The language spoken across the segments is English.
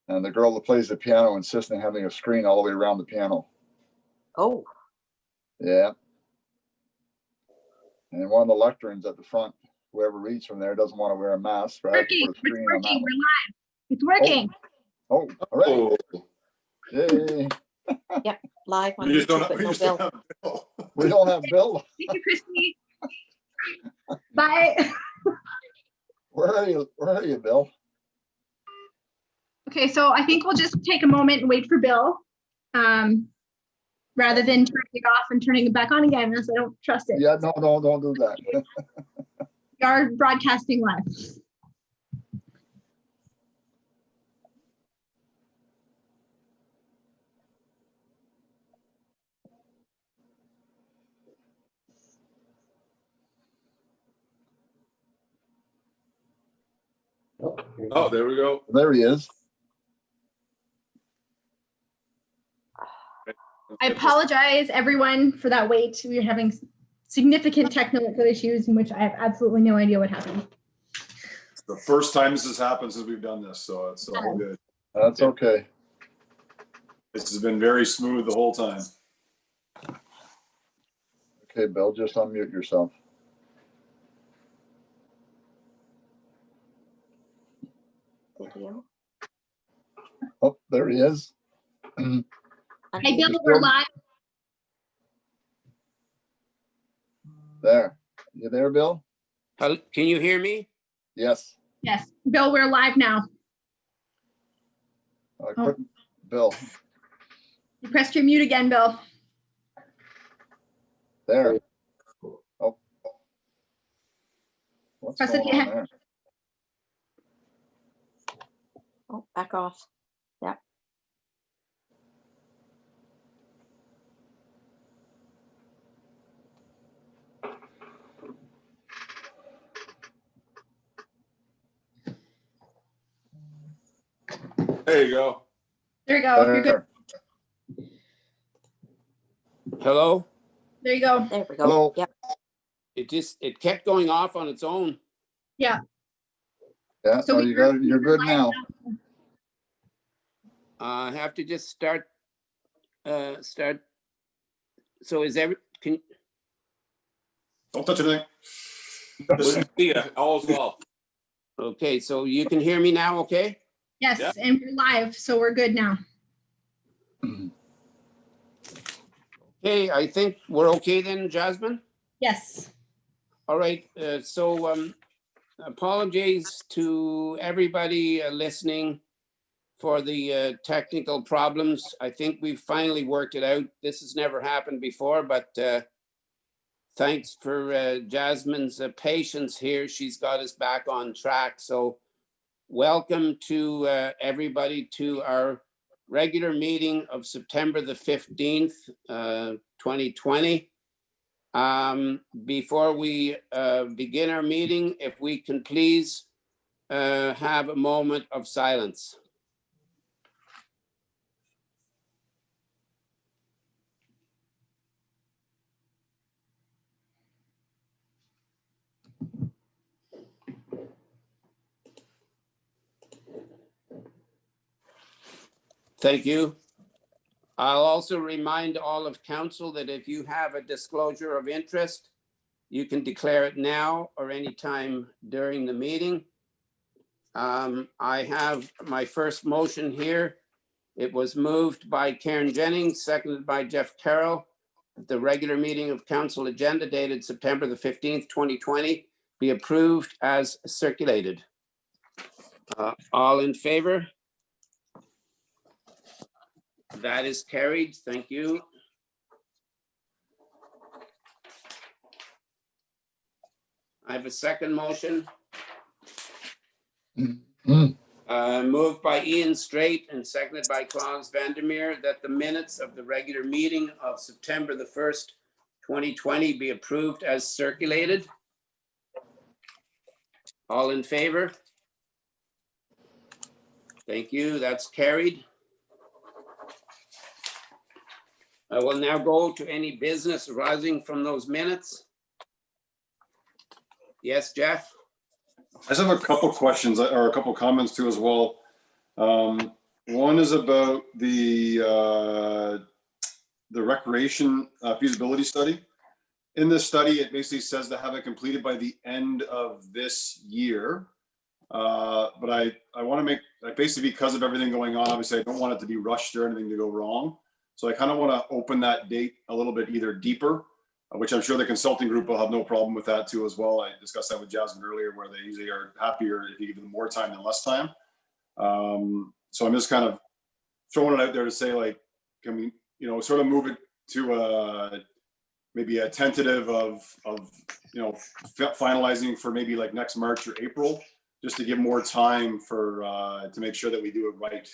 And the girl that plays the piano insists on having a screen all the way around the piano. Oh, Yeah. And one of the lecterns at the front, whoever reads from there doesn't want to wear a mask. So I have to Working. put a It's screen on that working. one. We're live. It's working. Oh, all right. Oh, Yay. live on we just YouTube, don't, but we no just don't bill. have Bill. We don't have Bill. Thank you, Christy. Bye. Where are you, Bill? Okay, so I think we'll just take a moment and wait for Bill, rather than turning it off and turning it back on again, unless I don't trust it. Yeah, no, don't do that. We are broadcasting live. Oh, there we go. There he is. I apologize, everyone, for that wait. We were having significant technical issues in which I have absolutely no idea what happened. It's the first time this has happened since we've done this, so it's all good. That's okay. This has been very smooth the whole time. Okay, Bill, just unmute yourself. Video. Oh, there he is. Hey, Bill, we're live. There. You there, Bill? Hello, can you hear me? Yes. Yes, Bill, we're live now. Bill, You pressed your mute again, Bill. there. Oh. What's Press it going on again. there? Oh, back off. Yep. There you go. There you go. You're good. There. Hello? There you go. There we go. Hello. Yep. It kept going off on its own. Yeah. Yeah, So oh, we you're good now. I have to just start. So can Don't touch anything. Just see ya. All's well. okay, so you can hear me now, okay? Yes, Yeah. and we're live, so we're good now. Okay, I think we're okay then, Jasmine? Yes. All right, apologies to everybody listening for the technical problems. I think we've finally worked it out. This has never happened before, but thanks for Jasmine's patience here. She's got us back on track. So welcome to everybody to our regular meeting of September the 15th, 2020. Before we begin our meeting, if we can please have a moment of silence. Thank you. I'll also remind all of council that if you have a disclosure of interest, you can declare it now or anytime during the meeting. I have my first motion here. It was moved by Karen Jennings, seconded by Jeff Carroll. The regular meeting of council agenda dated September the 15th, 2020 be approved as circulated. All in favor? That is carried. Thank you. I have a second motion. Moved by Ian Straight and seconded by Klaus Vandermeer that the minutes of the regular meeting of September the 1st, 2020 be approved as circulated. All in favor? Thank you. That's carried. I will now go to any business arising from those minutes. Yes, Jeff? I just have a couple questions or a couple comments too as well. One is about the recreation feasibility study. In this study, it basically says to have it completed by the end of this year. But I want to make, basically because of everything going on, obviously I don't want it to be rushed or anything to go wrong. So I kind of want to open that date a little bit either deeper, which I'm sure the consulting group will have no problem with that too as well. I discussed that with Jasmine earlier, where they usually are happier if you give them more time than less time. So I'm just kind of throwing it out there to say, like, can we, sort of move it to maybe a tentative of finalizing for maybe like next March or April, just to give more time for to make sure that we do it right.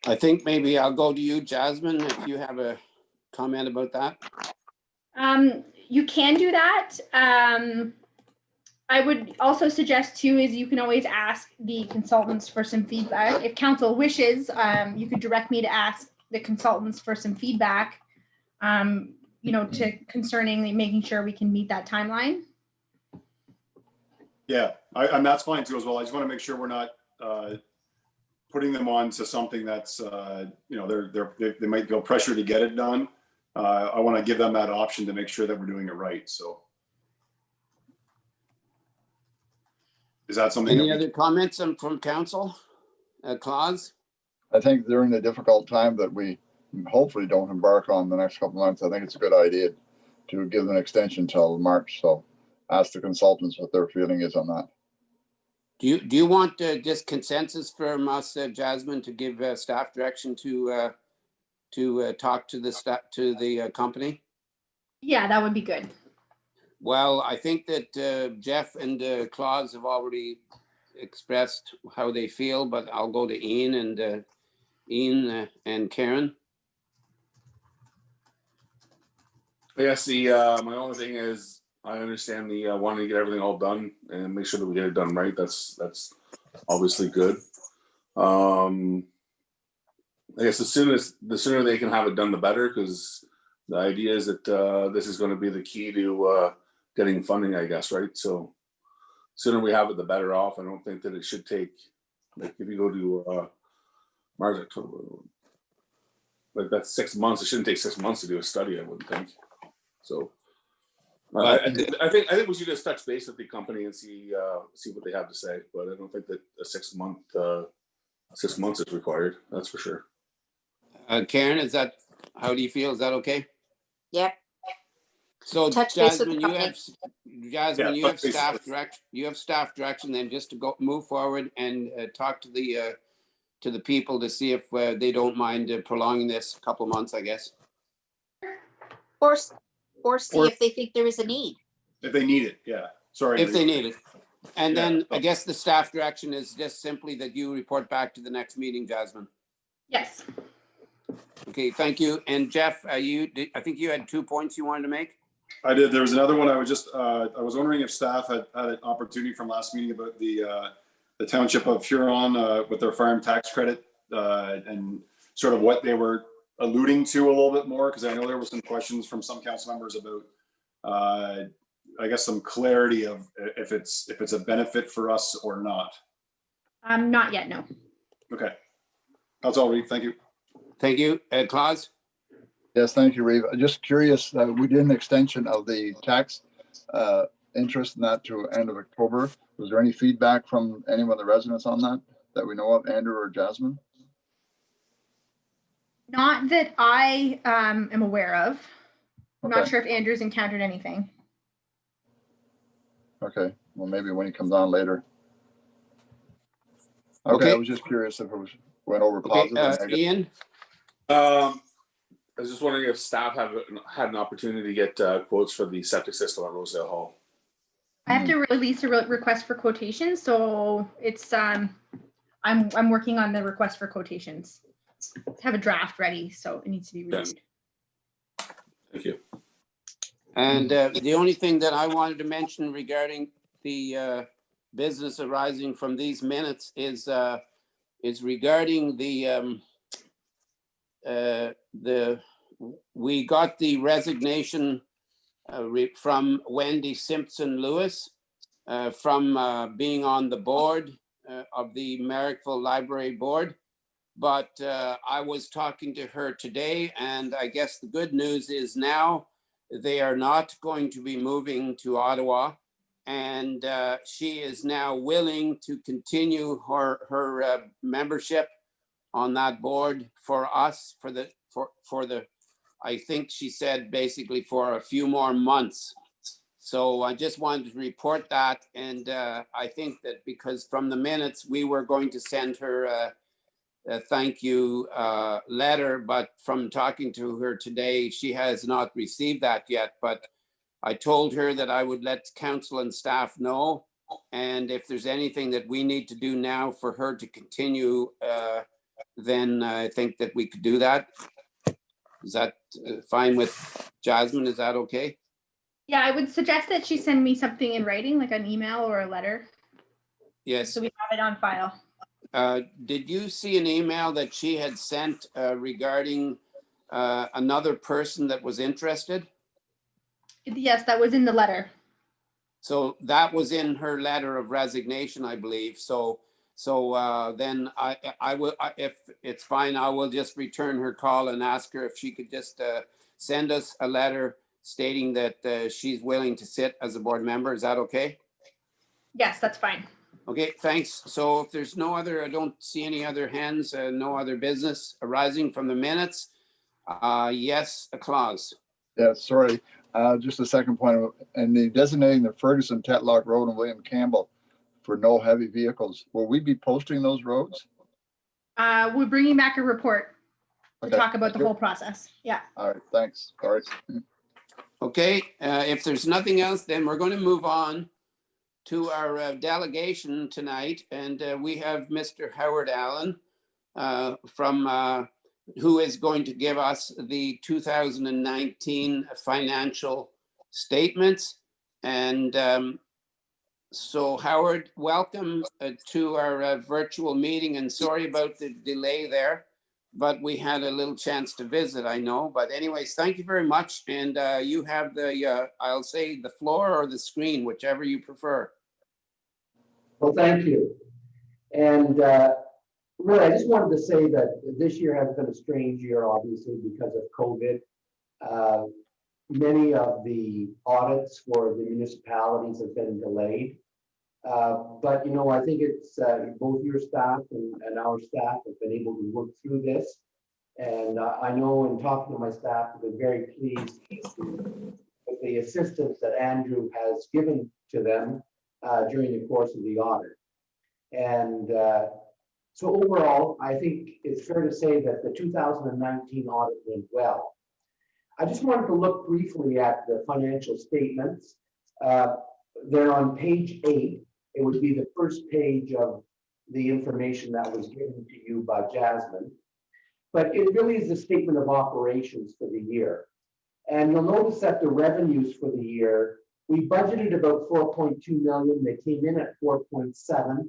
I think maybe I'll go to you, Jasmine, if you have a comment about that. You can do that. I would also suggest too, is you can always ask the consultants for some feedback. If council wishes, you could direct me to ask the consultants for some feedback, to concerning making sure we can meet that timeline. Yeah, and that's fine too as well. I just want to make sure we're not putting them on to something that's, they might feel pressure to get it done. I want to give them that option to make sure that we're doing it right. So is that something? Any other comments from council? Claus? I think during the difficult time that we hopefully don't embark on the next couple of months, I think it's a good idea to give an extension till March. So ask the consultants what their feeling is on that. Do you want just consensus from us, Jasmine, to give staff direction to talk to the company? Yeah, that would be good. Well, I think that Jeff and Claus have already expressed how they feel, but I'll go to Ian and Karen. Yes, my only thing is I understand the wanting to get everything all done and make sure that we get it done right. That's obviously good. I guess the sooner they can have it done, the better, because the idea is that this is going to be the key to getting funding, I guess, right? So sooner we have it, the better off. I don't think that it should take, like, if you go to March, October, like that's 6 months. It shouldn't take 6 months to do a study, I wouldn't think. So I think we should just touch base with the company and see what they have to say. But I don't think that a 6 months is required. That's for sure. Karen, how do you feel? Is that okay? Yep. So Touch base with the Jasmine, you Yeah, have staff direction. You have staff direction. Then just to go move forward and talk to the people to see if they don't mind prolonging this a couple of months, I guess. Or see if they think there is a need. If they need it, yeah. Sorry. If they need it. And Yeah. then I guess the staff direction is just simply that you report back to the next meeting, Jasmine. Yes. Okay, thank you. And Jeff, I think you had 2 points you wanted to make? I did. There was another one. I was wondering if staff had an opportunity from last meeting about the township of Huron with their farm tax credit and sort of what they were alluding to a little bit more, because I know there were some questions from some council members about I guess some clarity of if it's a benefit for us or not. Not yet, no. Okay. That's all, Reeve. Thank you. Thank you. Claus? Yes, thank you, Reeve. Just curious, we did an extension of the tax interest in that to end of October. Was there any feedback from any of the residents on that we know of, Andrew or Jasmine? Not that I am aware of. I'm not Okay. sure if Andrew's encountered anything. Okay, well, maybe when he comes on later. Okay, Okay. I was just curious if it went over Okay, positive or negative. Ian? I was just wondering if staff had an opportunity to get quotes for the septic system at Rosedale Hall. I have to release a request for quotations, so it's I'm working on the request for quotations. I have a draft ready, so it needs to be reviewed. Thank you. And the only thing that I wanted to mention regarding the business arising from these minutes is regarding we got the resignation from Wendy Simpson Lewis from being on the board of the Marrickville Library Board. But I was talking to her today, and I guess the good news is now they are not going to be moving to Ottawa, and she is now willing to continue her membership on that board for us for the I think she said basically for a few more months. So I just wanted to report that, and I think that because from the minutes we were going to send her a thank you letter, but from talking to her today, she has not received that yet. But I told her that I would let council and staff know, and if there's anything that we need to do now for her to continue, then I think that we could do that. Is that fine with Jasmine? Is that okay? Yeah, I would suggest that she send me something in writing, like an email or a letter, Yes. so we have it on file. Did you see an email that she had sent regarding another person that was interested? Yes, that was in the letter. So that was in her letter of resignation, I believe. So then I will, if it's fine, I will just return her call and ask her if she could just send us a letter stating that she's willing to sit as a board member. Is that okay? Yes, that's fine. Okay, thanks. So if there's no other, I don't see any other hands, no other business arising from the minutes. Yes, Claus. Yeah, sorry. Just a second point, and the designating the Ferguson, Tetlock Road and William Campbell for no heavy vehicles. Will we be posting those roads? We're bringing back a report to Okay, talk about the good. whole process. Yeah. All right, thanks. All right. Okay, if there's nothing else, then we're going to move on to our delegation tonight. And we have Mr. Howard Allen from who is going to give us the 2019 financial statements. And so Howard, welcome to our virtual meeting, and sorry about the delay there, but we had a little chance to visit, I know. But anyways, thank you very much. And you have the, I'll say the floor or the screen, whichever you prefer. Well, thank you. And really, I just wanted to say that this year has been a strange year, obviously, because of COVID. Many of the audits for the municipalities have been delayed. But, you know, I think it's both your staff and our staff have been able to work through this. And I know in talking to my staff, I've been very pleased with the assistance that Andrew has given to them during the course of the audit. And so overall, I think it's fair to say that the 2019 audit went well. I just wanted to look briefly at the financial statements. They're on page 8. It would be the first page of the information that was given to you by Jasmine. But it really is a statement of operations for the year. And you'll notice that the revenues for the year, we budgeted about 4.2 million. They came in at 4.7.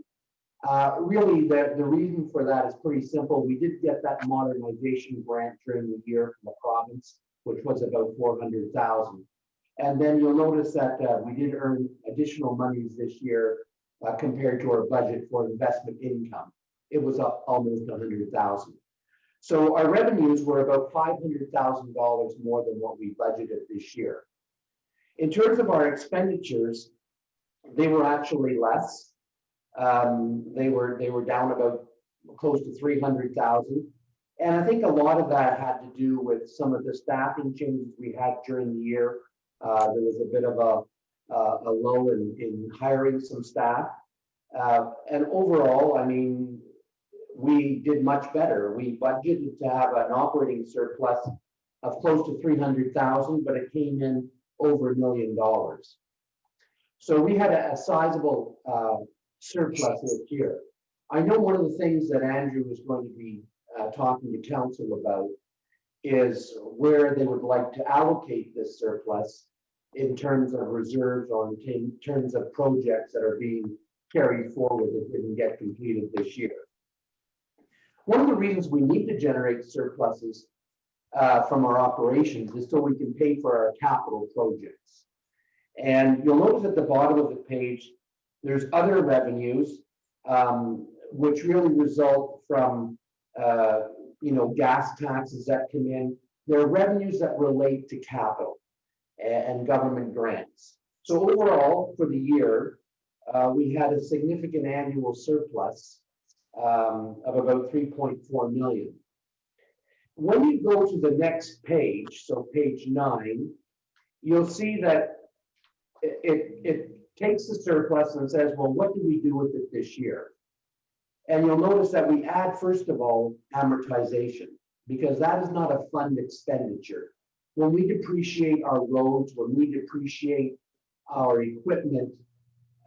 Really, the reason for that is pretty simple. We did get that modernization grant during the year from the province, which was about 400,000. And then you'll notice that we did earn additional monies this year compared to our budget for investment income. It was up almost 100,000. So our revenues were about $500,000 more than what we budgeted this year. In terms of our expenditures, they were actually less. They were down about close to 300,000. And I think a lot of that had to do with some of the staffing changes we had during the year. There was a bit of a lull in hiring some staff. And overall, I mean, we did much better. We budgeted to have an operating surplus of close to 300,000, but it came in over $1 million. So we had a sizable surplus this year. I know one of the things that Andrew is going to be talking to council about is where they would like to allocate this surplus in terms of reserves or in terms of projects that are being carried forward that didn't get completed this year. One of the reasons we need to generate surpluses from our operations is so we can pay for our capital projects. And you'll notice at the bottom of the page, there's other revenues, which really result from, gas taxes that come in. There are revenues that relate to capital and government grants. So overall, for the year, we had a significant annual surplus of about 3.4 million. When you go to the next page, so page 9, you'll see that it takes the surplus and says, well, what do we do with it this year? And you'll notice that we add, first of all, amortization, because that is not a fund expenditure. When we depreciate our roads, when we depreciate our equipment,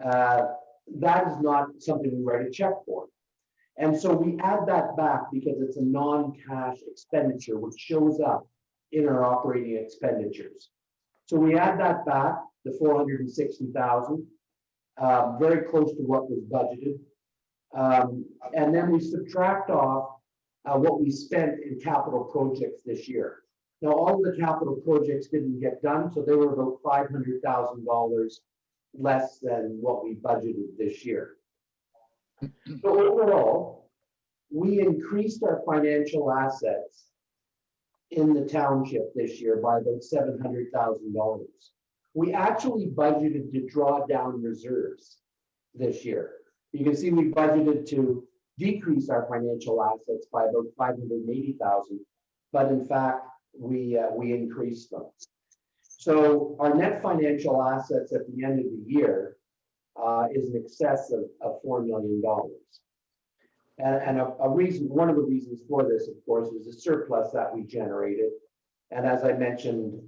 that is not something we write a check for. And so we add that back because it's a non-cash expenditure, which shows up in our operating expenditures. So we add that back, the 460,000, very close to what was budgeted. And then we subtract off what we spent in capital projects this year. Now, all of the capital projects didn't get done, so they were about $500,000 less than what we budgeted this year. So overall, we increased our financial assets in the township this year by about $700,000. We actually budgeted to draw down reserves this year. You can see we budgeted to decrease our financial assets by about 580,000, but in fact, we increased them. So our net financial assets at the end of the year is in excess of $4 million. And one of the reasons for this, of course, is the surplus that we generated. And as I mentioned,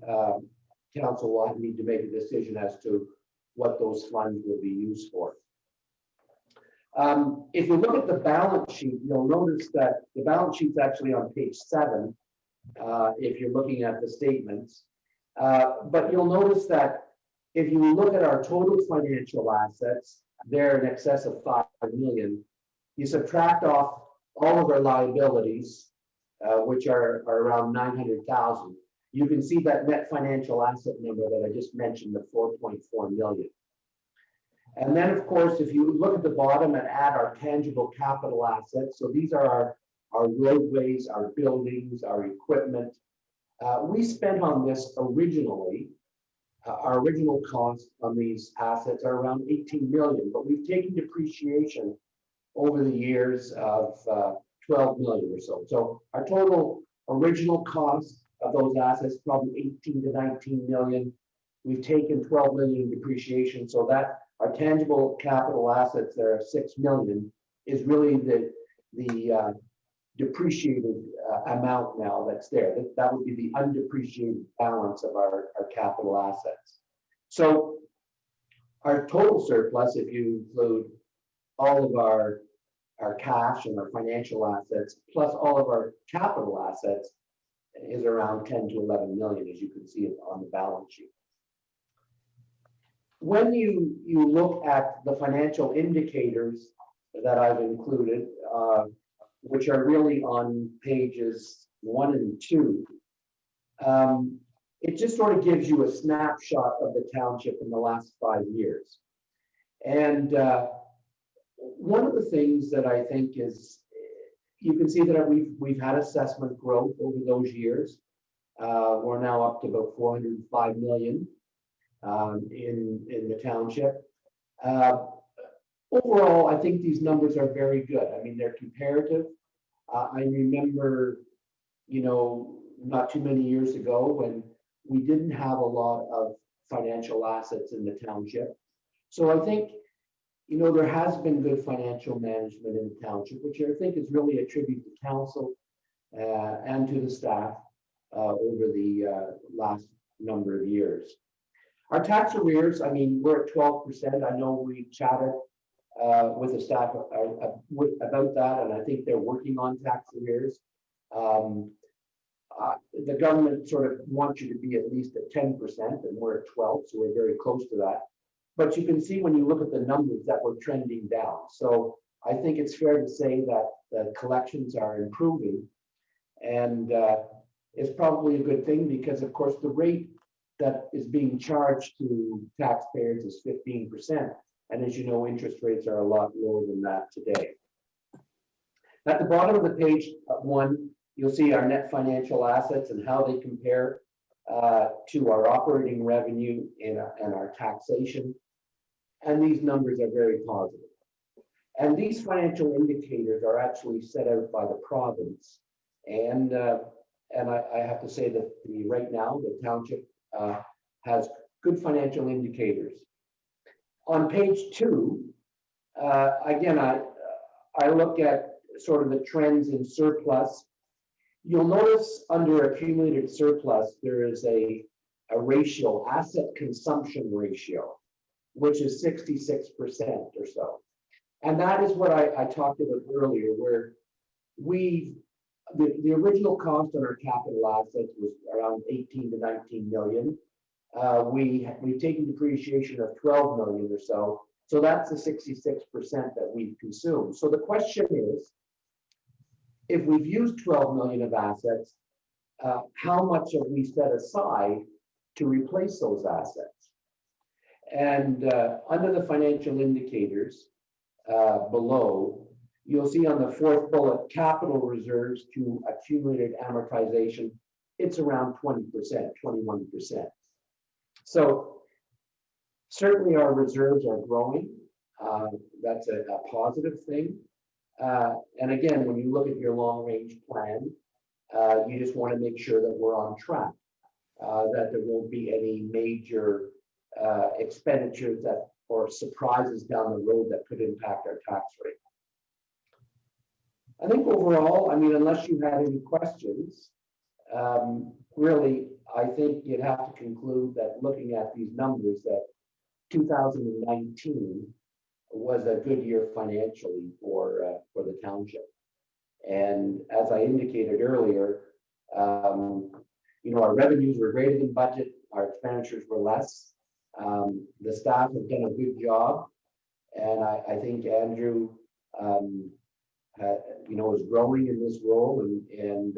council will need to make a decision as to what those funds will be used for. If you look at the balance sheet, you'll notice that the balance sheet's actually on page 7, if you're looking at the statements. But you'll notice that if you look at our total financial assets, they're in excess of 5 million. You subtract off all of our liabilities, which are around 900,000. You can see that net financial asset number that I just mentioned, the 4.4 million. And then, of course, if you look at the bottom and add our tangible capital assets, so these are our roadways, our buildings, our equipment. We spent on this originally, our original cost on these assets are around 18 million, but we've taken depreciation over the years of 12 million or so. So our total original cost of those assets, probably 18 to 19 million. We've taken 12 million in depreciation, so that our tangible capital assets there are 6 million is really the depreciated amount now that's there. That would be the undepreciated balance of our capital assets. So our total surplus, if you include all of our cash and our financial assets, plus all of our capital assets, is around 10 to 11 million, as you can see on the balance sheet. When you look at the financial indicators that I've included, which are really on pages 1 and 2, it just sort of gives you a snapshot of the township in the last 5 years. And one of the things that I think is, you can see that we've had assessment growth over those years. We're now up to about 405 million in the township. Overall, I think these numbers are very good. I mean, they're comparative. I remember, not too many years ago when we didn't have a lot of financial assets in the township. So I think, there has been good financial management in the township, which I think is really a tribute to council and to the staff over the last number of years. Our tax arrears, I mean, we're at 12%. I know we chatted with the staff about that, and I think they're working on tax arrears. The government sort of wants you to be at least at 10%, and we're at 12%, so we're very close to that. But you can see when you look at the numbers that we're trending down. So I think it's fair to say that the collections are improving, and it's probably a good thing because, of course, the rate that is being charged to taxpayers is 15%. And as you know, interest rates are a lot lower than that today. At the bottom of the page one, you'll see our net financial assets and how they compare to our operating revenue and our taxation. And these numbers are very positive. And these financial indicators are actually set out by the province. And I have to say that right now, the township has good financial indicators. On page 2, again, I look at sort of the trends in surplus. You'll notice under accumulated surplus, there is a ratio, asset consumption ratio, which is 66% or so. And that is what I talked about earlier, where the original cost on our capital assets was around 18 to 19 million. We've taken depreciation of 12 million or so. So that's the 66% that we've consumed. So the question is, if we've used 12 million of assets, how much have we set aside to replace those assets? And under the financial indicators below, you'll see on the 4th bullet, capital reserves to accumulated amortization, it's around 20%, 21%. So certainly our reserves are growing. That's a positive thing. And again, when you look at your long-range plan, you just want to make sure that we're on track, that there won't be any major expenditures or surprises down the road that could impact our tax rate. I think overall, I mean, unless you had any questions, really, I think you'd have to conclude that looking at these numbers that 2019 was a good year financially for the township. And as I indicated earlier, you know, our revenues were greater than budget, our expenditures were less. The staff have done a good job, and I think Andrew, you know, is growing in this role, and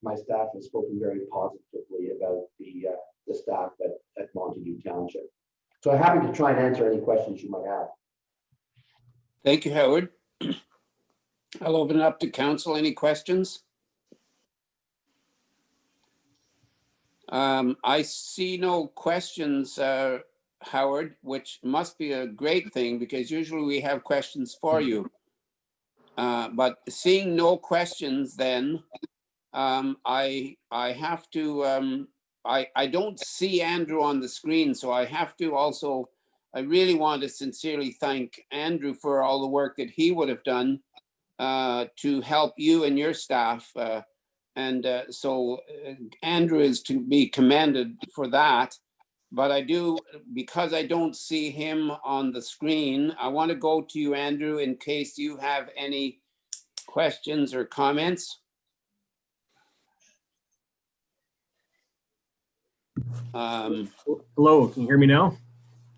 my staff has spoken very positively about the staff at Montague Township. So I'm happy to try and answer any questions you might have. Thank you, Howard. I'll open it up to council. Any questions? I see no questions, Howard, which must be a great thing because usually we have questions for you. But seeing no questions, then I have to, I don't see Andrew on the screen, so I have to also, I really want to sincerely thank Andrew for all the work that he would have done to help you and your staff. So Andrew is to be commended for that. But I do, because I don't see him on the screen, I want to go to you, Andrew, in case you have any questions or comments. Hello, can you hear me now?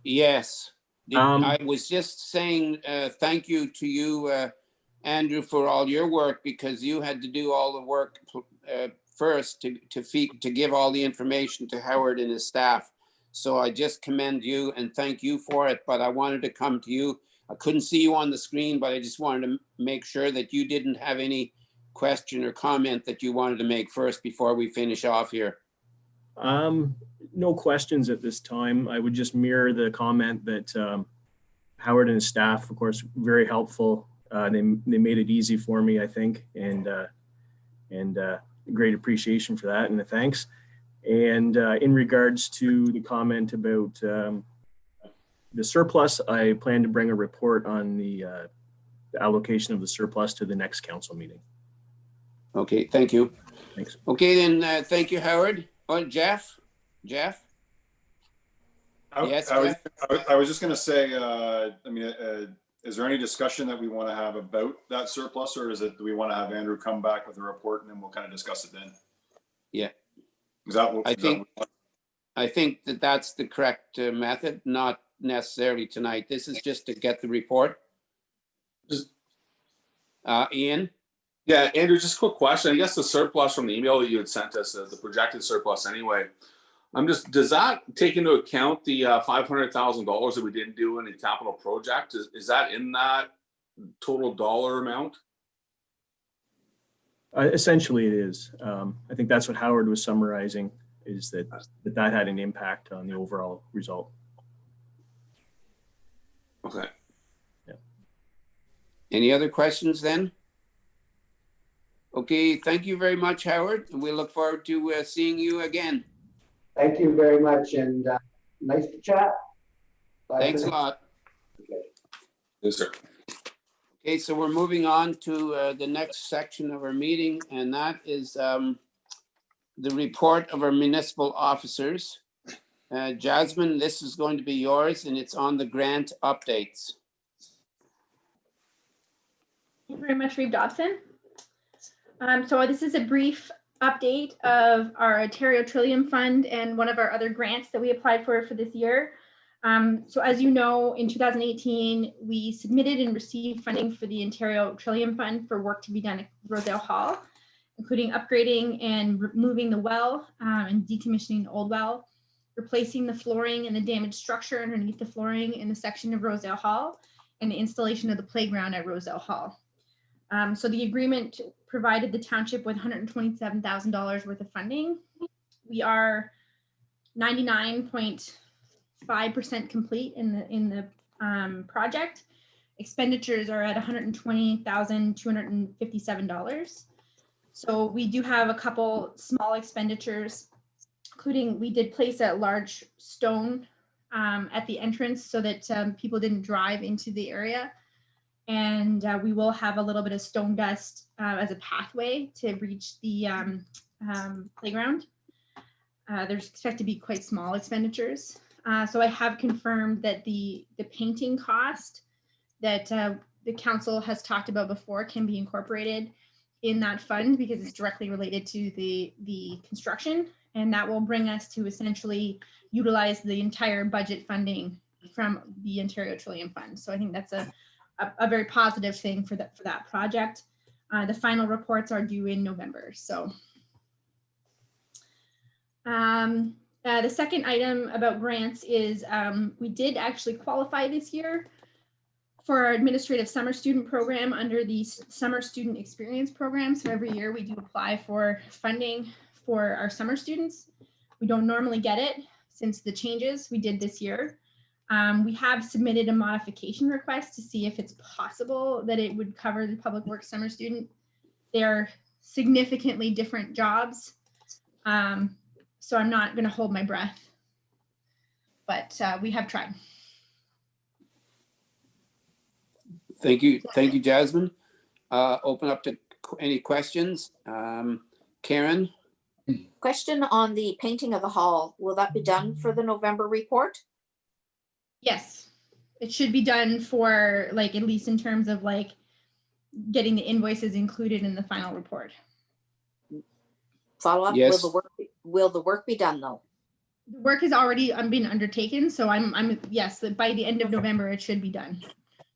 Yes. I was just saying thank you to you, Andrew, for all your work, because you had to do all the work first to give all the information to Howard and his staff. So I just commend you and thank you for it. But I wanted to come to you. I couldn't see you on the screen, but I just wanted to make sure that you didn't have any question or comment that you wanted to make first before we finish off here. No questions at this time. I would just mirror the comment that Howard and his staff, of course, very helpful. They made it easy for me, I think, and great appreciation for that and the thanks. And in regards to the comment about the surplus, I plan to bring a report on the allocation of the surplus to the next council meeting. Okay, thank you. Thanks. Okay, then thank you, Howard. Oh, Jeff? Yes, I was just going to say, I mean, is there any discussion that we want to have about that surplus, or do we want to have Andrew come back with a report and then we'll kind of discuss it then? Yeah. Is that what, I think that that's the correct method, not necessarily tonight. This is just to get the report. Ian? Yeah, Andrew, just a quick question. I guess the surplus from the email that you had sent us, the projected surplus anyway, does that take into account the $500,000 that we didn't do in the capital project? Is that in that total dollar amount? Essentially, it is. I think that's what Howard was summarizing, is that had an impact on the overall result. Okay. Any other questions then? Okay, thank you very much, Howard. And we look forward to seeing you again. Thank you very much, and nice to chat. Bye Thanks for a now. lot. Okay. Yes, sir. Okay, so we're moving on to the next section of our meeting, and that is the report of our municipal officers. Jasmine, this is going to be yours, and it's on the grant updates. Thank you very much, Reeve Dobson. So this is a brief update of our Ontario Trillium Fund and one of our other grants that we applied for this year. So as you know, in 2018, we submitted and received funding for the Ontario Trillium Fund for work to be done at Rosedale Hall, including upgrading and removing the well and decommissioning the old well, replacing the flooring and the damaged structure underneath the flooring in the section of Rosedale Hall, and the installation of the playground at Rosedale Hall. So the agreement provided the township with $127,000 worth of funding. We are 99.5% complete in the project. Expenditures are at $120,257. So we do have a couple small expenditures, including we did place a large stone at the entrance so that people didn't drive into the area. And we will have a little bit of stone dust as a pathway to reach the playground. There's expected to be quite small expenditures. So I have confirmed that the painting cost that the council has talked about before can be incorporated in that fund because it's directly related to the construction. And that will bring us to essentially utilize the entire budget funding from the Ontario Trillium Fund. So I think that's a very positive thing for that project. The final reports are due in November. So the second item about grants is we did actually qualify this year for our administrative summer student program under the Summer Student Experience Program. So every year we do apply for funding for our summer students. We don't normally get it since the changes we did this year. We have submitted a modification request to see if it's possible that it would cover the Public Works summer student. They're significantly different jobs. So I'm not going to hold my breath, but we have tried. Thank you, Jasmine. Open up to any questions. Karen? Question on the painting of the hall. Will that be done for the November report? Yes, it should be done for like, at least in terms of like getting the invoices included in the final report. Follow up? Yes. Will the work be done though? The work has already been undertaken, so I'm yes, by the end of November, it should be done.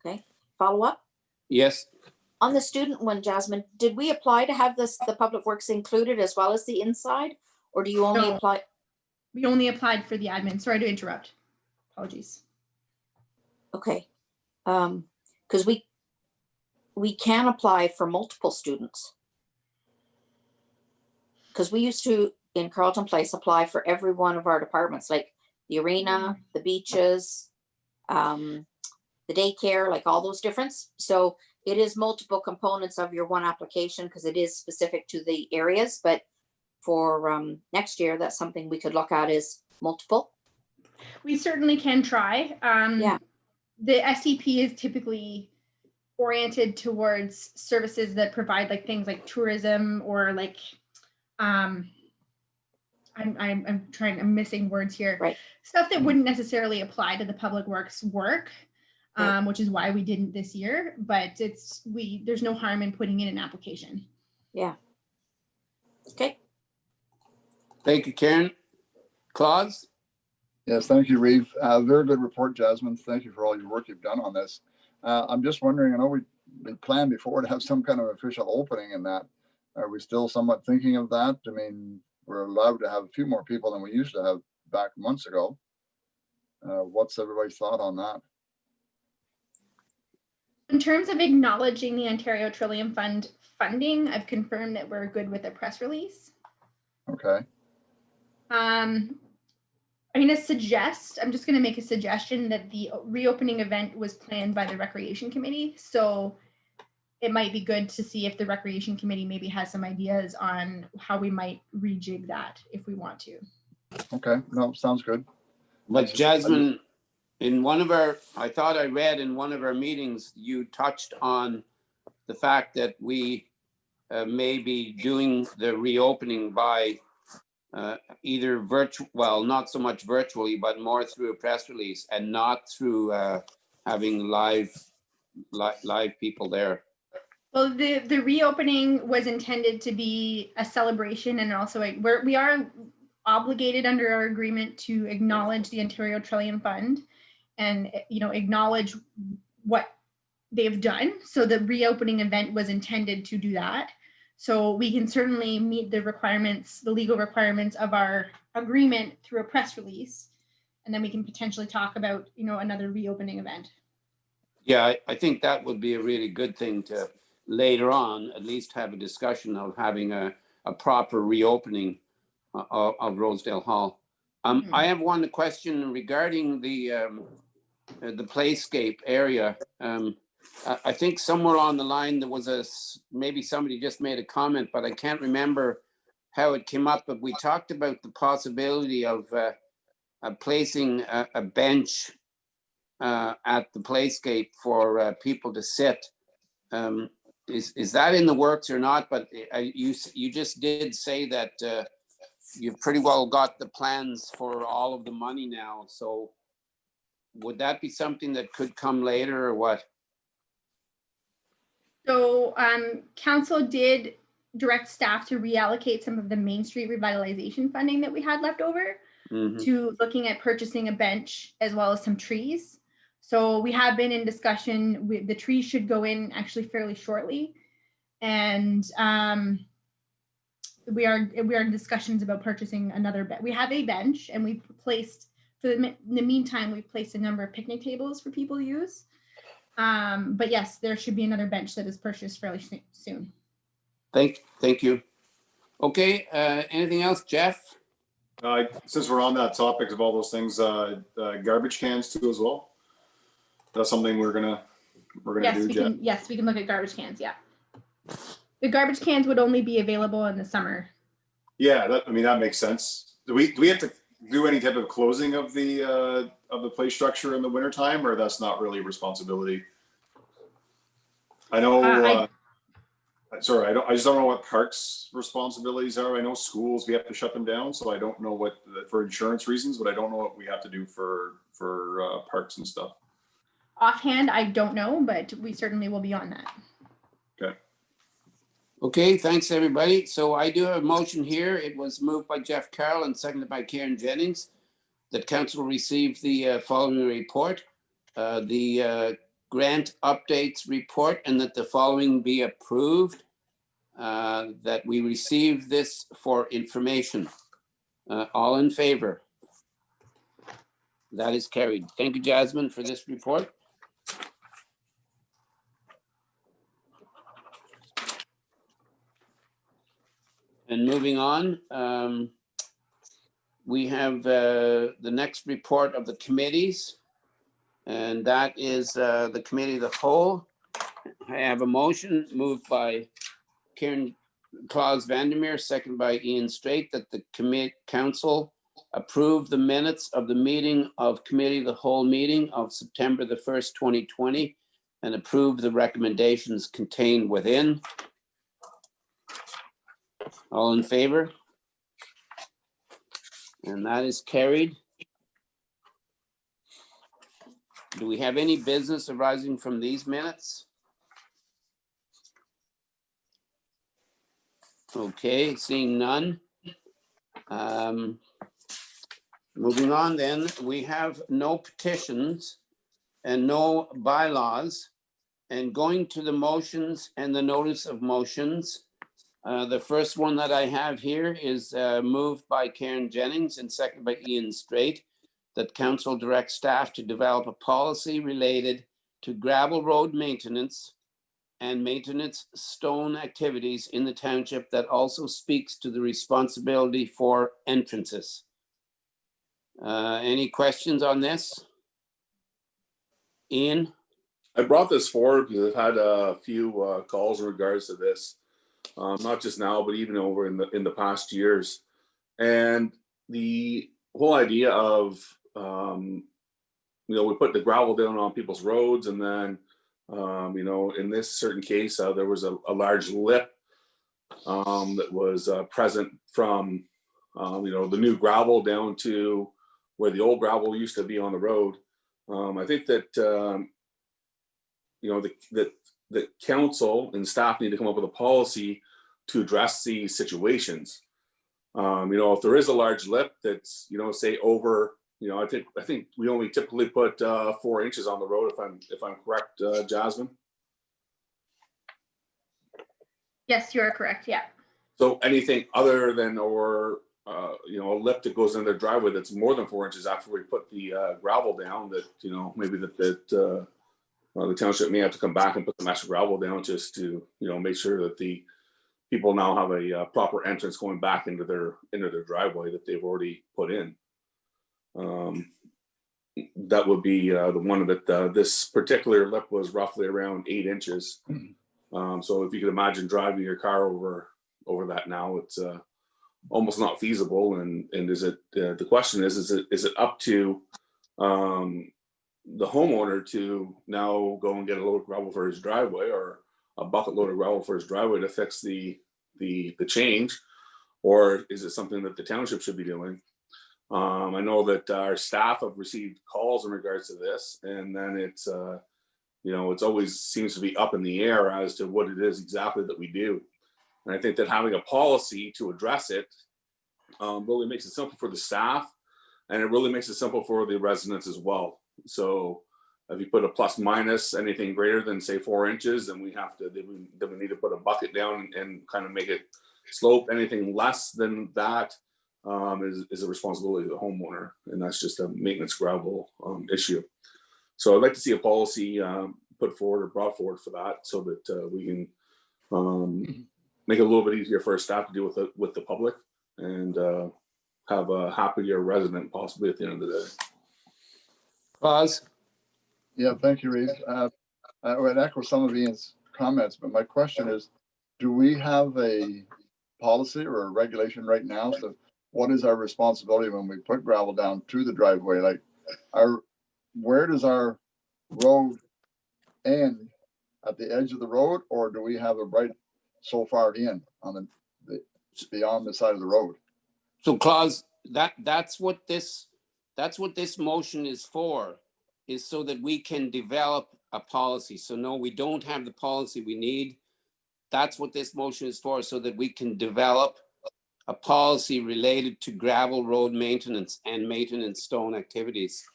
Okay, follow up? Yes. On the student one, Jasmine, did we apply to have the Public Works included as well as the inside? Or do you only No. apply? We only applied for the admin. Sorry to interrupt. Apologies. Okay, because we can apply for multiple students. Because we used to, in Carleton Place, apply for every one of our departments, like the arena, the beaches, the daycare, like all those difference. So it is multiple components of your one application because it is specific to the areas. But for next year, that's something we could look at is multiple. We certainly can try. Yeah. The SEP is typically oriented towards services that provide like things like tourism or like, I'm missing words here. Right. Stuff that wouldn't necessarily apply to the Public Works work, which is why we didn't this year, but there's no harm in putting in an application. Yeah. Okay. Thank you, Karen. Claus? Yes, thank you, Reeve. Very good report, Jasmine. Thank you for all your work you've done on this. I'm just wondering, I know we planned before to have some kind of official opening in that. Are we still somewhat thinking of that? I mean, we're allowed to have a few more people than we used to have back months ago. What's everybody's thought on that? In terms of acknowledging the Ontario Trillium Fund funding, I've confirmed that we're good with a press release. Okay, I'm going to suggest, I'm just going to make a suggestion that the reopening event was planned by the Recreation Committee. So it might be good to see if the Recreation Committee maybe has some ideas on how we might rejig that if we want to. okay, no, sounds good. But Jasmine, in one of our, I thought I read in one of our meetings, you touched on the fact that we may be doing the reopening by either virtual, well, not so much virtually, but more through a press release and not through having live people there. Well, the reopening was intended to be a celebration, and also we are obligated under our agreement to acknowledge the Ontario Trillium Fund and, you know, acknowledge what they've done. So the reopening event was intended to do that. So we can certainly meet the requirements, the legal requirements of our agreement through a press release. And then we can potentially talk about, you know, another reopening event. Yeah, I think that would be a really good thing to later on, at least have a discussion of having a proper reopening of Rosedale Hall. I have one question regarding the Playscape area. I think somewhere on the line there was maybe somebody just made a comment, but I can't remember how it came up. But we talked about the possibility of placing a bench at the Playscape for people to sit. Is that in the works or not? But you just did say that you've pretty well got the plans for all of the money now. So would that be something that could come later or what? So council did direct staff to reallocate some of the Main Street revitalization funding that we had left over to looking at purchasing a bench as well as some trees. So we have been in discussion with the trees should go in actually fairly shortly. And we are in discussions about purchasing another bench. We have a bench and we placed, in the meantime, we've placed a number of picnic tables for people to use. But yes, there should be another bench that is purchased fairly soon. Thank you. Okay, anything else, Jeff? Since we're on that topic of all those things, garbage cans too as well. That's something we're gonna do, Jeff. Yes, we can look at garbage cans. Yeah, the garbage cans would only be available in the summer. Yeah, that makes sense. Do we have to do any type of closing of the play structure in the wintertime, or that's not really a responsibility? I know. Sorry, I just don't know what parks' responsibilities are. I know schools, we have to shut them down, so I don't know what for insurance reasons, but I don't know what we have to do for parks and stuff. Offhand, I don't know, but we certainly will be on that. Okay. Okay, thanks everybody. So I do have a motion here. It was moved by Jeff Carroll and seconded by Karen Jennings that council receive the following report, the grant updates report, and that the following be approved, that we receive this for information. All in favor? That is carried. Thank you, Jasmine, for this report. And moving on, we have the next report of the committees, and that is the Committee of the Whole. I have a motion moved by Karen Claus Vandermeer, seconded by Ian Straight, that the council approve the minutes of the meeting of Committee of the Whole meeting of September the 1st, 2020, and approve the recommendations contained within. All in favor? And that is carried. Do we have any business arising from these minutes? Okay, seeing none. Moving on then, we have no petitions and no bylaws. And going to the motions and the notice of motions, The first one that I have here is moved by Karen Jennings and seconded by Ian Straight, that council direct staff to develop a policy related to gravel road maintenance and maintenance stone activities in the township that also speaks to the responsibility for entrances. Any questions on this? Ian? I brought this forward because I've had a few calls in regards to this, not just now, but even over in the past years. And the whole idea of, we put the gravel down on people's roads, and then, in this certain case, there was a large lip that was present from, the new gravel down to where the old gravel used to be on the road. I think that, the council and staff need to come up with a policy to address these situations. If there is a large lip that's, say over, I think we only typically put 4 inches on the road, if I'm correct, Jasmine. Yes, you are correct. Yeah. So anything other than, a lip that goes in their driveway that's more than 4 inches after we put the gravel down, that, maybe that the township may have to come back and put some extra gravel down just to, make sure that the people now have a proper entrance going back into their driveway that they've already put in. That would be the one that this particular lip was roughly around 8 inches. So if you could imagine driving your car over that now, it's almost not feasible. And is it the question is it up to the homeowner to now go and get a load of gravel for his driveway, or a bucket load of gravel for his driveway to fix the change, or is it something that the township should be doing? I know that our staff have received calls in regards to this, and then it's it's always seems to be up in the air as to what it is exactly that we do. And I think that having a policy to address it really makes it simple for the staff, and it really makes it simple for the residents as well. So if you put a plus minus anything greater than say 4 inches, then we need to put a bucket down and kind of make it slope. Anything less than that is a responsibility of the homeowner, and that's just a maintenance gravel issue. So I'd like to see a policy put forward or brought forward for that, so that we can make it a little bit easier for our staff to deal with the public, and have a happier resident possibly at the end of the day. Claus? Yeah, thank you, Reeve. I would echo some of Ian's comments, but my question is, do we have a policy or a regulation right now? So what is our responsibility when we put gravel down to the driveway? Like, where does our road end, at the edge of the road, or do we have it right so far in on the beyond the side of the road? So Claus, that's what this motion is for, is so that we can develop a policy. So no, we don't have the policy we need. That's what this motion is for, so that we can develop a policy related to gravel road maintenance and maintenance stone activities.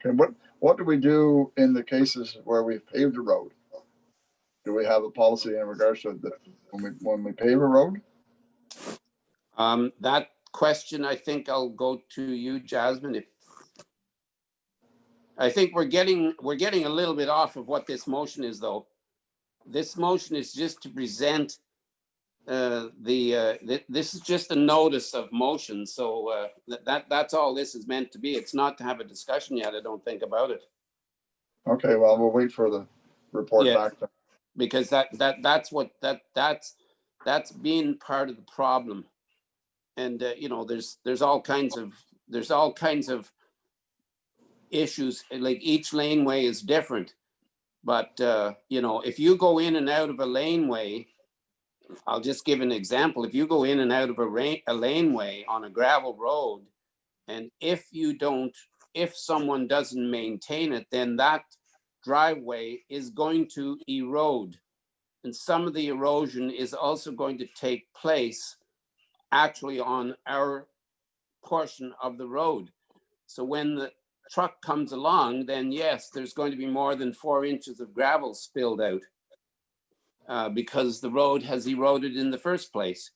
Okay, what do we do in the cases where we've paved a road? Do we have a policy in regards to when we pave a road? That question, I think I'll go to you, Jasmine. I think we're getting a little bit off of what this motion is, though. This motion is just to present this is just a notice of motion. So that's all this is meant to be. It's not to have a discussion yet, I don't think, about it. Okay, well, we'll wait for the report back then. Because that's being part of the problem. And there's all kinds of issues. Like, each laneway is different, but if you go in and out of a laneway, I'll just give an example. If you go in and out of a laneway on a gravel road, and if someone doesn't maintain it, then that driveway is going to erode, and some of the erosion is also going to take place actually on our portion of the road. So when the truck comes along, then yes, there's going to be more than 4 inches of gravel spilled out. because the road has eroded in the first place.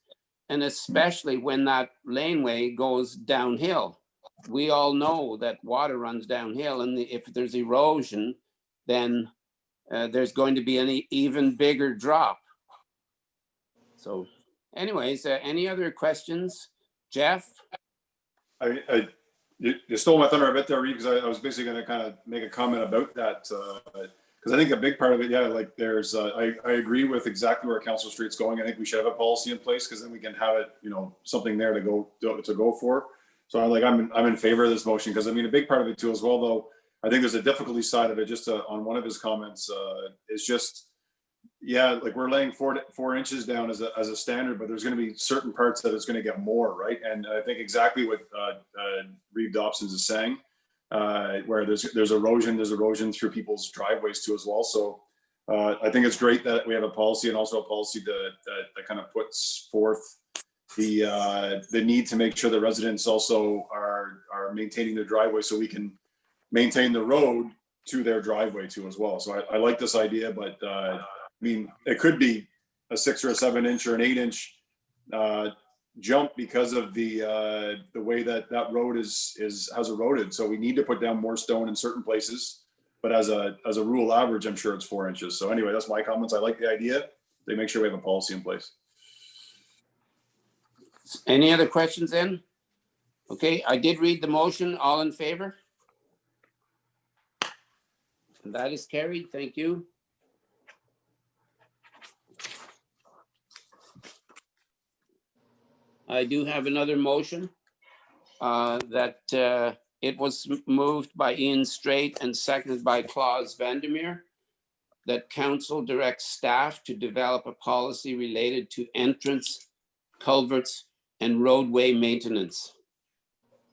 And especially when that laneway goes downhill. We all know that water runs downhill, and if there's erosion, then there's going to be an even bigger drop. So anyways, any other questions? Jeff? You stole my thunder a bit there, Reed, because I was basically going to kind of make a comment about that. Because I think a big part of it, yeah, like there's, I agree with exactly where Council Street's going. I think we should have a policy in place because then we can have it, you know, something there to go for. So I'm in favor of this motion because I mean, a big part of it too as well, though, I think there's a difficulty side of it. Just on one of his comments, is just, yeah, like we're laying 4 inches down as a standard, but there's going to be certain parts that it's going to get more, right? And I think exactly what Reeve Dobson's is saying, where there's erosion through people's driveways too as well. So I think it's great that we have a policy and also a policy that kind of puts forth the need to make sure the residents also are maintaining their driveway so we can maintain the road to their driveway too as well. So I like this idea, but I mean, it could be a 6 or a 7 inch or an 8 inch jump because of the way that road has eroded. So we need to put down more stone in certain places, but as a rule average, I'm sure it's 4 inches. So anyway, that's my comments. I like the idea. They make sure we have a policy in place. Any other questions then? Okay, I did read the motion. All in favor? And that is carried. Thank you. I do have another motion that it was moved by Ian Straight and seconded by Claus Vandermeer, that council directs staff to develop a policy related to entrance, culverts, and roadway maintenance.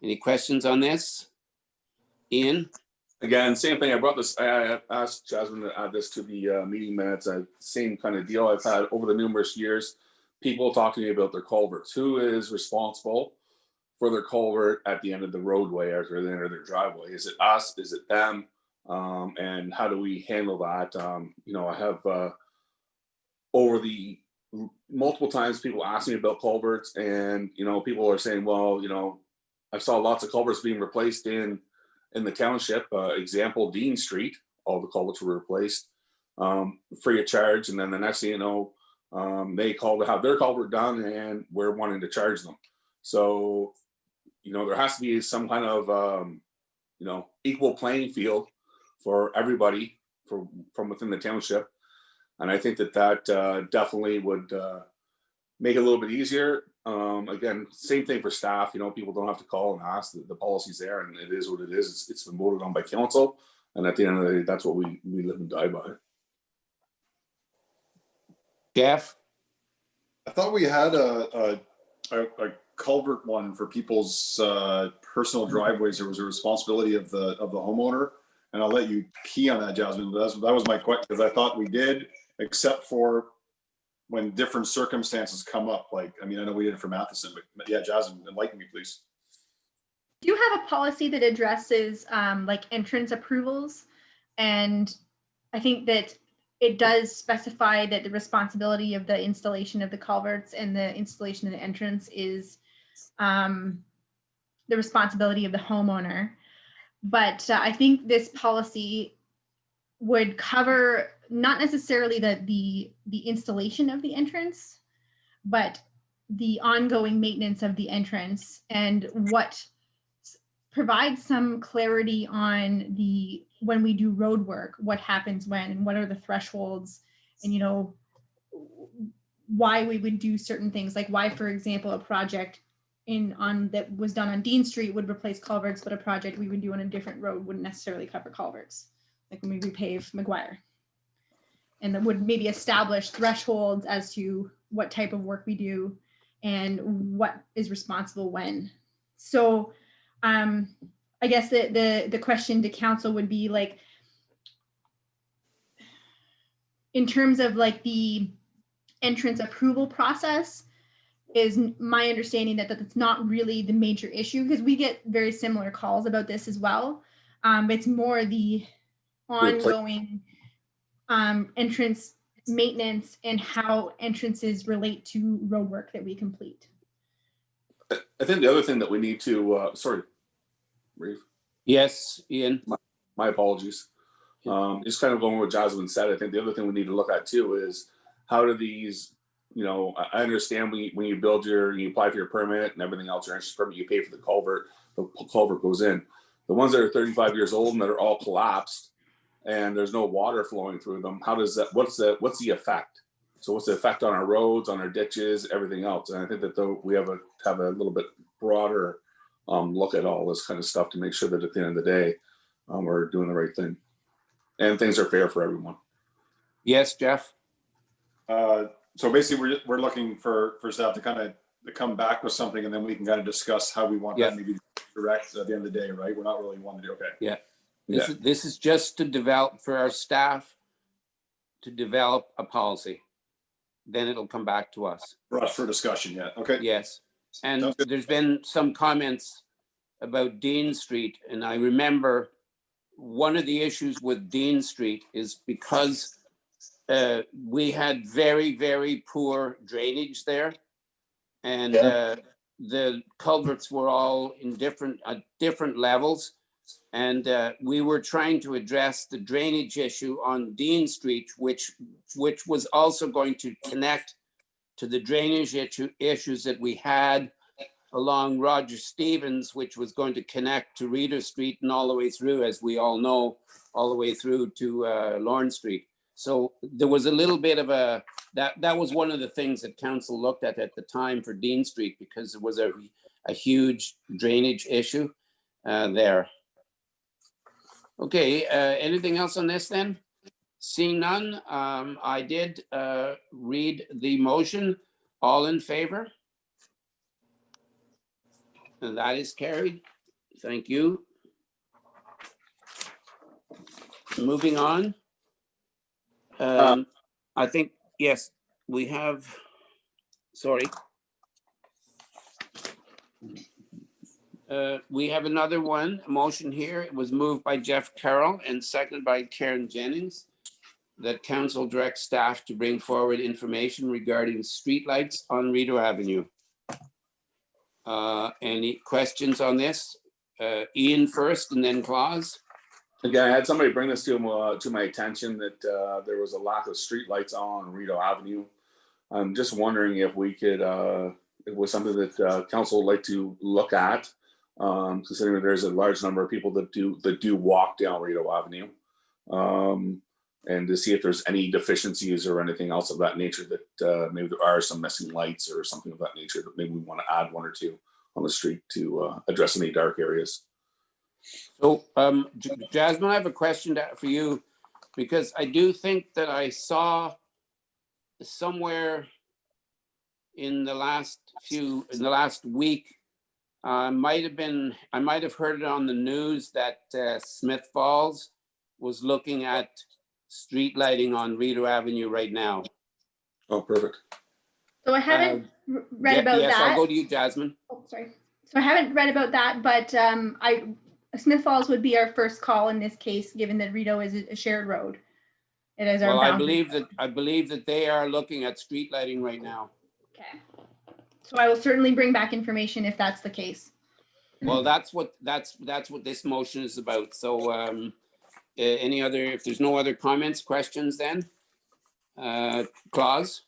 Any questions on this? Ian? Again, same thing. I asked Jasmine to add this to the meeting minutes. Same kind of deal I've had over the numerous years. People talking to me about their culverts. Who is responsible for their culvert at the end of the roadway or at the end of their driveway? Is it us? Is it them? And how do we handle that? You know, I have over the multiple times people ask me about culverts, and you know, people are saying, well, you know, I saw lots of culverts being replaced in the township. Example, Dean Street, all the culverts were replaced free of charge, and then the next thing you know, they called to have their culvert done, and we're wanting to charge them. So, you know, there has to be some kind of you know, equal playing field for everybody from within the township. And I think that definitely would make it a little bit easier. Again, same thing for staff. You know, people don't have to call and ask. The policy's there, and it is what it is. It's been voted on by council, and at the end of the day, that's what we live and die by. Jeff? I thought we had a culvert one for people's personal driveways. There was a responsibility of the homeowner, and I'll let you key on that, Jasmine. That was my question, because I thought we did, except for when different circumstances come up. Like, I mean, I know we did it for Matheson, but yeah, Jasmine, enlighten me, please. Do you have a policy that addresses like entrance approvals? And I think that it does specify that the responsibility of the installation of the culverts and the installation of the entrance is the responsibility of the homeowner. But I think this policy would cover not necessarily the installation of the entrance, but the ongoing maintenance of the entrance, and what provides some clarity on when we do road work, what happens when, and what are the thresholds, and you know, why we would do certain things, like why, for example, a project that was done on Dean Street would replace culverts, but a project we would do on a different road wouldn't necessarily cover culverts, like when we repave McGuire. And that would maybe establish thresholds as to what type of work we do and what is responsible when. So I guess the question to council would be, like, in terms of like the entrance approval process, is my understanding that that's not really the major issue, because we get very similar calls about this as well. It's more the ongoing entrance maintenance and how entrances relate to road work that we complete. I think the other thing that we need to, sorry, Reeve, Yes, Ian. my apologies. Just kind of going with what Jasmine said, I think the other thing we need to look at too is how do these, I understand when you build you apply for your permit and everything else, your entrance permit, you pay for the culvert goes in. The ones that are 35 years old and that are all collapsed and there's no water flowing through them, how does that, what's the effect? So what's the effect on our roads, on our ditches, everything else? And I think that though we have a little bit broader look at all this kind of stuff to make sure that at the end of the day, we're doing the right thing and things are fair for everyone. Yes, Jeff. So basically, we're looking for staff to kind of come back with something, and then we can kind of discuss how we want that maybe direct at the end of the day, right? We're not really wanting to do, okay. Yeah. This is just to develop for our staff to develop a policy. Then it'll come back to us. For us for discussion, yeah, okay. Yes. And Sounds good. there's been some comments about Dean Street. And I remember one of the issues with Dean Street is because we had very, very poor drainage there. And the culverts were all in different levels. And we were trying to address the drainage issue on Dean Street, which was also going to connect to the drainage issues that we had along Roger Stevens, which was going to connect to Reader Street and all the way through, as we all know, all the way through to Lawrence Street. So there was a little bit of that was one of the things that council looked at the time for Dean Street, because there was a huge drainage issue there. Okay, anything else on this then? Seeing none, I did read the motion. All in favor? And that is carried. Thank you. Moving on. I think, yes, we have, sorry. We have another one, a motion here. It was moved by Jeff Carroll and seconded by Karen Jennings, that council directs staff to bring forward information regarding streetlights on Rideau Avenue. Any questions on this? Ian first and then Claus. Again, I had somebody bring this to my attention that there was a lack of streetlights on Rideau Avenue. I'm just wondering if we could, it was something that council would like to look at, considering there's a large number of people that do walk down Rideau Avenue, and to see if there's any deficiencies or anything else of that nature that maybe there are some missing lights or something of that nature that maybe we want to add one or two on the street to address any dark areas. So, Jasmine, I have a question for you, because I do think that I saw somewhere in the last week, I might have heard it on the news that Smith Falls was looking at street lighting on Rideau Avenue right now. Oh, perfect. So I haven't read about yes, that. I'll go to you, Jasmine. Oh, sorry. So I haven't read about that, but Smith Falls would be our first call in this case, given that Rideau is a shared road. It is our Well, boundary. I believe that they are looking at street lighting right now. Okay. So I will certainly bring back information if that's the case. Well, that's what this motion is about. So, if there's no other comments, questions, then Claus.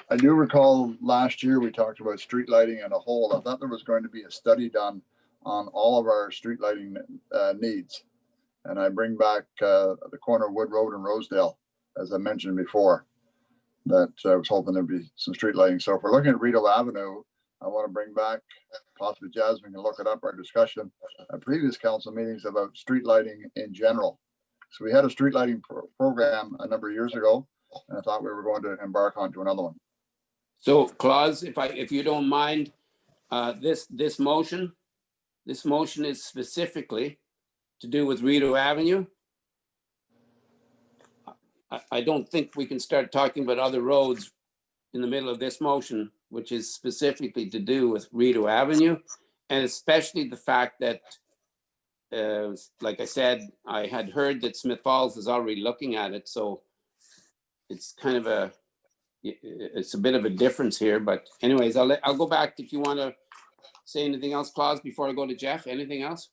I do recall last year we talked about street lighting in a whole. I thought there was going to be a study done on all of our street lighting needs. And I bring back the corner of Wood Road and Rosedale, as I mentioned before, that I was hoping there'd be some street lighting. So if we're looking at Rideau Avenue, I want to bring back, possibly Jasmine can look it up, our discussion at previous council meetings about street lighting in general. So we had a street lighting program a number of years ago, and I thought we were going to embark onto another one. So Claus, if you don't mind, this motion is specifically to do with Rideau Avenue. I don't think we can start talking about other roads in the middle of this motion, which is specifically to do with Rideau Avenue, and especially the fact that, like I said, I had heard that Smith Falls is already looking at it. So it's kind of it's a bit of a difference here, but anyways, I'll go back if you want to say anything else, Claus, before I go to Jeff. Anything else?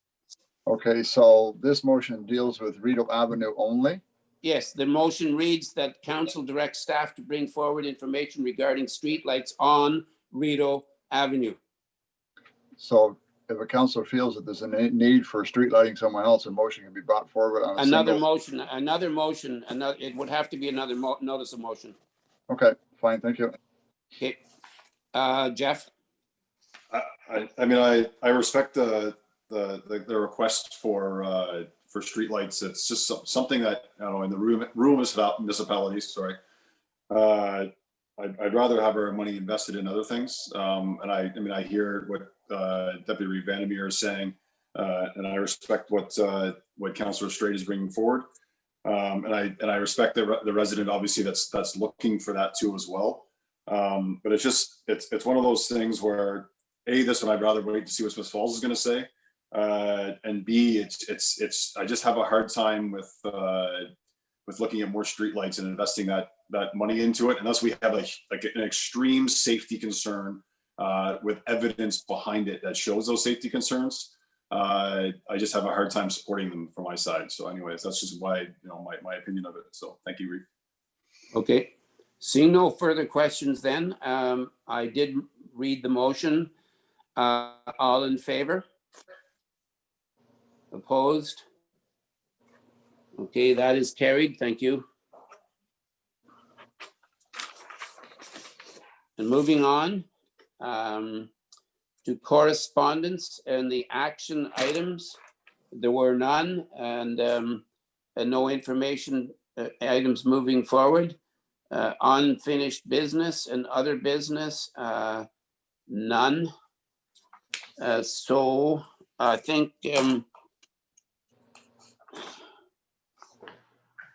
Okay, so this motion deals with Rideau Avenue only. Yes, the motion reads that council directs staff to bring forward information regarding streetlights on Rideau Avenue. So if a councillor feels that there's a need for street lighting somewhere else, a motion can be brought forward on a Another single. motion, it would have to be another notice of motion. Okay, fine, thank you. Okay, Jeff? I mean, I respect the request for streetlights. It's just something that, I don't know, in the rural municipalities, sorry. I'd rather have our money invested in other things. And I mean, I hear what Deputy Vandermeer is saying, and I respect what Councillor Straight is bringing forward. And I respect the resident, obviously, that's looking for that too as well. But it's one of those things where A, this one I'd rather wait to see what Smith Falls is going to say, and B, I just have a hard time with looking at more streetlights and investing that money into it unless we have an extreme safety concern with evidence behind it that shows those safety concerns. I just have a hard time supporting them from my side. So anyways, that's just why, my opinion of it. So thank you, Reeve. Okay, seeing no further questions then, I did read the motion. All in favor? Opposed? Okay, that is carried. Thank you. And moving on to correspondence and the action items. There were none, and no information items moving forward. Unfinished business and other business, none. So I think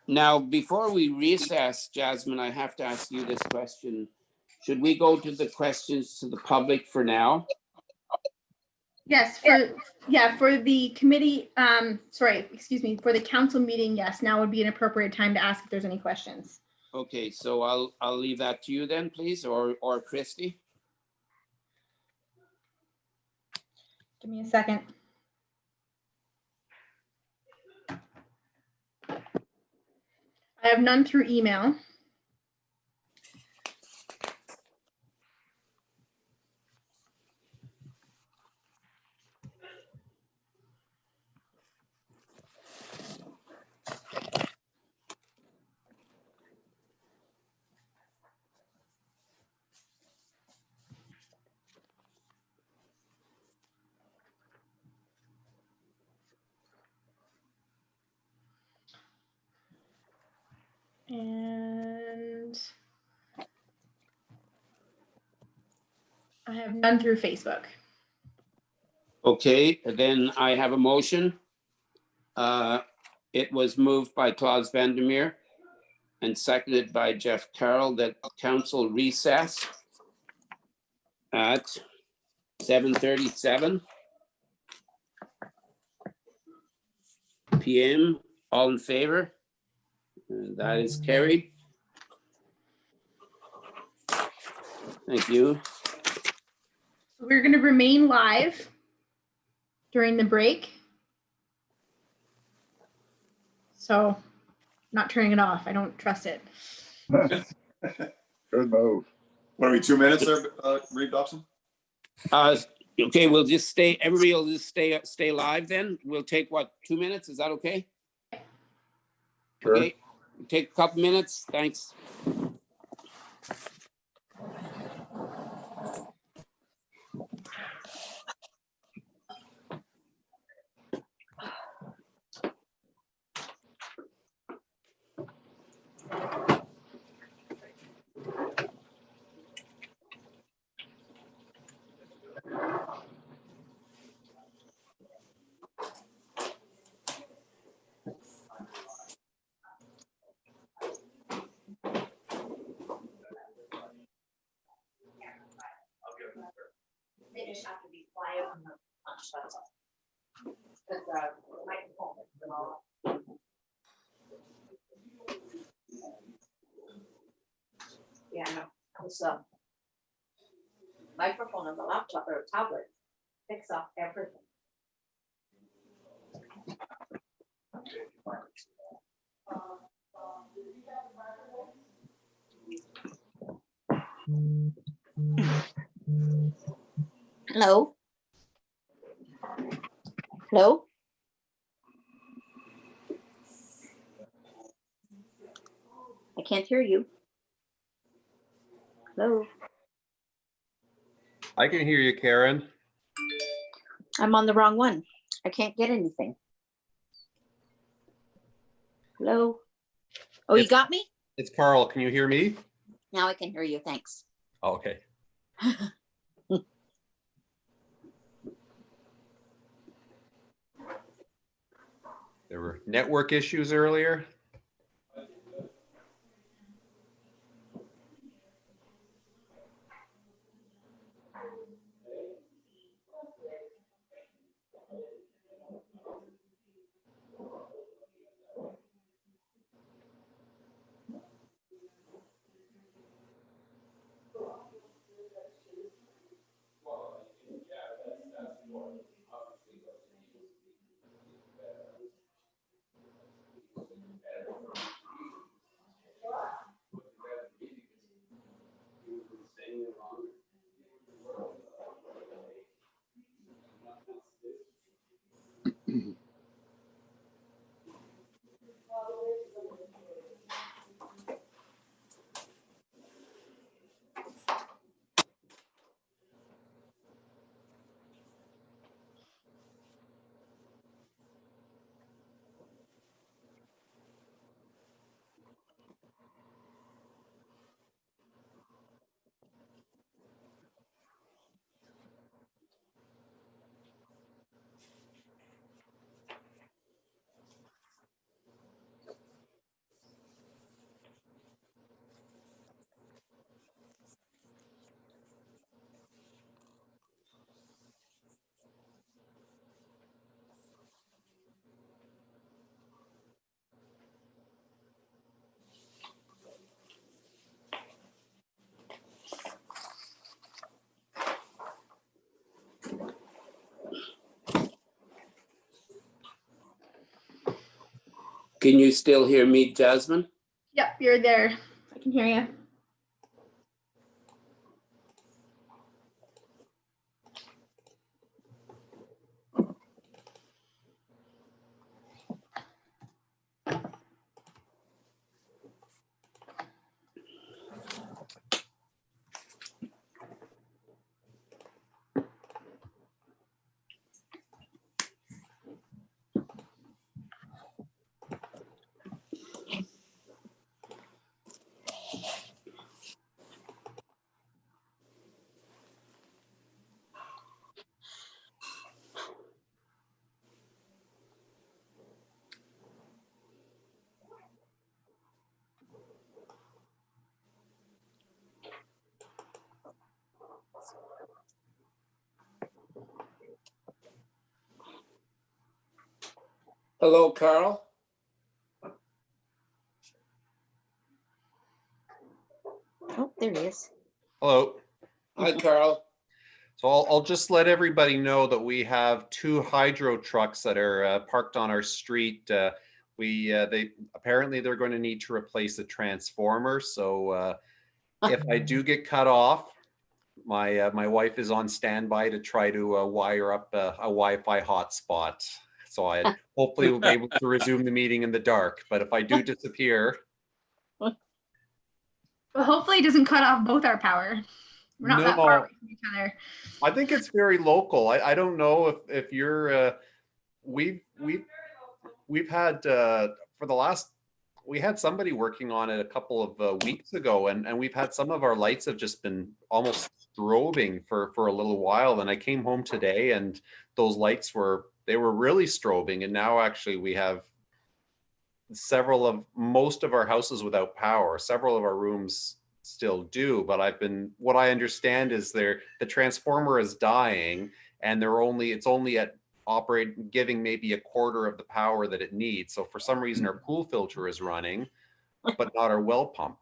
now, before we recess, Jasmine, I have to ask you this question. Should we go to the questions to the public for now? Yes, for the committee, for the council meeting, yes, now would be an appropriate time to ask if there's any questions. Okay, so I'll leave that to you then, please, or Christy. Give me a second. I have none through email. And I have none through Facebook. Okay, then I have a motion. It was moved by Claus Vandermeer and seconded by Jeff Carroll that council recess at 7:37 p.m. All in favor? That is carried. Thank you. We're going to remain live during the break. So not turning it off. I don't trust it. Good move. What are we, 2 minutes there, Reeve Dobson? Okay, we'll just stay, everybody will just stay live then. We'll take what, 2 minutes? Is that okay? Sure. Okay, take a couple minutes. Thanks. They just have to be quiet on the punch, that's all. Because the microphone is all. Those microphone on the laptop or tablet picks up everything. Hello? Hello? I can't hear you. Hello? I can hear you, Karen. I'm on the wrong one. I can't get anything. Hello? Oh, you It's- got me? It's Carl. Can you hear me? Now I can hear you. Thanks. Okay. There were network issues earlier. Can you still hear me, Jasmine? Yep, you're there. I can hear you. Hello, Carl. Oh, there he is. Hello. Hi, Carl. So I'll just let everybody know that we have 2 hydro trucks that are parked on our street. They apparently they're going to need to replace a transformer. So if I do get cut off, my wife is on standby to try to wire up a Wi-Fi hotspot. So I hopefully will be able to resume the meeting in the dark. But if I do disappear, Well, hopefully it doesn't cut off both our power. We're not that far away from each other. I think it's very local. I don't know if you're we've had for the last we had somebody working on it a couple of weeks ago, and we've had some of our lights have just been almost strobing for a little while. And I came home today and those lights were really strobing, and now actually we have most of our houses without power. Several of our rooms still do, but what I understand is the transformer is dying, and it's only at giving maybe a quarter of the power that it needs. So for some reason our pool filter is running, but not our well pump.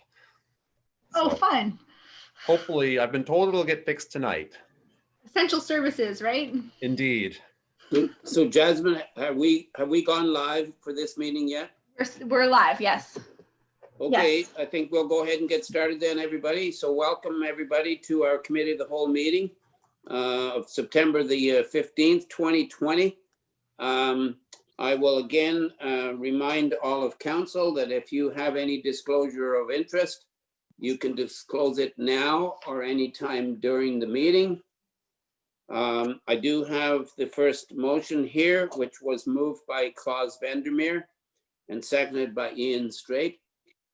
Oh, So, fun. hopefully, I've been told it'll get fixed tonight. Essential services, right? Indeed. So Jasmine, have we gone live for this meeting yet? We're live, yes. Okay, Yes. I think we'll go ahead and get started then, everybody. So welcome everybody to our committee of the whole meeting of September the 15th, 2020. I will again remind all of council that if you have any disclosure of interest, you can disclose it now or anytime during the meeting. I do have the first motion here, which was moved by Klaus Vandermeer and seconded by Ian Straight,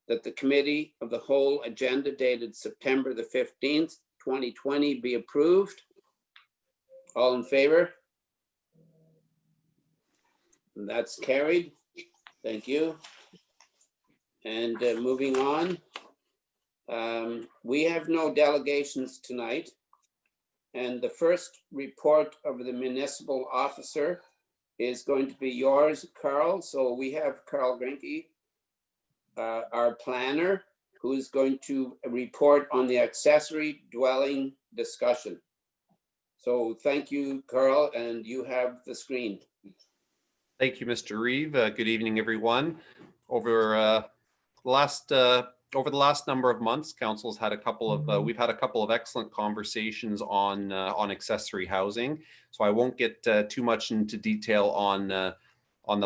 that the committee of the whole agenda dated September the 15th, 2020 be approved. All in favor? And that's carried. Thank you. And moving on. We have no delegations tonight. And the first report of the municipal officer is going to be yours, Carl. So we have Carl Grinke, our planner, who is going to report on the accessory dwelling discussion. So thank you, Carl, and you have the screen. Thank you, Mr. Reeve. Good evening, everyone. Over the last number of months, council's had a couple of we've had a couple of excellent conversations on accessory housing. So I won't get too much into detail on the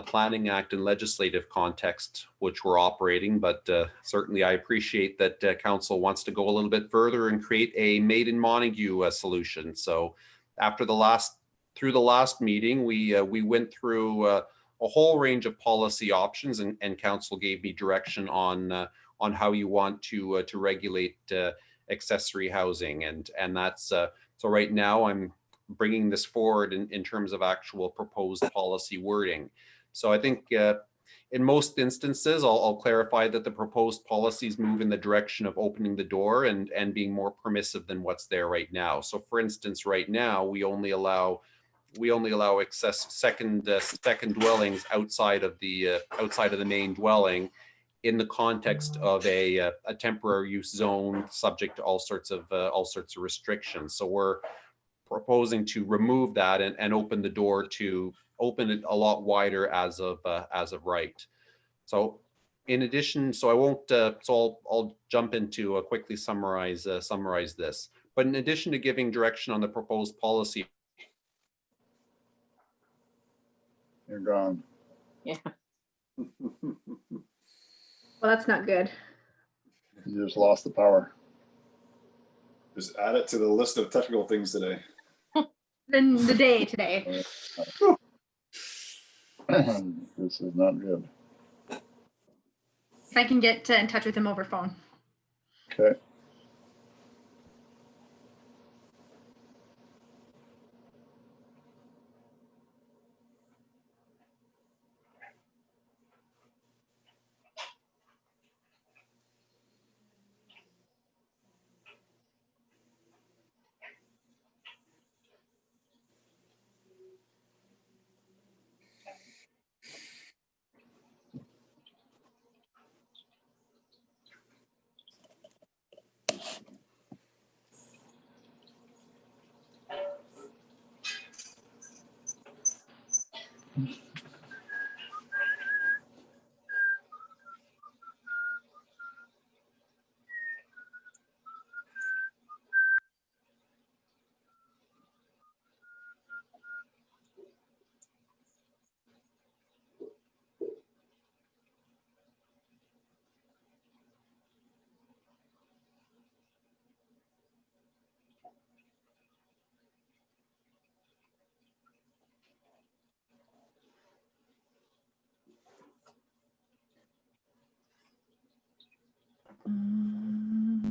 Planning Act and legislative context which we're operating, but certainly I appreciate that council wants to go a little bit further and create a Made in Montague solution. So after through the last meeting, we went through a whole range of policy options, and council gave me direction on how you want to regulate accessory housing, and that's so right now I'm bringing this forward in terms of actual proposed policy wording. So I think in most instances, I'll clarify that the proposed policies move in the direction of opening the door and being more permissive than what's there right now. So for instance, right now, we only allow second dwellings outside of the main dwelling in the context of a temporary use zone subject to all sorts of restrictions. So we're proposing to remove that and open the door to open it a lot wider as of right. So in addition, so I won't, so I'll jump into quickly summarize this. But in addition to giving direction on the proposed policy. You're gone. Yeah. Well, that's not good. You just lost the power. Just add it to the list of technical things today. Then the day today. This is not good. If I can get in touch with him over phone. Okay.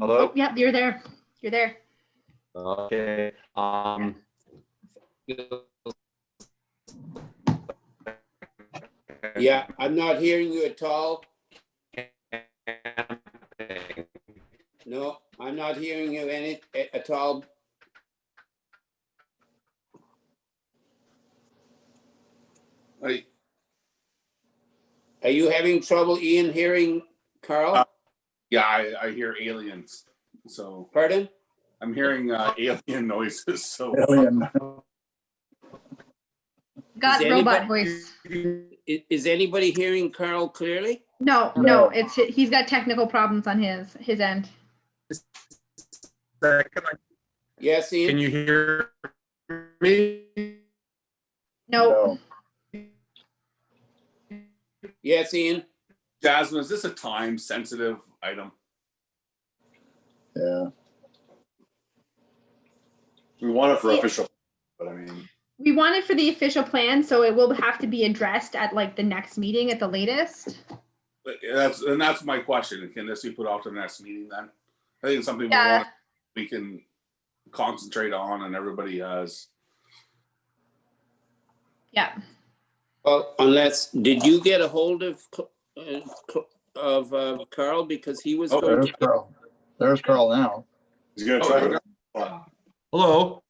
Hello? Oh, yep, you're there. You're there. Okay. Yeah, I'm not hearing you at all. No, I'm not hearing you at all. Are you having trouble, Ian, hearing Carl? Yeah, I hear aliens. So Pardon? I'm hearing alien noises, so. Alien. Got Is robot anybody- voice. Is anybody hearing Carl clearly? No, No. it's he's got technical problems on his end. Yes, Ian? Can you hear me? No, Yes, Ian? Jasmine, is this a time sensitive item? Yeah. We want it for Yeah. official, but I mean, we want it for the official plan, so it will have to be addressed at like the next meeting at the latest. But that's my question. Can this be put off to the next meeting then? I think it's something Yeah. we can concentrate on and everybody has. Yeah. Well, unless, did you get a hold of Carl because he was Oh, going There's to? Carl. There's Carl now. he's gonna try. Hello,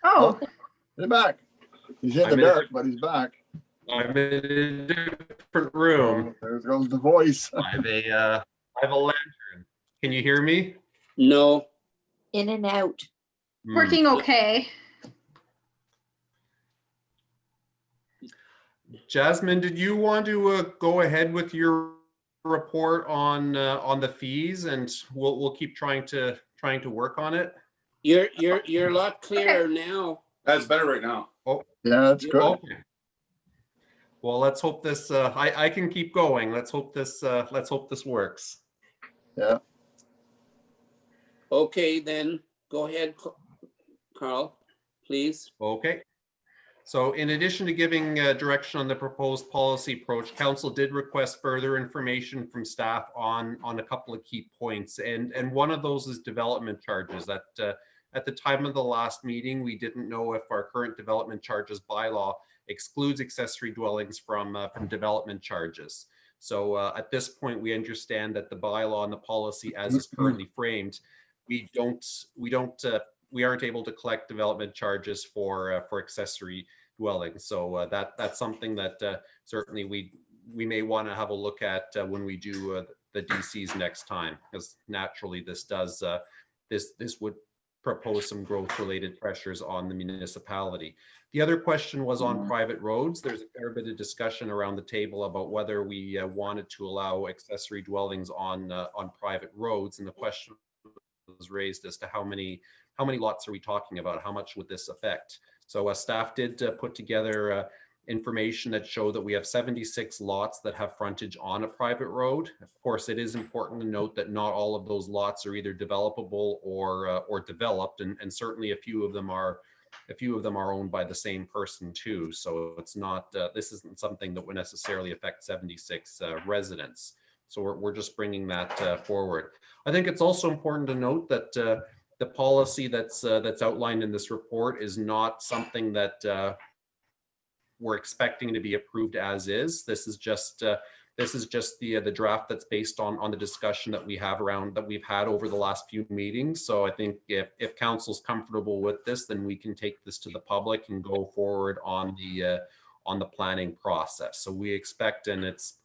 Oh, He's back. He's in the I'm in- dark, but he's back. I'm in a different room. There goes the voice. I have a lantern. Can you hear me? No, In and out. working okay. Jasmine, did you want to go ahead with your report on the fees, and we'll keep trying to work on it? you're a lot clearer now. That's better right now. Yeah, that's good. Okay. Well, let's hope this. I can keep going. Let's hope this works. Yeah. Okay, then go ahead, Carl, please. Okay. So in addition to giving direction on the proposed policy approach, council did request further information from staff on a couple of key points. And one of those is development charges. At the time of the last meeting, we didn't know if our current development charges bylaw excludes accessory dwellings from development charges. So at this point, we understand that the bylaw and the policy as is currently framed, we aren't able to collect development charges for accessory dwellings. So that's something that certainly we may want to have a look at when we do the DCs next time, because naturally this does this would propose some growth related pressures on the municipality. The other question was on private roads. There's a fair bit of discussion around the table about whether we wanted to allow accessory dwellings on private roads, and the question was raised as to how many lots are we talking about? How much would this affect? So staff did put together information that showed that we have 76 lots that have frontage on a private road. Of course, it is important to note that not all of those lots are either developable or developed, and certainly a few of them are owned by the same person too. So it's not this isn't something that would necessarily affect 76 residents. So we're just bringing that forward. I think it's also important to note that the policy that's outlined in this report is not something that we're expecting to be approved as is. This is just the draft that's based on the discussion that we've had over the last few meetings. So I think if council's comfortable with this, then we can take this to the public and go forward on the planning process. So we expect, and it's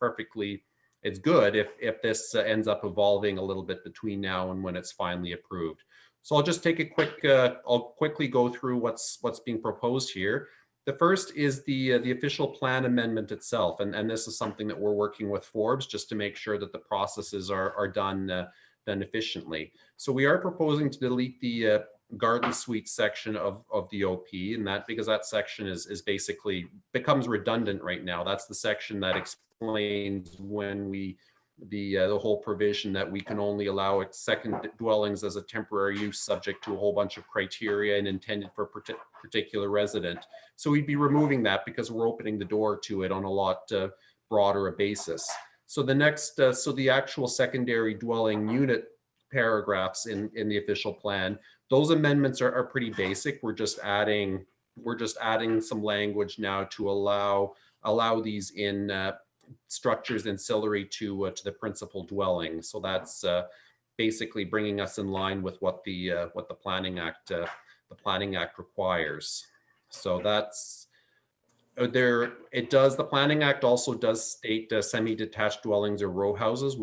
good if this ends up evolving a little bit between now and when it's finally approved. So I'll just take a I'll quickly go through what's being proposed here. The first is the official plan amendment itself, and this is something that we're working with Forbes just to make sure that the processes are done efficiently. So we are proposing to delete the garden suite section of the OP, and that because that section is basically becomes redundant right now. That's the section that explains when the whole provision that we can only allow second dwellings as a temporary use subject to a whole bunch of criteria and intended for particular resident. So we'd be removing that because we're opening the door to it on a lot broader a basis. So the next, so the actual secondary dwelling unit paragraphs in the official plan, those amendments are pretty basic. We're just adding some language now to allow these in structures ancillary to the principal dwelling. So that's basically bringing us in line with what the Planning Act requires. So that's It does, the Planning Act also does state semi-detached dwellings or row houses.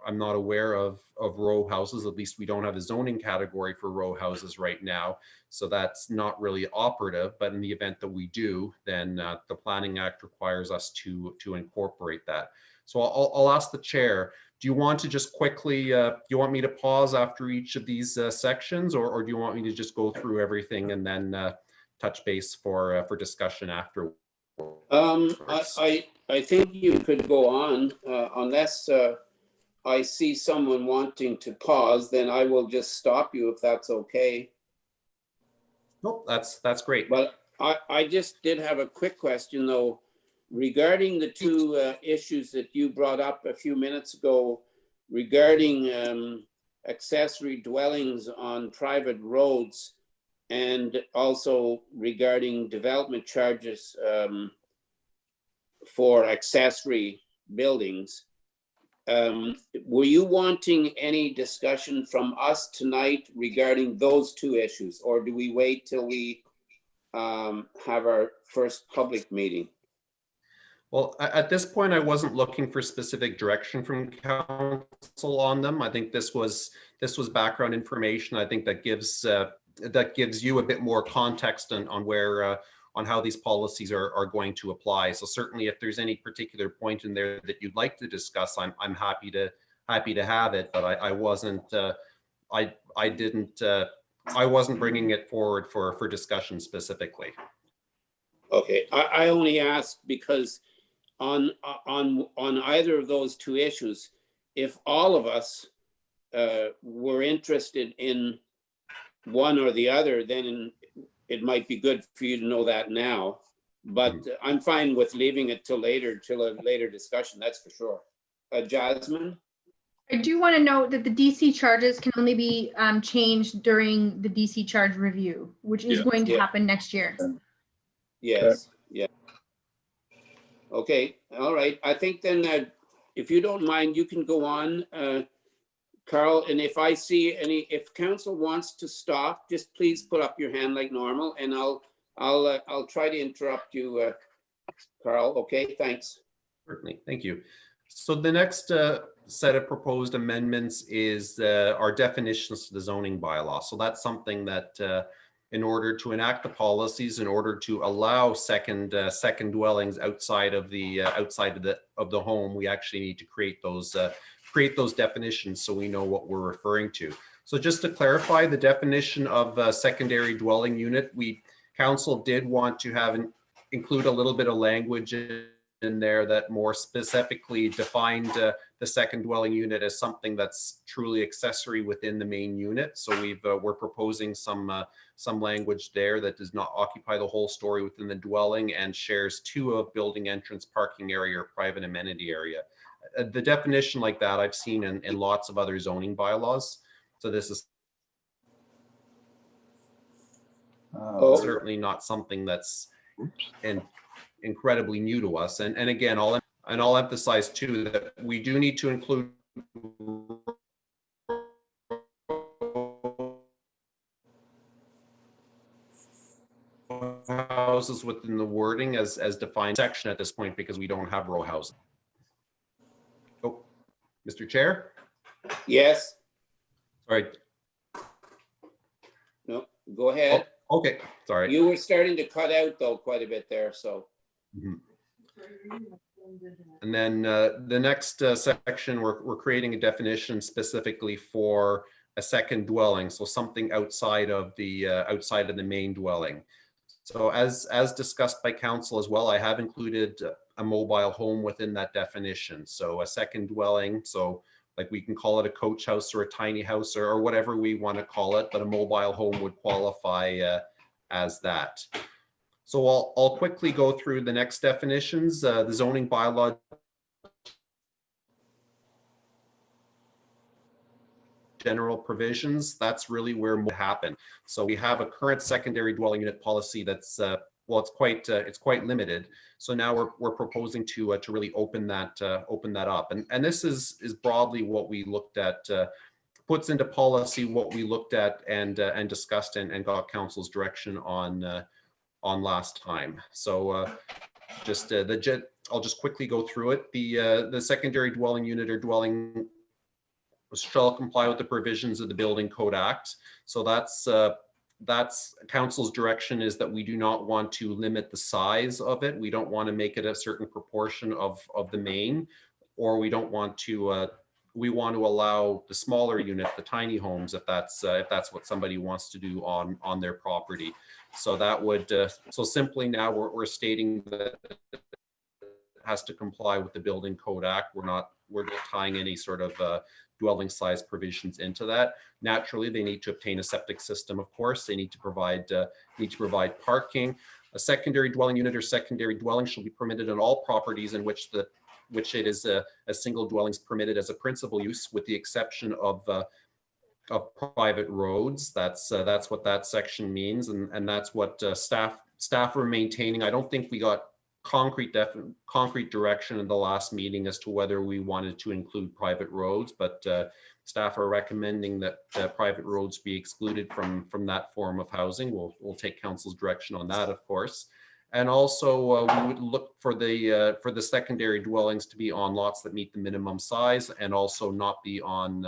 I'm not aware of row houses, at least we don't have a zoning category for row houses right now. So that's not really operative, but in the event that we do, then the Planning Act requires us to incorporate that. So I'll ask the chair, do you want to just quickly, do you want me to pause after each of these sections, or do you want me to just go through everything and then touch base for discussion after? I think you could go on, unless I see someone wanting to pause, then I will just stop you if that's okay. Nope, that's great. But I just did have a quick question though, regarding the two issues that you brought up a few minutes ago regarding accessory dwellings on private roads, and also regarding development charges for accessory buildings. Were you wanting any discussion from us tonight regarding those two issues, or do we wait till we have our first public meeting? Well, at this point, I wasn't looking for specific direction from council on them. I think this was background information. I think that gives you a bit more context on where on how these policies are going to apply. So certainly, if there's any particular point in there that you'd like to discuss, I'm happy to have it. But I wasn't bringing it forward for discussion specifically. Okay, I only asked because on either of those two issues, if all of us were interested in one or the other, then it might be good for you to know that now. But I'm fine with leaving it till a later discussion, that's for sure. Jasmine? I do want to note that the DC charges can only be changed during the DC charge review, which is going to happen next year. Yes, yeah. Okay, all right. I think then if you don't mind, you can go on, Carl, and if I see if council wants to stop, just please put up your hand like normal, and I'll try to interrupt you, Carl. Okay, thanks. Certainly, thank you. So the next set of proposed amendments is our definitions to the zoning bylaw. So that's something that in order to enact the policies, in order to allow second dwellings outside of the home, we actually need to create those definitions so we know what we're referring to. So just to clarify the definition of a secondary dwelling unit, council did want to include a little bit of language in there that more specifically defined the second dwelling unit as something that's truly accessory within the main unit. So we're proposing some language there that does not occupy the whole story within the dwelling and shares two of building entrance, parking area, or private amenity area. The definition like that I've seen in lots of other zoning bylaws. So this is certainly not something that's incredibly new to us. And again, I'll emphasize too that we do need to include houses within the wording as defined section at this point, because we don't have row houses. Oh, Mr. Chair? Yes. Sorry. No, go ahead. Oh, okay, sorry. You were starting to cut out though quite a bit there, so. And then the next section, we're creating a definition specifically for a second dwelling, so something outside of the main dwelling. So as discussed by council as well, I have included a mobile home within that definition. So a second dwelling, so like we can call it a coach house or a tiny house or whatever we want to call it, but a mobile home would qualify as that. So I'll quickly go through the next definitions. The zoning bylaw general provisions, that's really where more happen. So we have a current secondary dwelling unit policy that's well, it's quite limited. So now we're proposing to really open that up, and this is broadly what we looked at, puts into policy what we looked at and discussed and got council's direction on last time. So I'll just quickly go through it. The secondary dwelling unit or dwelling shall comply with the provisions of the Building Code Act. So that's council's direction, is that we do not want to limit the size of it. We don't want to make it a certain proportion of the main, or we don't want to, we want to allow the smaller unit, the tiny homes, if that's what somebody wants to do on their property. So that would, so simply now we're stating that it has to comply with the Building Code Act. We're not tying any sort of dwelling size provisions into that. Naturally, they need to obtain a septic system, of course. They need to provide parking. A secondary dwelling unit or secondary dwelling shall be permitted on all properties in which it is a single dwelling is permitted as a principal use, with the exception of private roads. That's what that section means, and that's what staff were maintaining. I don't think we got concrete direction in the last meeting as to whether we wanted to include private roads, but staff are recommending that private roads be excluded from that form of housing. We'll take council's direction on that, of course. And also we would look for the secondary dwellings to be on lots that meet the minimum size, and also not be on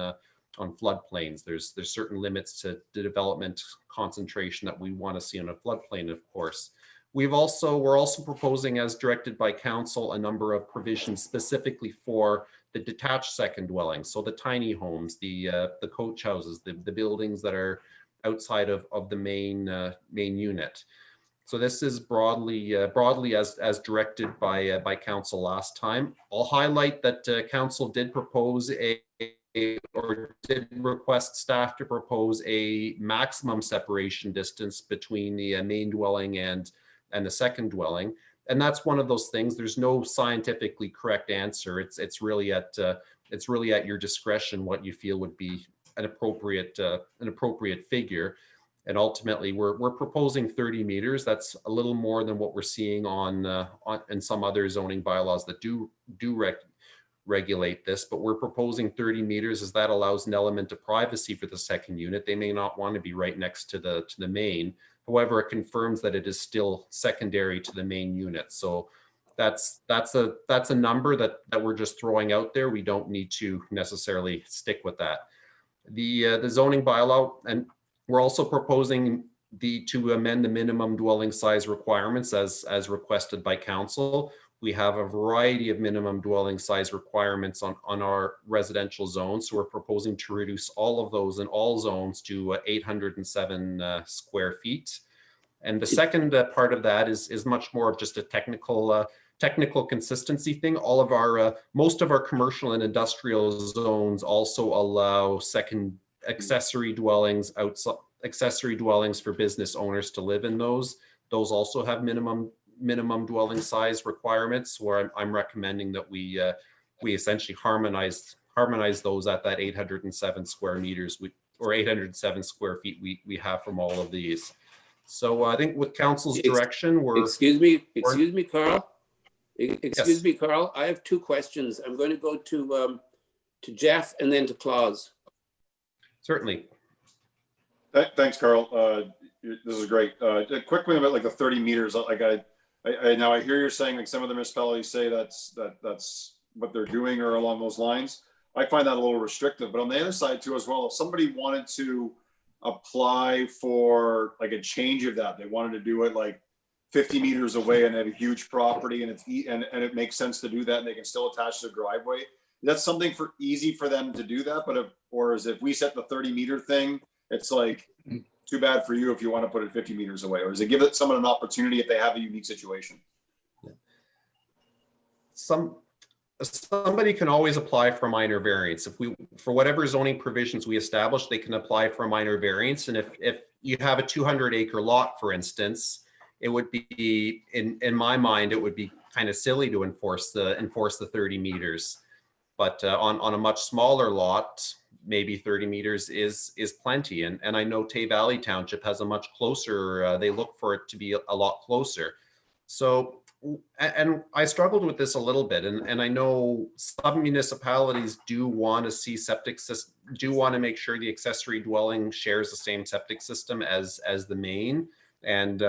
floodplains. There's certain limits to the development concentration that we want to see on a floodplain, of course. We're also proposing, as directed by council, a number of provisions specifically for the detached second dwellings. So the tiny homes, the coach houses, the buildings that are outside of the main unit. So this is broadly as directed by council last time. I'll highlight that council did propose or did request staff to propose a maximum separation distance between the main dwelling and the second dwelling. And that's one of those things. There's no scientifically correct answer. It's really at your discretion what you feel would be an appropriate figure. And ultimately, we're proposing 30 meters. That's a little more than what we're seeing on in some other zoning bylaws that do regulate this. But we're proposing 30 meters, as that allows an element of privacy for the second unit. They may not want to be right next to the main. However, it confirms that it is still secondary to the main unit. So that's a number that we're just throwing out there. We don't need to necessarily stick with that. The zoning bylaw, and we're also proposing to amend the minimum dwelling size requirements as requested by council. We have a variety of minimum dwelling size requirements on our residential zones. So we're proposing to reduce all of those in all zones to 807 square feet. And the second part of that is much more of just a technical consistency thing. All of most of our commercial and industrial zones also allow second accessory dwellings for business owners to live in those. Those also have minimum dwelling size requirements, where I'm recommending that we essentially harmonize those at that 807 square meters or 807 square feet we have from all of these. So I think with council's direction, Excuse me, Carl. Excuse me, Carl. I have two questions. I'm going to go to Jeff and then to Claus. Certainly. Thanks, Carl. This is great. A quick one about like the 30 meters. Like now I hear you're saying like some of the municipalities say that's what they're doing or along those lines. I find that a little restrictive, but on the other side too, as well, if somebody wanted to apply for like a change of that, they wanted to do it like 50 meters away and have a huge property, and it makes sense to do that, and they can still attach their driveway. That's something easy for them to do that, but if we set the 30 meter thing, it's like too bad for you if you want to put it 50 meters away, or does it give someone an opportunity if they have a unique situation? Somebody can always apply for a minor variance. For whatever zoning provisions we establish, they can apply for a minor variance. And if you have a 200-acre lot, for instance, it would be, in my mind, it would be kind of silly to enforce the 30 meters. But on a much smaller lot, maybe 30 meters is plenty. And I know Tay Valley Township has a much closer, they look for it to be a lot closer. So, and I struggled with this a little bit, and I know some municipalities do want to see septic system, do want to make sure the accessory dwelling shares the same septic system as the main. And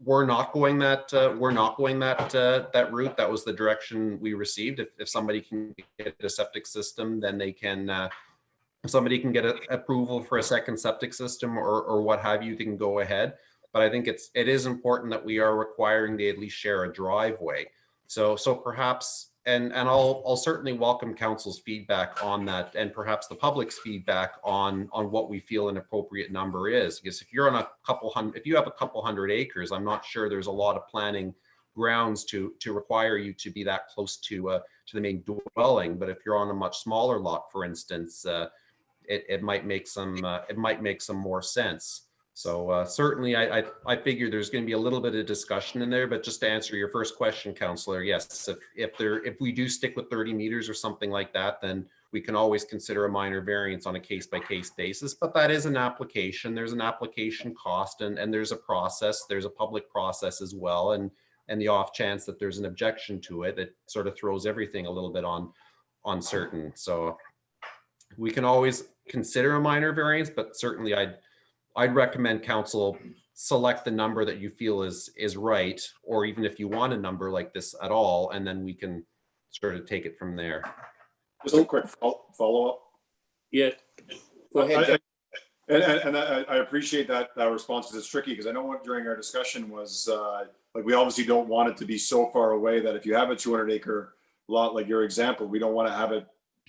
we're not going that that route. That was the direction we received. If somebody can get a septic system, then they can. If somebody can get approval for a second septic system or what have you, they can go ahead. But I think it is important that we are requiring they at least share a driveway. So perhaps, and I'll certainly welcome council's feedback on that, and perhaps the public's feedback on what we feel an appropriate number is. Because if you're on if you have a couple hundred acres, I'm not sure there's a lot of planning grounds to require you to be that close to the main dwelling. But if you're on a much smaller lot, for instance, it might make some more sense. So certainly I figure there's going to be a little bit of discussion in there, but just to answer your first question, Councillor, yes, if we do stick with 30 meters or something like that, then we can always consider a minor variance on a case-by-case basis. But that is an application. There's an application cost, and there's a process. There's a public process as well, and the off chance that there's an objection to it, it sort of throws everything a little bit uncertain. So we can always consider a minor variance, but certainly I'd recommend council select the number that you feel is right, or even if you want a number like this at all, and then we can sort of take it from there. Just a quick follow-up. Yeah, go ahead. And I appreciate that response, because it's tricky, because I know what during our discussion was like, we obviously don't want it to be so far away that if you have a 200-acre lot, like your example, we don't want to have it,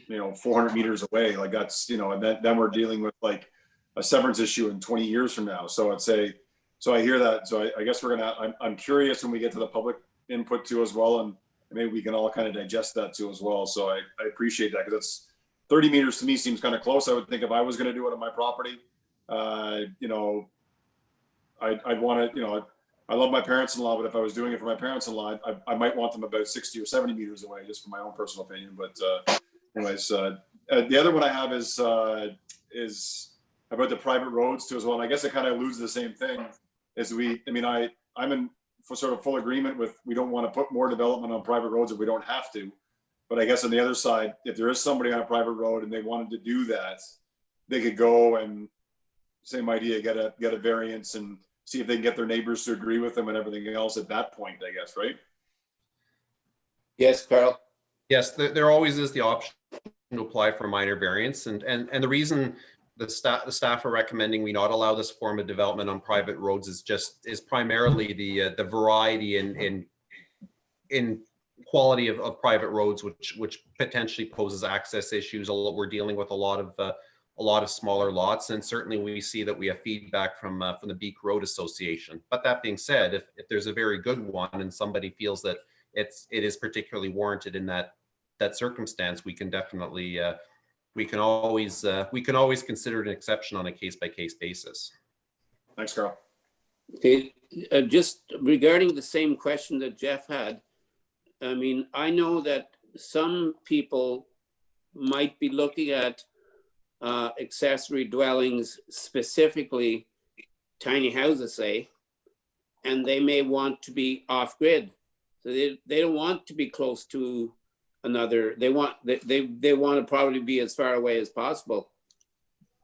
400 meters away. Like that's, and then we're dealing with like a severance issue in 20 years from now. So so I hear that. So I guess I'm curious when we get to the public input too as well, and maybe we can all kind of digest that too as well. So I appreciate that, because it's 30 meters to me seems kind of close. I would think if I was going to do it on my property, I'd want to, I love my parents-in-law, but if I was doing it for my parents-in-law, I might want them about 60 or 70 meters away, just from my own personal opinion. But anyways, the other one I have is about the private roads too as well. And I guess it kind of alludes to the same thing as I'm in sort of full agreement with, we don't want to put more development on private roads if we don't have to. But I guess on the other side, if there is somebody on a private road and they wanted to do that, they could go and, same idea, get a variance and see if they can get their neighbors to agree with them and everything else at that point, I guess, right? Yes, Carl. Yes, there always is the option to apply for a minor variance, and the reason the staff are recommending we not allow this form of development on private roads is primarily the variety in quality of private roads, which potentially poses access issues. We're dealing with a lot of smaller lots, and certainly we see that we have feedback from the Beek Road Association. But that being said, if there's a very good one and somebody feels that it is particularly warranted in that circumstance, we can definitely we can always consider an exception on a case-by-case basis. Thanks, Carl. Okay, just regarding the same question that Jeff had, I mean, I know that some people might be looking at accessory dwellings, specifically tiny houses, say, and they may want to be off-grid. So they don't want to be close to another. They want to probably be as far away as possible.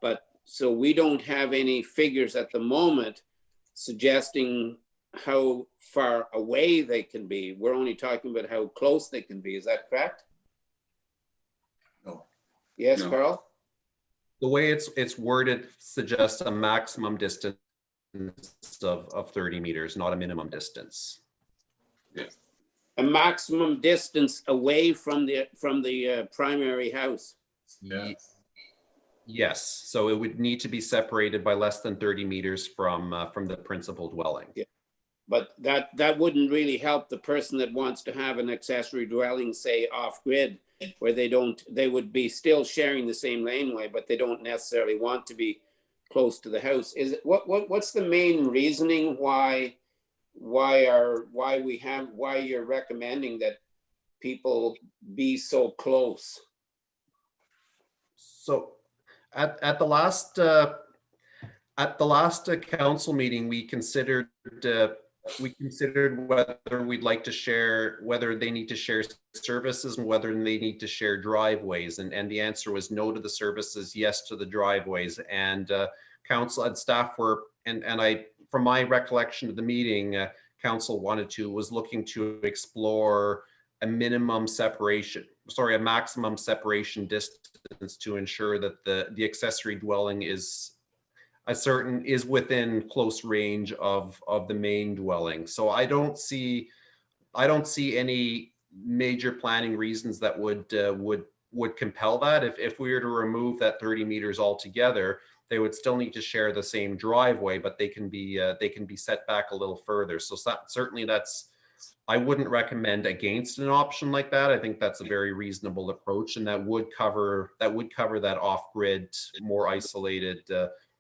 But so we don't have any figures at the moment suggesting how far away they can be. We're only talking about how close they can be. Is that correct? No. Yes, No. Carl? The way it's worded suggests a maximum distance of 30 meters, not a minimum distance. A maximum distance away from the primary house. Yeah. Yes, so it would need to be separated by less than 30 meters from the principal dwelling. Yeah. But that wouldn't really help the person that wants to have an accessory dwelling, say off-grid, where they would be still sharing the same laneway, but they don't necessarily want to be close to the house. Is it what's the main reasoning why you're recommending that people be so close? So at the last council meeting, we considered whether we'd like to share, whether they need to share services and whether they need to share driveways, and the answer was no to the services, yes to the driveways. And council and staff were, and I, from my recollection of the meeting, council wanted to, was looking to explore a maximum separation distance to ensure that the accessory dwelling is within close range of the main dwelling. So I don't see any major planning reasons that would compel that. If we were to remove that 30 meters altogether, they would still need to share the same driveway, but they can be set back a little further. So certainly I wouldn't recommend against an option like that. I think that's a very reasonable approach, and that would cover that off-grid, more isolated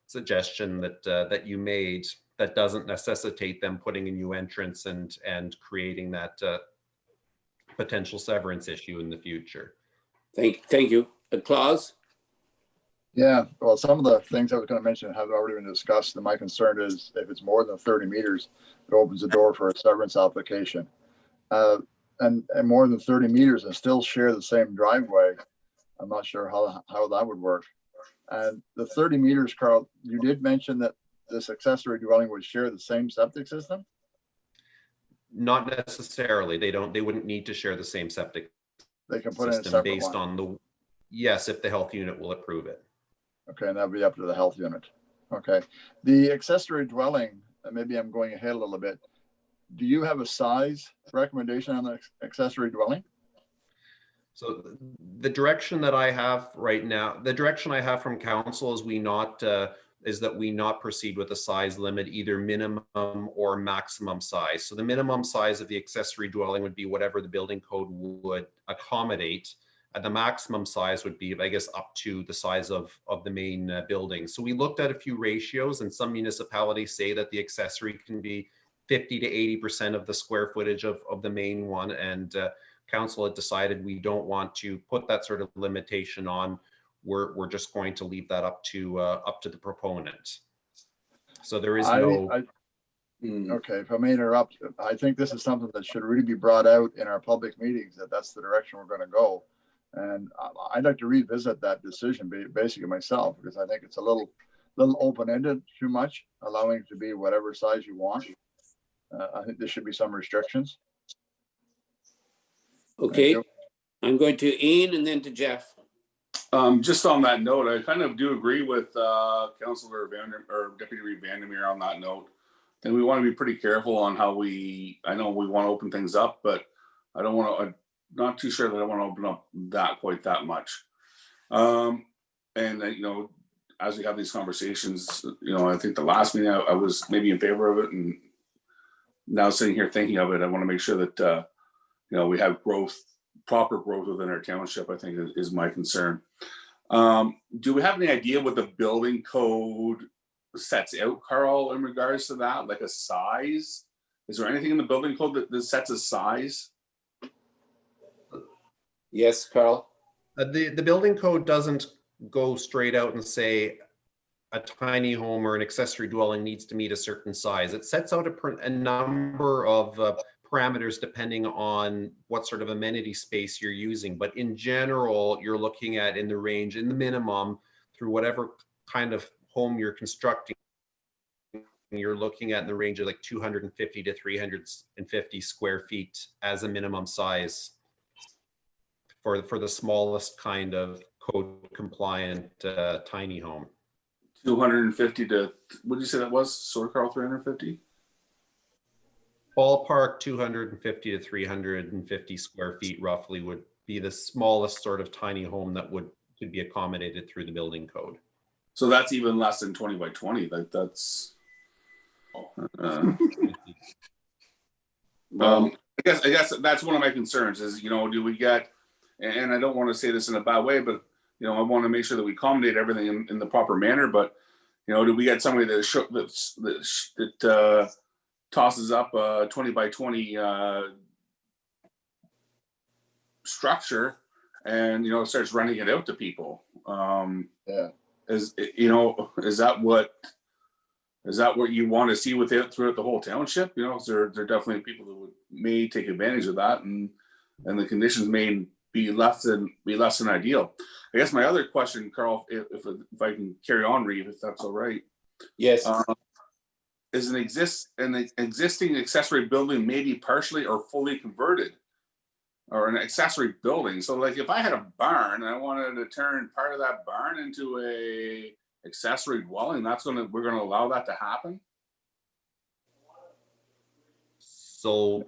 suggestion that you made, that doesn't necessitate them putting a new entrance and creating that potential severance issue in the future. Thank you. Claus? Yeah, well, some of the things I was going to mention have already been discussed, and my concern is if it's more than 30 meters, it opens the door for a severance application. And more than 30 meters and still share the same driveway, I'm not sure how that would work. And the 30 meters, Carl, you did mention that this accessory dwelling would share the same septic system? Not necessarily. They wouldn't need to share the same septic They can put in a system separate based one. on yes, if the health unit will approve it. Okay, and that'd be up to the health unit. Okay. The accessory dwelling, maybe I'm going ahead a little bit. Do you have a size recommendation on the accessory dwelling? So the direction that I have right now, the direction I have from council is that we not proceed with a size limit, either minimum or maximum size. So the minimum size of the accessory dwelling would be whatever the building code would accommodate. And the maximum size would be, I guess, up to the size of the main building. So we looked at a few ratios, and some municipalities say that the accessory can be 50 to 80% of the square footage of the main one. And council had decided we don't want to put that sort of limitation on. We're just going to leave that up to the proponent. So there is no. Okay, if I may interrupt, I think this is something that should really be brought out in our public meetings, that's the direction we're going to go. And I'd like to revisit that decision, basically myself, because I think it's a little open-ended too much, allowing it to be whatever size you want. I think there should be some restrictions. Okay, I'm going to Ian and then to Jeff. Just on that note, I kind of do agree with Councillor Deputy Reed Vandermeer on that note. And we want to be pretty careful on how I know we want to open things up, but I'm not too sure that I want to open up quite that much. And as we have these conversations, I think the last meeting I was maybe in favor of it, and now sitting here thinking of it, I want to make sure that we have proper growth within our township, I think is my concern. Do we have any idea what the building code sets out, Carl, in regards to that, like a size? Is there anything in the building code that sets a size? Yes, Carl. The building code doesn't go straight out and say a tiny home or an accessory dwelling needs to meet a certain size. It sets out a number of parameters depending on what sort of amenity space you're using. But in general, you're looking at in the minimum, through whatever kind of home you're constructing, you're looking at in the range of like 250 to 350 square feet as a minimum size for the smallest kind of code compliant tiny home. 250 to, what did you say that was? Sorry, Carl, 350? Ballpark 250 to 350 square feet roughly would be the smallest sort of tiny home that could be accommodated through the building code. So that's even less than 20 by 20. That's. I guess that's one of my concerns is, do we get, and I don't want to say this in a bad way, but I want to make sure that we accommodate everything in the proper manner. But do we get somebody that tosses up a 20 by 20 structure and starts renting it out to people? Yeah. Is that what you want to see throughout the whole township? There are definitely people that may take advantage of that, and the conditions may be less than ideal. I guess my other question, Carl, if I can carry on, Reeve, if that's all right. Yes. an existing accessory building may be partially or fully converted, or an accessory building. So like if I had a barn and I wanted to turn part of that barn into a accessory dwelling, we're gonna allow that to happen? So,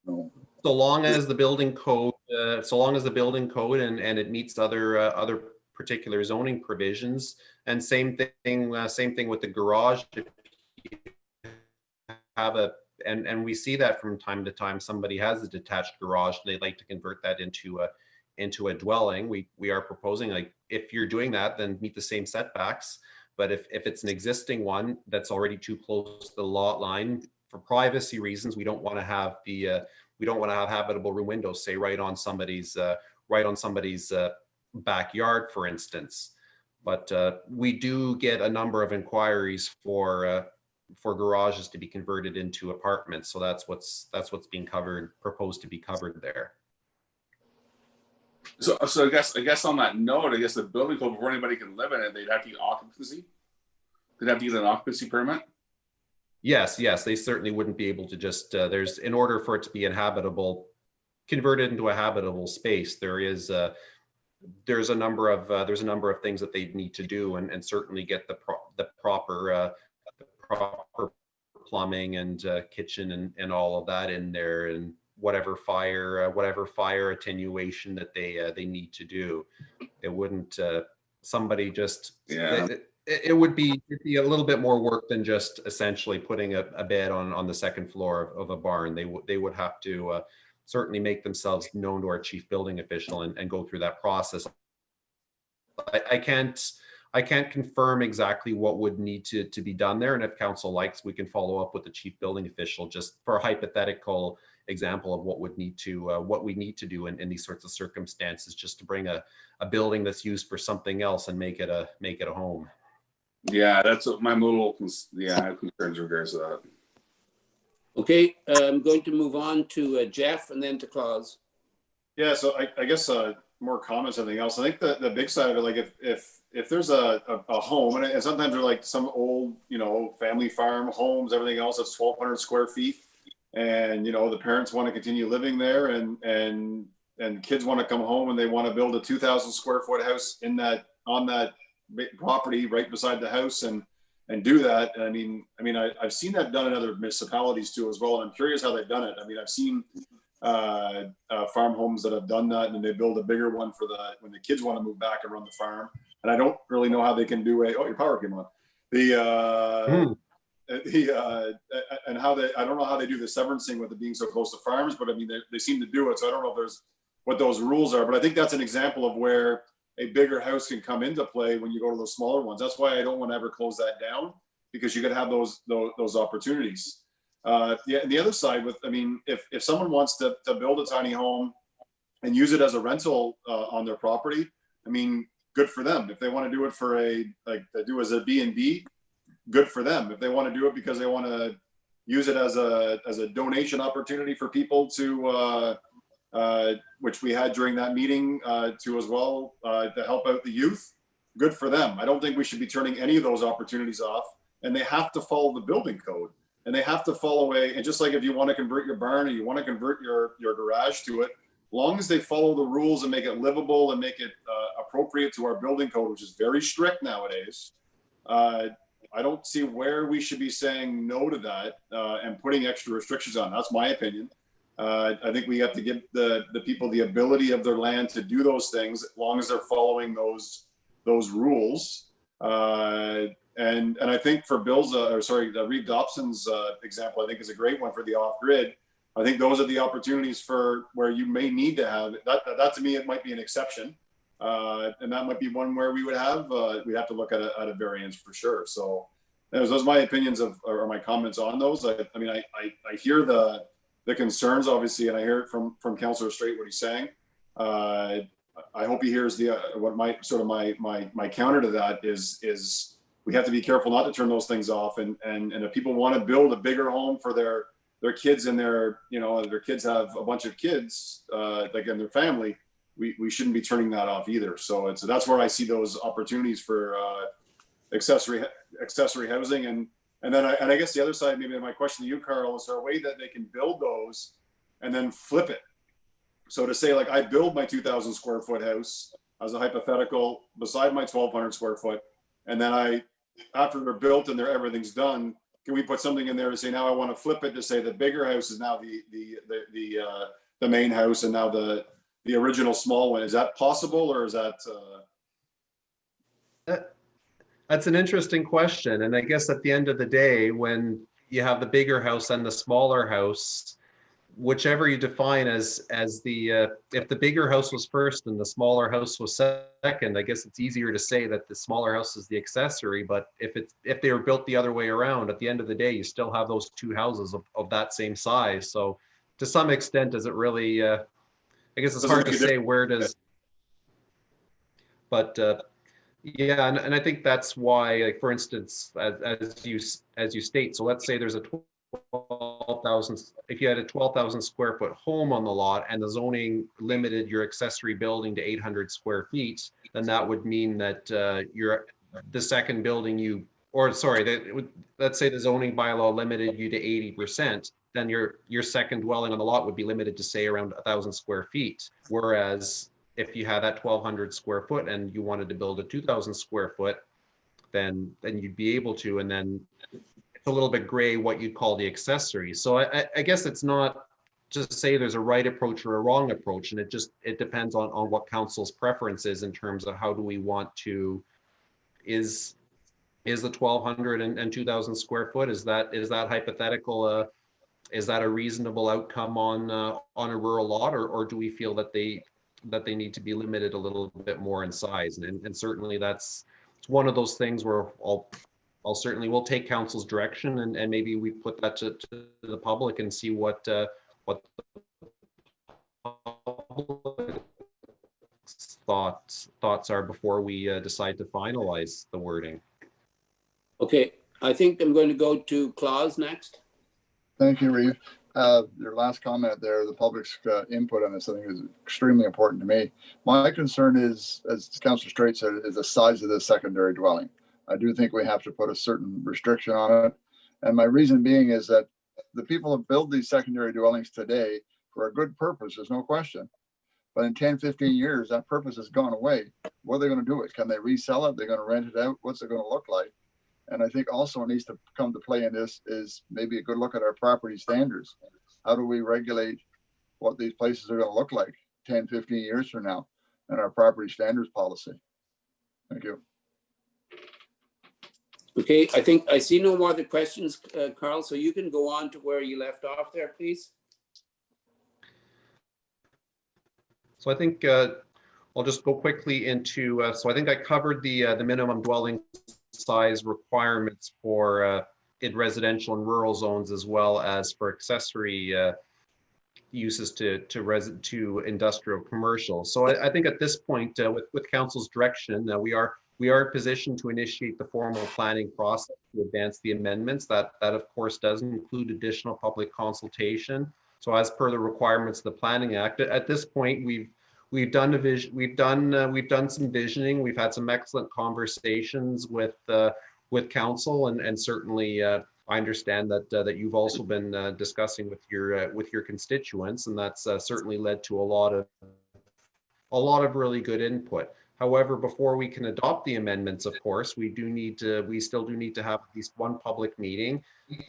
No. so long as the building code, and it meets other particular zoning provisions, and same thing with the garage. If you have and we see that from time to time, somebody has a detached garage, they'd like to convert that into a dwelling. We are proposing, like, if you're doing that, then meet the same setbacks. But if it's an existing one that's already too close to the lot line, for privacy reasons, we don't want to have habitable room windows, say right on somebody's backyard, for instance. But we do get a number of inquiries for garages to be converted into apartments. So that's what's being proposed to be covered there. So I guess on that note, I guess the building code, before anybody can live in it, they'd have to get occupancy. They'd have to get an occupancy permit. Yes, they certainly wouldn't be able to just, in order for it to be converted into a habitable space, there's a number of things that they need to do, and certainly get the proper plumbing and kitchen and all of that in there, and whatever fire attenuation that they need to do. It wouldn't somebody just, Yeah. It would be a little bit more work than just essentially putting a bed on the second floor of a barn. They would have to certainly make themselves known to our chief building official and go through that process. I can't confirm exactly what would need to be done there, and if council likes, we can follow up with the chief building official just for a hypothetical example of what we need to do in these sorts of circumstances, just to bring a building that's used for something else and make it a home. Yeah, that's what my I have concerns regards to that. Okay, I'm going to move on to Jeff and then to Claus. Yeah, so I guess more comments than anything else. I think the big side of it, like if there's a home, and sometimes they're like some old, family farm homes, everything else that's 1,200 square feet, and the parents want to continue living there, and kids want to come home and they want to build a 2,000 square foot house on that property right beside the house and do that. I mean, I've seen that done in other municipalities too as well, and I'm curious how they've done it. I mean, I've seen farm homes that have done that, and they build a bigger one for when the kids want to move back and run the farm. And I don't really know how they can do your power came on. And how I don't know how they do the severencing with it being so close to farms, but I mean, they seem to do it. So I don't know if what those rules are, but I think that's an example of where a bigger house can come into play when you go to those smaller ones. That's why I don't want to ever close that down, because you could have those opportunities. And the other side if someone wants to build a tiny home and use it as a rental on their property, I mean, good for them. If they want to do it for as a B&B, good for them. If they want to do it because they want to use it as a donation opportunity for people to, which we had during that meeting to as well, to help out the youth, good for them. I don't think we should be turning any of those opportunities off, and they have to follow the building code, and they have to follow and just like if you want to convert your barn or you want to convert your garage to it, long as they follow the rules and make it livable and make it appropriate to our building code, which is very strict nowadays, I don't see where we should be saying no to that and putting extra restrictions on. That's my opinion. I think we have to give the people the ability of their land to do those things as long as they're following those rules. And I think for Reeve Dobson's example, I think is a great one for the off-grid. I think those are the opportunities for where you may need to have that. To me, it might be an exception, and that might be one where we'd have to look at a variance for sure. So those are my opinions or my comments on those. I hear the concerns, obviously, and I hear it from Councillor Straight what he's saying. I hope he hears what my counter to that is we have to be careful not to turn those things off. And if people want to build a bigger home for their kids and their kids have a bunch of kids in their family, we shouldn't be turning that off either. So that's where I see those opportunities for accessory housing. And And then I guess the other side, maybe my question to you, Carl, is there a way that they can build those and then flip it? So to say, like, I build my 2,000 square foot house as a hypothetical beside my 1,200 square foot, and then after they're built and everything's done, can we put something in there to say, now I want to flip it to say the bigger house is now the main house, and now the original small one? Is that possible, or is that? That's an interesting question. And I guess at the end of the day, when you have the bigger house and the smaller house, whichever you define as the, if the bigger house was first and the smaller house was second, I guess it's easier to say that the smaller house is the accessory. But if they were built the other way around, at the end of the day, you still have those two houses of that same size. So to some extent, does it really, I guess it's hard to say where does, but yeah, and I think that's why, like, for instance, as you state, so let's say there's a 12,000, if you had a 12,000 square foot home on the lot and the zoning limited your accessory building to 800 square feet, then that would mean that the second building let's say the zoning bylaw limited you to 80%, then your second dwelling on the lot would be limited to, say, around 1,000 square feet. Whereas if you had that 1,200 square foot and you wanted to build a 2,000 square foot, then you'd be able to, and then it's a little bit gray what you'd call the accessory. So I guess it's not just to say there's a right approach or a wrong approach, and it depends on what council's preference is in terms of how do we want to, is the 1,200 and 2,000 square foot, is that hypothetical, is that a reasonable outcome on a rural lot, or do we feel that they need to be limited a little bit more in size? And certainly it's one of those things where we'll take council's direction, and maybe we put that to the public and see what the public's thoughts are before we decide to finalize the wording. Okay, I think I'm going to go to Claus next. Thank you, Reeve. Your last comment there, the public's input on this, I think, is extremely important to me. My concern is, as Councillor Straight said, is the size of the secondary dwelling. I do think we have to put a certain restriction on it. And my reason being is that the people that build these secondary dwellings today for a good purpose, there's no question. But in 10, 15 years, that purpose has gone away. What are they going to do with it? Can they resell it? They're going to rent it out? What's it going to look like? And I think also what needs to come to play in this is maybe a good look at our property standards. How do we regulate what these places are going to look like 10, 15 years from now, and our property standards policy? Thank you. Okay, I think I see no more other questions, Carl, so you can go on to where you left off there, please. So I think I'll just go quickly into, so I think I covered the minimum dwelling size requirements for in residential and rural zones, as well as for accessory uses to industrial commercial. So I think at this point, with council's direction, we are in position to initiate the formal planning process to advance the amendments. That of course does include additional public consultation. So as per the requirements of the Planning Act, at this point we've done some visioning. We've had some excellent conversations with council, and certainly I understand that you've also been discussing with your constituents, and that's certainly led to a lot of really good input. However, before we can adopt the amendments, of course, we still do need to have at least one public meeting,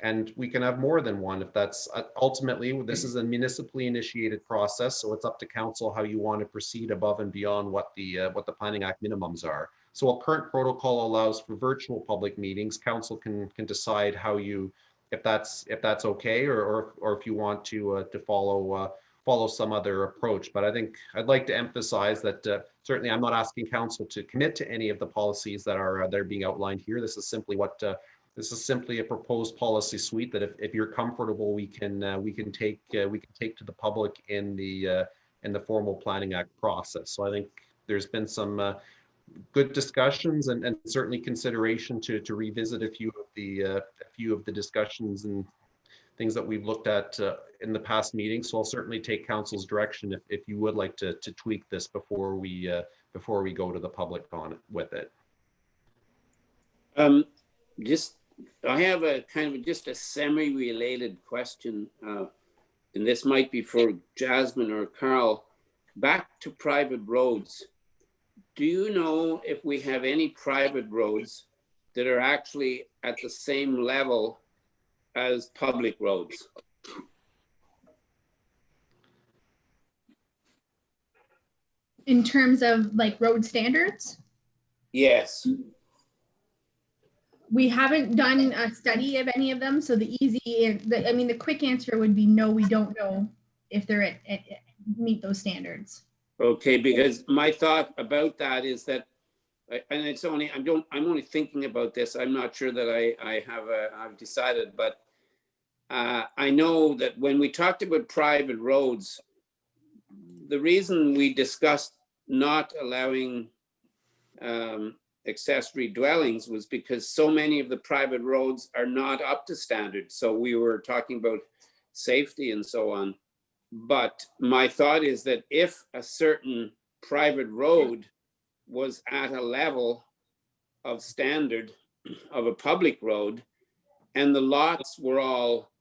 and we can have more than one if that's ultimately, this is a municipally initiated process, so it's up to council how you want to proceed above and beyond what the Planning Act minimums are. So while current protocol allows for virtual public meetings, council can decide how if that's okay, or if you want to follow some other approach. But I think I'd like to emphasize that certainly I'm not asking council to commit to any of the policies that are being outlined here. This is simply a proposed policy suite that if you're comfortable, we can take to the public in the formal Planning Act process. So I think there's been some good discussions and certainly consideration to revisit a few of the discussions and things that we've looked at in the past meetings. So I'll certainly take council's direction if you would like to tweak this before we go to the public on it with it. Just I have a kind of just a semi-related question, and this might be for Jasmine or Carl. Back to private roads. Do you know if we have any private roads that are actually at the same level as public roads? In terms of like road standards, Yes. we haven't done a study of any of them. So the the quick answer would be no, we don't know if they're meet those standards. Okay, because my thought about that is that, and it's only, I'm only thinking about this. I'm not sure that I've decided, but I know that when we talked about private roads, the reason we discussed not allowing accessory dwellings was because so many of the private roads are not up to standard. So we were talking about safety and so on. But my thought is that if a certain private road was at a level of standard of a public road, and the lots were all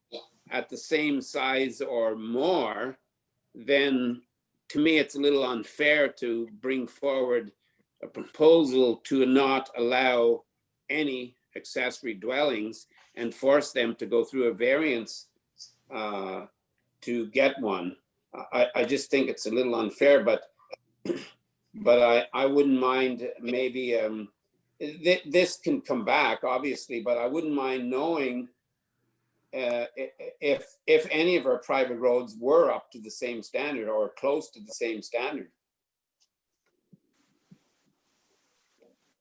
at the same size or more, then to me, it's a little unfair to bring forward a proposal to not allow any accessory dwellings and force them to go through a variance to get one. I just think it's a little unfair, but I wouldn't mind maybe, this can come back obviously, but I wouldn't mind knowing if any of our private roads were up to the same standard or close to the same standard.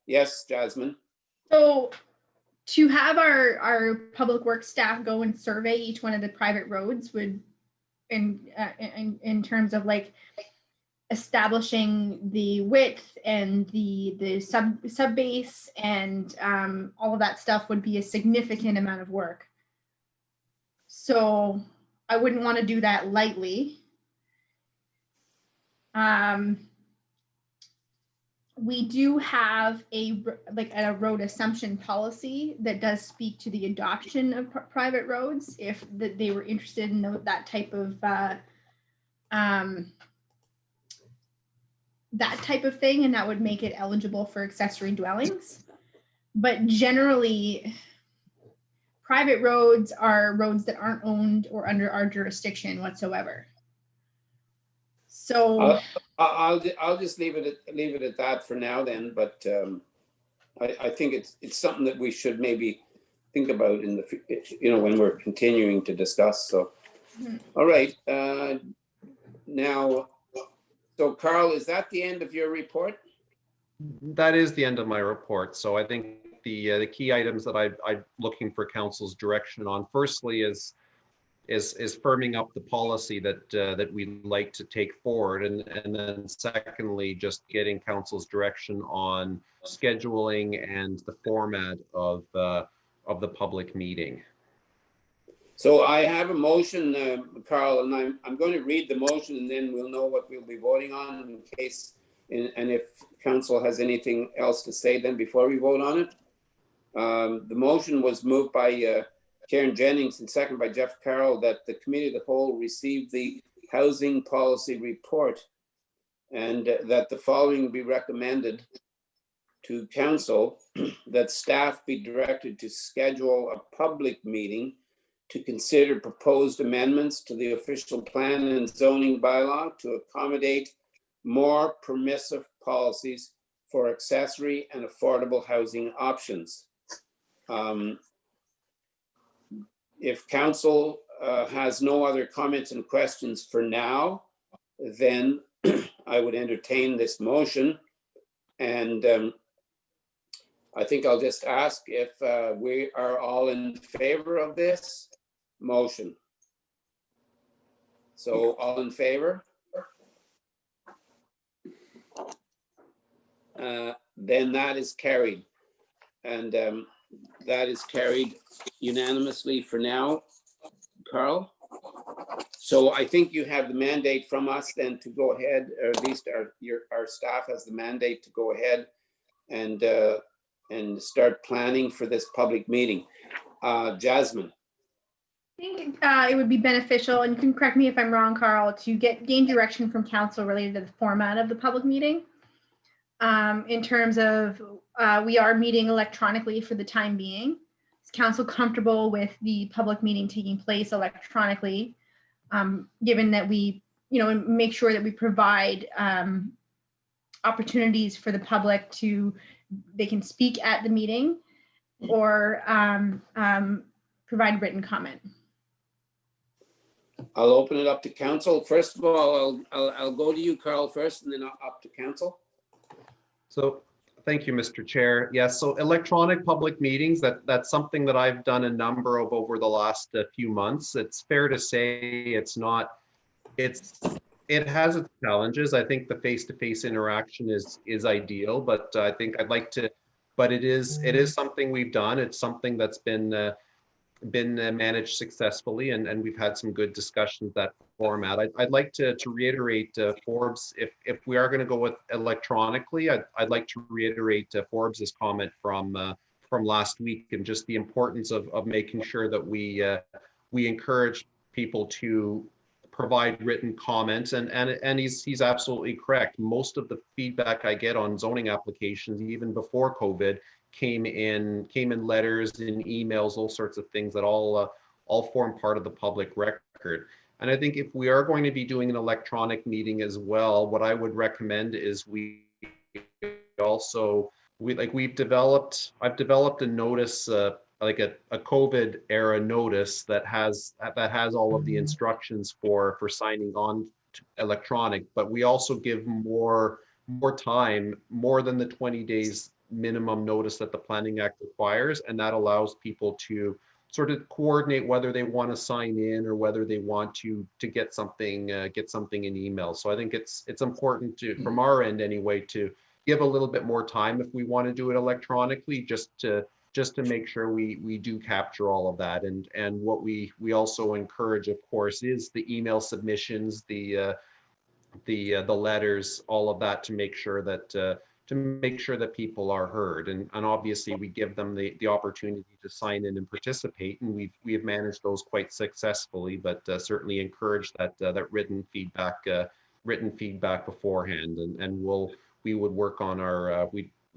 Yes, Jasmine. So to have our public works staff go and survey each one of the private roads would, in terms of like establishing the width and the sub base and all of that stuff would be a significant amount of work. So I wouldn't want to do that lightly. We do have a road assumption policy that does speak to the adoption of private roads if they were interested in that type of thing, and that would make it eligible for accessory dwellings. But generally, private roads are roads that aren't owned or under our jurisdiction whatsoever. So I'll just leave it at that for now then, but I think it's something that we should maybe think about in the when we're continuing to discuss. So, all right, now, so Carl, is that the end of your report? That is the end of my report. So I think the key items that I'm looking for council's direction on, firstly, is firming up the policy that we'd like to take forward, and then secondly, just getting council's direction on scheduling and the format of the public meeting. So I have a motion, Carl, and I'm going to read the motion, and then we'll know what we'll be voting on in case, and if council has anything else to say then before we vote on it. The motion was moved by Karen Jennings and second by Jeff Carroll that the Committee of the Whole received the Housing Policy Report and that the following be recommended to council: that staff be directed to schedule a public meeting to consider proposed amendments to the official plan and zoning bylaw to accommodate more permissive policies for accessory and affordable housing options. If council has no other comments and questions for now, then I would entertain this motion. And I think I'll just ask if we are all in favor of this motion. So all in favor? Then that is carried. And that is carried unanimously for now, Carl. So I think you have the mandate from us then to go ahead, or at least our staff has the mandate to go ahead and and start planning for this public meeting. Jasmine, I think it would be beneficial, and you can correct me if I'm wrong, Carl, to gain direction from council related to the format of the public meeting. In terms of, we are meeting electronically for the time being. Is council comfortable with the public meeting taking place electronically? Given that we, make sure that we provide opportunities for the public they can speak at the meeting or provide written comment. I'll open it up to council. First of all, I'll go to you, Carl, first, and then up to council. So thank you, Mr. Chair. Yes, so electronic public meetings, that's something that I've done a number of over the last few months. It's fair to say it has its challenges. I think the face-to-face interaction is ideal, but I think but it is something we've done. It's something that's been managed successfully, and we've had some good discussions that format. I'd like to reiterate Forbes, if we are going to go with electronically, I'd like to reiterate Forbes's comment from last week, and just the importance of making sure that we encourage people to provide written comments, and he's absolutely correct. Most of the feedback I get on zoning applications, even before COVID, came in letters, in emails, all sorts of things that all form part of the public record. And I think if we are going to be doing an electronic meeting as well, what I would recommend is I've developed a notice, like a COVID era notice that has all of the instructions for signing on to electronic, but we also give more time, more than the 20 days minimum notice that the Planning Act requires, and that allows people to sort of coordinate whether they want to sign in or whether they want to get something in email. So I think it's important to, from our end anyway, to give a little bit more time if we want to do it electronically, just to make sure we do capture all of that. And what we also encourage, of course, is the email submissions, the letters, all of that, to make sure that people are heard. And obviously we give them the opportunity to sign in and participate, and we have managed those quite successfully, but certainly encourage that written feedback beforehand, and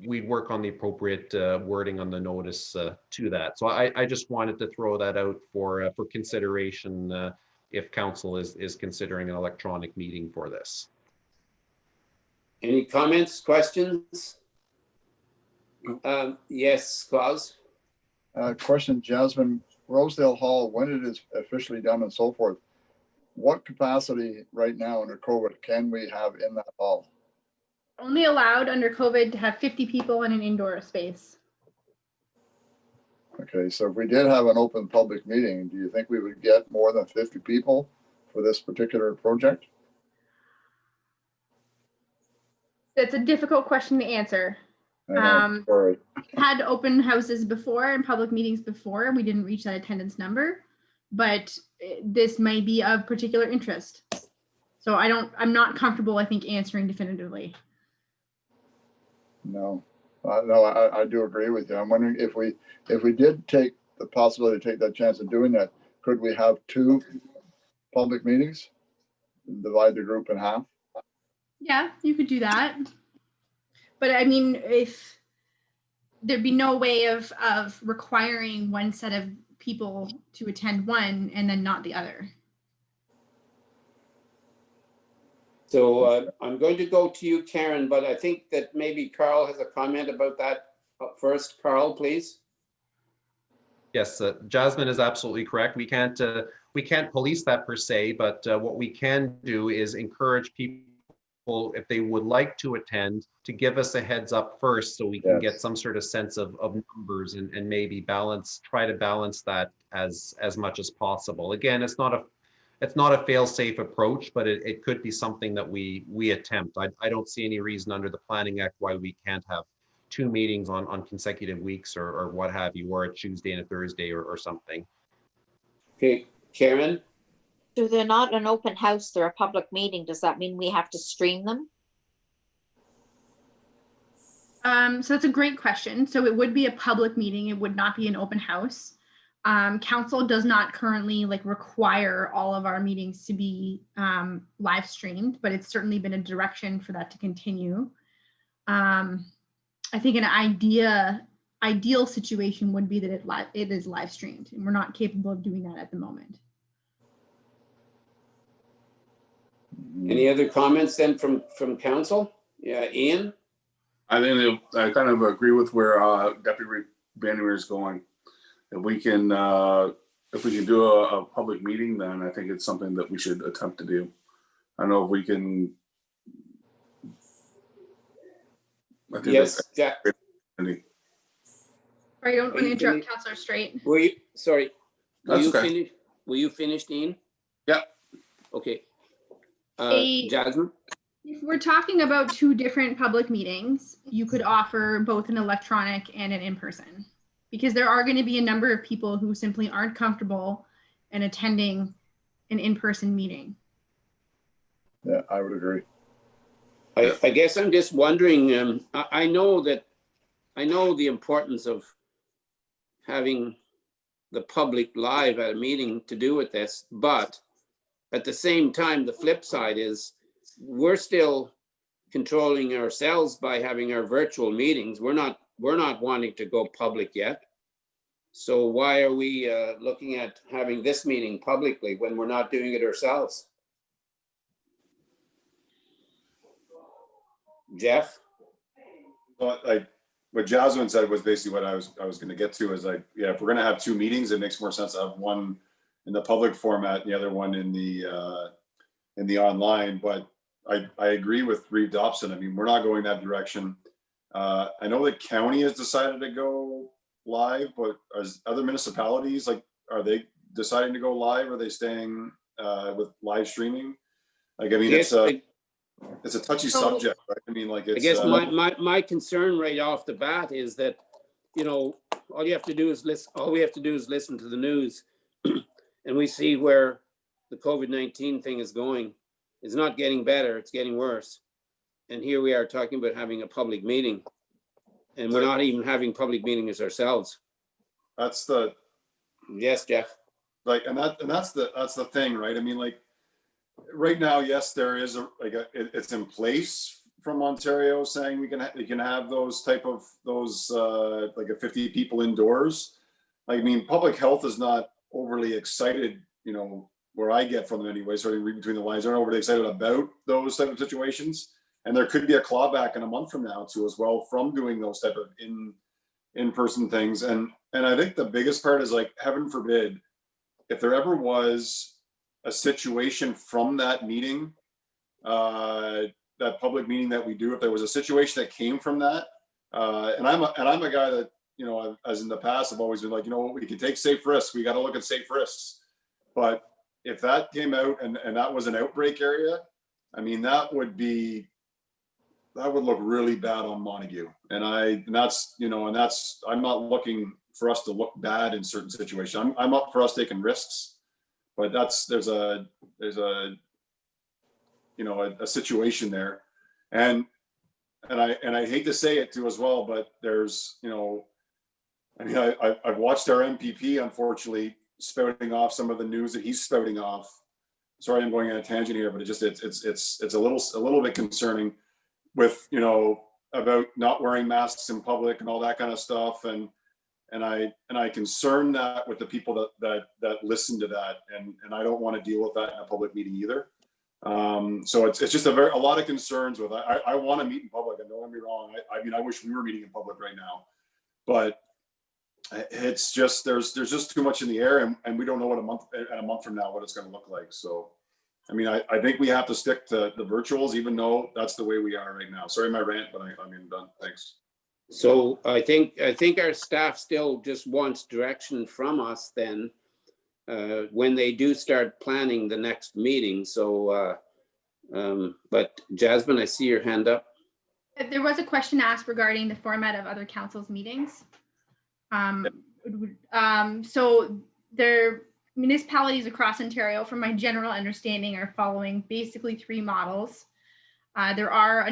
we'd work on the appropriate wording on the notice to that. So I just wanted to throw that out for consideration if council is considering an electronic meeting for this. Any comments, questions? Yes, Klaus? Question, Jasmine, Rosedale Hall, when it is officially done and so forth, what capacity right now under COVID can we have in that hall? Only allowed under COVID to have 50 people in an indoor space. Okay, so if we did have an open public meeting, do you think we would get more than 50 people for this particular project? That's a difficult question to answer. Sorry. Had open houses before and public meetings before. We didn't reach that attendance number, but this may be of particular interest. So I'm not comfortable, I think, answering definitively. No, I do agree with you. I'm wondering if we did take the possibility to take that chance of doing that, could we have 2 public meetings, divide the group in half? Yeah, you could do that. But I mean, if there'd be no way of requiring one set of people to attend one and then not the other. So I'm going to go to you, Karen, but I think that maybe Carl has a comment about that first. Carl, please. Yes, Jasmine is absolutely correct. We can't police that per se, but what we can do is encourage people, if they would like to attend, to give us a heads up first, so we can get some sort of sense of numbers and maybe try to balance that as much as possible. Again, it's not a fail-safe approach, but it could be something that we attempt. I don't see any reason under the Planning Act why we can't have 2 meetings on consecutive weeks or what have you, or a Tuesday and a Thursday or something. Okay, Karen? So they're not an open house, they're a public meeting. Does that mean we have to stream them? So that's a great question. So it would be a public meeting. It would not be an open house. Council does not currently require all of our meetings to be live streamed, but it's certainly been a direction for that to continue. I think an ideal situation would be that it is live streamed, and we're not capable of doing that at the moment. Any other comments then from council? Yeah, Ian? I think I kind of agree with where Deputy Vandermeer is going. If we can do a public meeting, then I think it's something that we should attempt to do. I don't know if we can. I think Yes, that's Jack. any- Sorry, I don't want to You interrupt finished? Councillor Straight. Were you, sorry, were That's you okay. finished? Were you finished, Ian? Yeah. Okay. A- Jasmine? If we're talking about two different public meetings, you could offer both an electronic and an in-person, because there are going to be a number of people who simply aren't comfortable in attending an in-person meeting. Yeah, I would agree. I guess I'm just wondering, I know the importance of having the public live at a meeting to do with this, but at the same time, the flip side is we're still controlling ourselves by having our virtual meetings. We're not wanting to go public yet. So why are we looking at having this meeting publicly when we're not doing it ourselves? Jeff? Well, what Jasmine said was basically what I was going to get to is yeah, if we're going to have two meetings, it makes more sense to have one in the public format and the other one in the online. But I agree with Reeve Dobson. I mean, we're not going that direction. I know the county has decided to go live, but as other municipalities, are they deciding to go live? Or are they staying with live streaming? I mean, Yes, it's a touchy subject, right? I mean, it's. I guess my concern right off the bat is that, all you have to do is listen. All we have to do is listen to the news, and we see where the COVID-19 thing is going. It's not getting better; it's getting worse. And here we are talking about having a public meeting, and we're not even having public meetings ourselves. That's the. Yes, Jeff. That's the thing, right? I mean, right now, yes, there is it's in place from Ontario saying we can have those type of a 50 people indoors. I mean, public health is not overly excited, where I get from them anyway, sort of read between the lines, they're not overly excited about those type of situations. And there could be a clawback in a month from now too, as well, from doing those type of in-person things. And I think the biggest part is heaven forbid, if there ever was a situation from that meeting, that public meeting that we do, if there was a situation that came from that, and I'm a guy that, as in the past, I've always been we can take safe risks. We got to look at safe risks. But if that came out and that was an outbreak area, I mean, that would look really bad on Montague. I'm not looking for us to look bad in certain situations. I'm up for us taking risks. But there's a situation there, and I hate to say it too as well, but there's I've watched our MPP unfortunately spouting off some of the news that he's spouting off. Sorry, I'm going on a tangent here, but it's a little bit concerning with about not wearing masks in public and all that kind of stuff, and I concern that with the people that listen to that, and I don't want to deal with that in a public meeting either. So it's just a lot of concerns with. I want to meet in public, and don't get me wrong. I mean, I wish we were meeting in public right now, but it's just there's just too much in the air, and we don't know what a month from now what it's going to look like. So, I mean, I think we have to stick to the virtuals, even though that's the way we are right now. Sorry, my rant, but I'm done. Thanks. So I think our staff still just wants direction from us then when they do start planning the next meeting. So, but Jasmine, I see your hand up. There was a question asked regarding the format of other councils' meetings. So there municipalities across Ontario, from my general understanding, are following basically three models. There are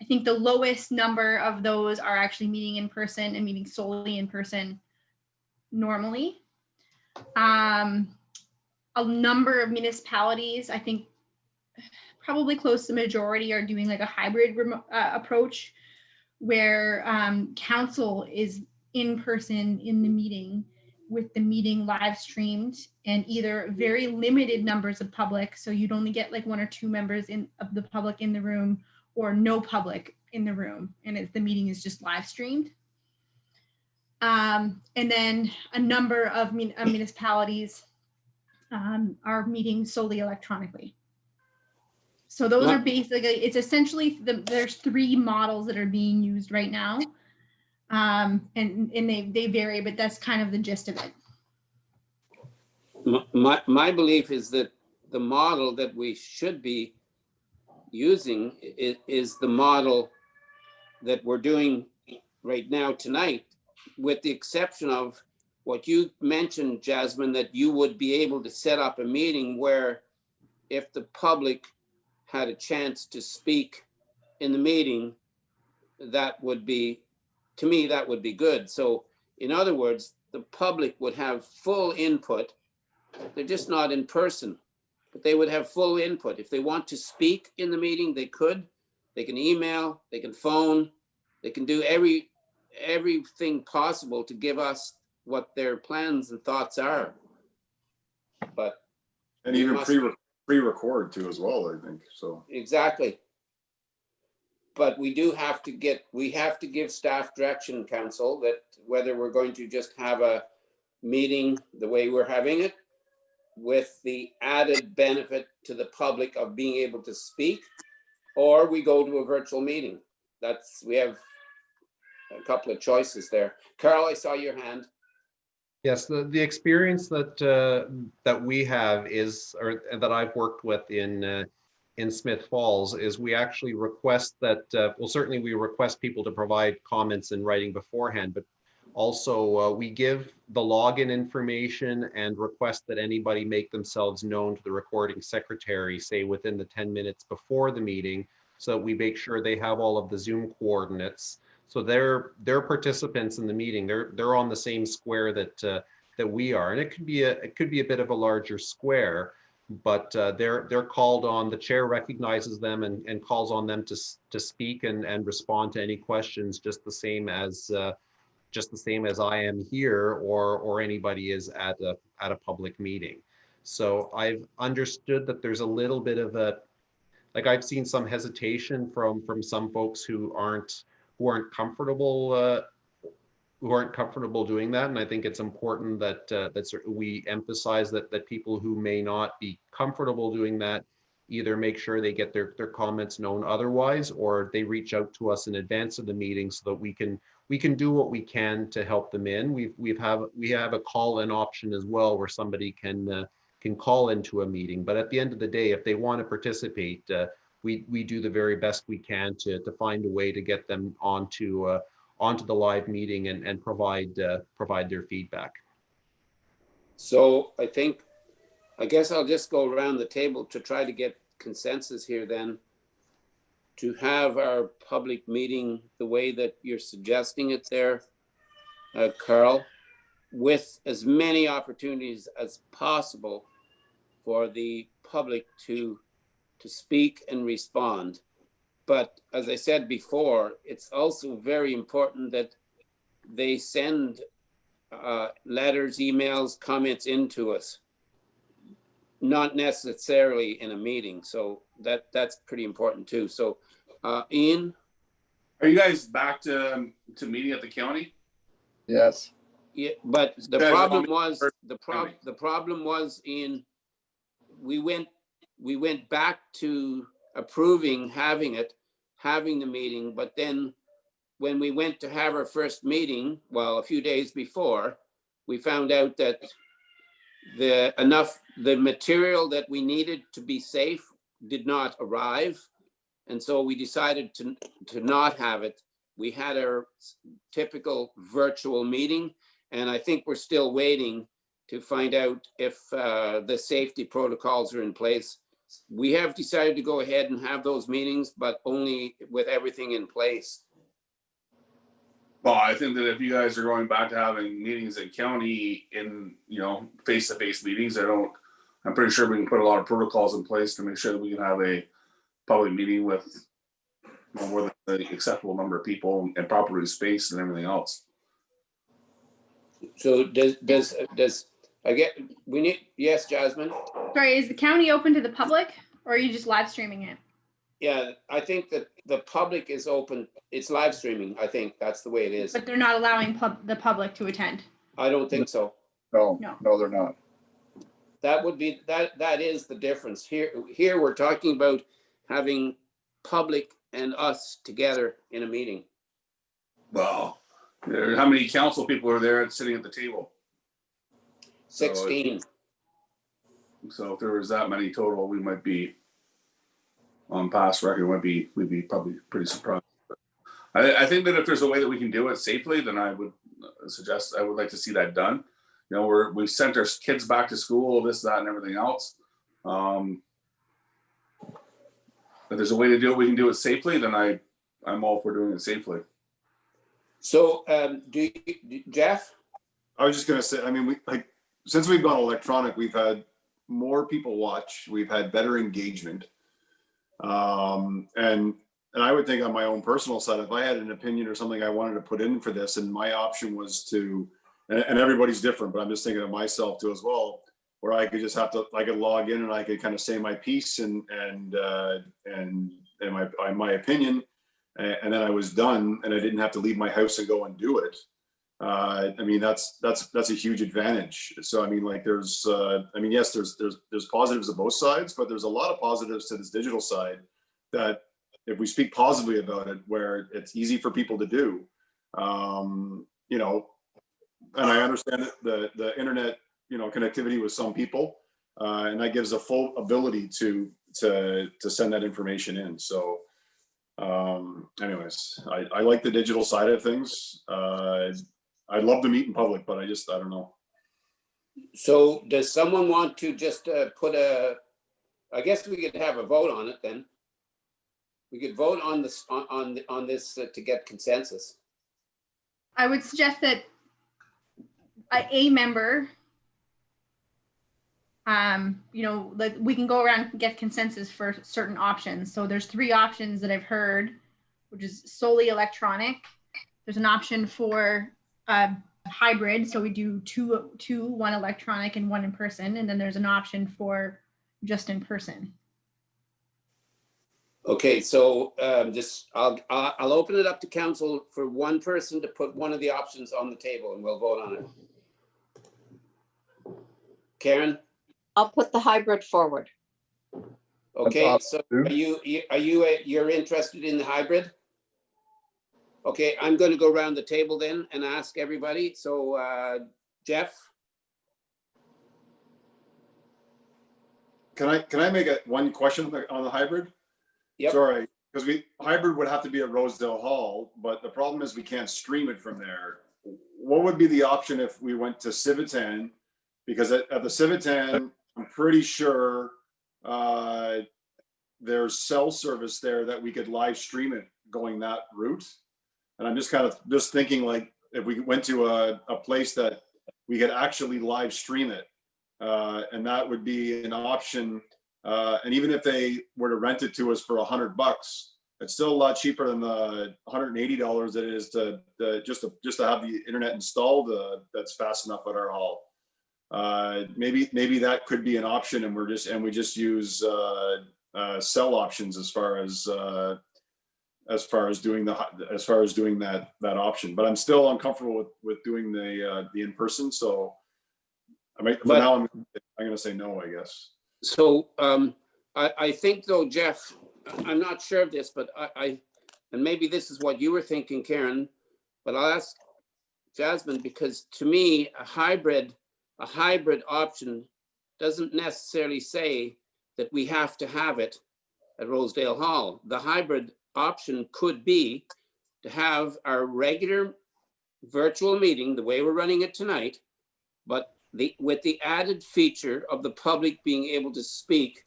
I think the lowest number of those are actually meeting in person and meeting solely in person normally. A number of municipalities, I think probably close to the majority, are doing like a hybrid approach where council is in person in the meeting, with the meeting live streamed, and either very limited numbers of public, so you'd only get like 1 or 2 members of the public in the room, or no public in the room, and the meeting is just live streamed. And then a number of municipalities are meeting solely electronically. So those are basically, it's essentially, there's 3 models that are being used right now. And they vary, but that's kind of the gist of it. My belief is that the model that we should be using is the model that we're doing right now tonight, with the exception of what you mentioned, Jasmine, that you would be able to set up a meeting where if the public had a chance to speak in the meeting, that would be, to me, that would be good. So in other words, the public would have full input. They're just not in person, but they would have full input. If they want to speak in the meeting, they could. They can email, they can phone, they can do everything possible to give us what their plans and thoughts are. But And even pre-record too as well, I think, so. exactly. But we have to give staff direction, council, that whether we're going to just have a meeting the way we're having it, with the added benefit to the public of being able to speak, or we go to a virtual meeting. We have a couple of choices there. Carl, I saw your hand. Yes, the experience that we have is, or that I've worked with in Smith Falls, is we actually request that, well, certainly we request people to provide comments in writing beforehand, but also we give the login information and request that anybody make themselves known to the recording secretary, say within the 10 minutes before the meeting, so that we make sure they have all of the Zoom coordinates. So they're participants in the meeting. They're on the same square that we are, and it could be a bit of a larger square, but they're called on. The chair recognizes them and calls on them to speak and respond to any questions, just the same as I am here, or anybody is at a public meeting. So I've understood that there's a little bit of I've seen some hesitation from some folks who aren't comfortable doing that, and I think it's important that we emphasize that people who may not be comfortable doing that either make sure they get their comments known otherwise, or they reach out to us in advance of the meeting so that we can do what we can to help them in. We have a call-in option as well, where somebody can call into a meeting. But at the end of the day, if they want to participate, we do the very best we can to find a way to get them onto the live meeting and provide their feedback. So I guess I'll just go around the table to try to get consensus here then, to have our public meeting the way that you're suggesting it there, Carl, with as many opportunities as possible for the public to speak and respond. But as I said before, it's also very important that they send letters, emails, comments into us, not necessarily in a meeting. So that's pretty important too. So Ian? Are you guys back to meeting at the county? Yes. Yeah, but the problem was, Ian, we went back to approving having the meeting, but then when we went to have our first meeting, well, a few days before, we found out that the material that we needed to be safe did not arrive, and so we decided to not have it. We had our typical virtual meeting, and I think we're still waiting to find out if the safety protocols are in place we have decided to go ahead and have those meetings, but only with everything in place. Well, I think that if you guys are going back to having meetings in county in, face-to-face meetings, I'm pretty sure we can put a lot of protocols in place to make sure that we can have a public meeting with more than the acceptable number of people and properly spaced and everything else. So yes, Jasmine? Sorry, is the county open to the public or are you just live streaming it? Yeah, I think that the public is open. It's live streaming. I think that's the way it is. But they're not allowing the public to attend. I don't think so. No, No. no, they're not. That would be, that is the difference. Here we're talking about having public and us together in a meeting. Well, how many council people are there sitting at the table? 16. So if there was that many total, we might be on past record. We'd be probably pretty surprised. But I think that if there's a way that we can do it safely, then I would like to see that done. We sent our kids back to school, this, that, and everything else. If there's a way to do it, we can do it safely, then I'm all for doing it safely. So, Jeff? I was just gonna say, I mean, since we've gone electronic, we've had more people watch, we've had better engagement. And I would think on my own personal side, if I had an opinion or something I wanted to put in for this, and my option was to, and everybody's different, but I'm just thinking of myself too as well, where I could just I could log in and I could kind of say my piece and my opinion, and then I was done, and I didn't have to leave my house and go and do it. I mean, that's a huge advantage. So I mean, like yes, there's positives of both sides, but there's a lot of positives to this digital side that if we speak positively about it, where it's easy for people to do, and I understand the internet, connectivity with some people, and that gives a full ability to send that information in. So anyways, I like the digital side of things. I'd love to meet in public, but I don't know. So does someone want to just I guess we could have a vote on it then. We could vote on this on this to get consensus. I would suggest that a member, like we can go around and get consensus for certain options. So there's 3 options that I've heard, which is solely electronic. There's an option for hybrid, so we do two, 1 electronic and 1 in person, and then there's an option for just in person. Okay, so I'll open it up to council for one person to put one of the options on the table, and we'll vote on it. Karen? I'll put the hybrid forward. Okay, so you're interested in the hybrid? Okay, I'm going to go around the table then and ask everybody. So, Jeff? Can I make one question on the hybrid? Yep. Sorry, because hybrid would have to be at Rosedale Hall, but the problem is we can't stream it from there. What would be the option if we went to Civitan? Because at the Civitan, I'm pretty sure there's cell service there that we could live stream it going that route. And I'm just thinking, like, if we went to a place that we could actually live stream it, and that would be an option. And even if they were to rent it to us for $100, it's still a lot cheaper than the $180 that it is just to have the internet installed. That's fast enough at our hall. Maybe that could be an option, and we just use cell options as far as doing that option. But I'm still uncomfortable with doing the in person. So I'm going to say no, I guess. So I think though, Jeff, I'm not sure of this, but and maybe this is what you were thinking, Karen, but I'll ask Jasmine, because to me, a hybrid option doesn't necessarily say that we have to have it at Rosedale Hall. The hybrid option could be to have our regular virtual meeting the way we're running it tonight, but with the added feature of the public being able to speak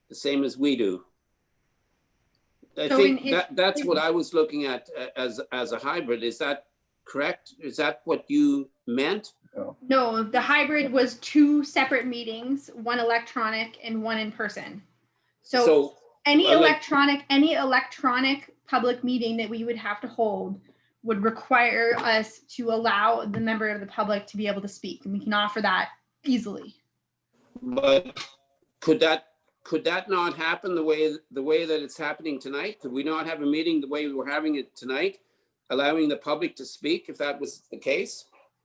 the same as we do. I So think in- that's what I was looking at as a hybrid. Is that correct? Is that what you meant? No, the hybrid was 2 separate meetings, one electronic and one in person. So any well, like- electronic public meeting that we would have to hold would require us to allow the member of the public to be able to speak, and we can offer that easily. But could that not happen the way that it's happening tonight? Could we not have a meeting the way we're having it tonight, allowing the public to speak if that was the case?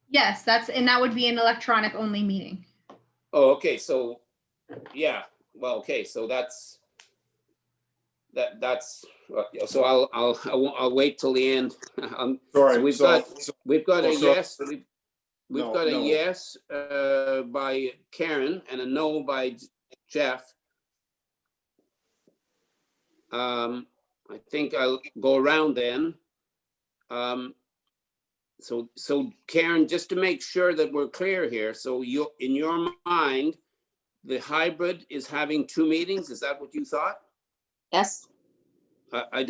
Yes, that would be an electronic only meeting. Oh, okay, so, yeah, well, okay, so that's, so I'll wait till the end. Sorry, So we've got a oh, so- yes, we've No, got a no. yes by Karen and a no by Jeff. I think I'll go around then. So Karen, just to make sure that we're clear here, so in your mind, the hybrid is having 2 meetings? Is that what you thought? Yes, I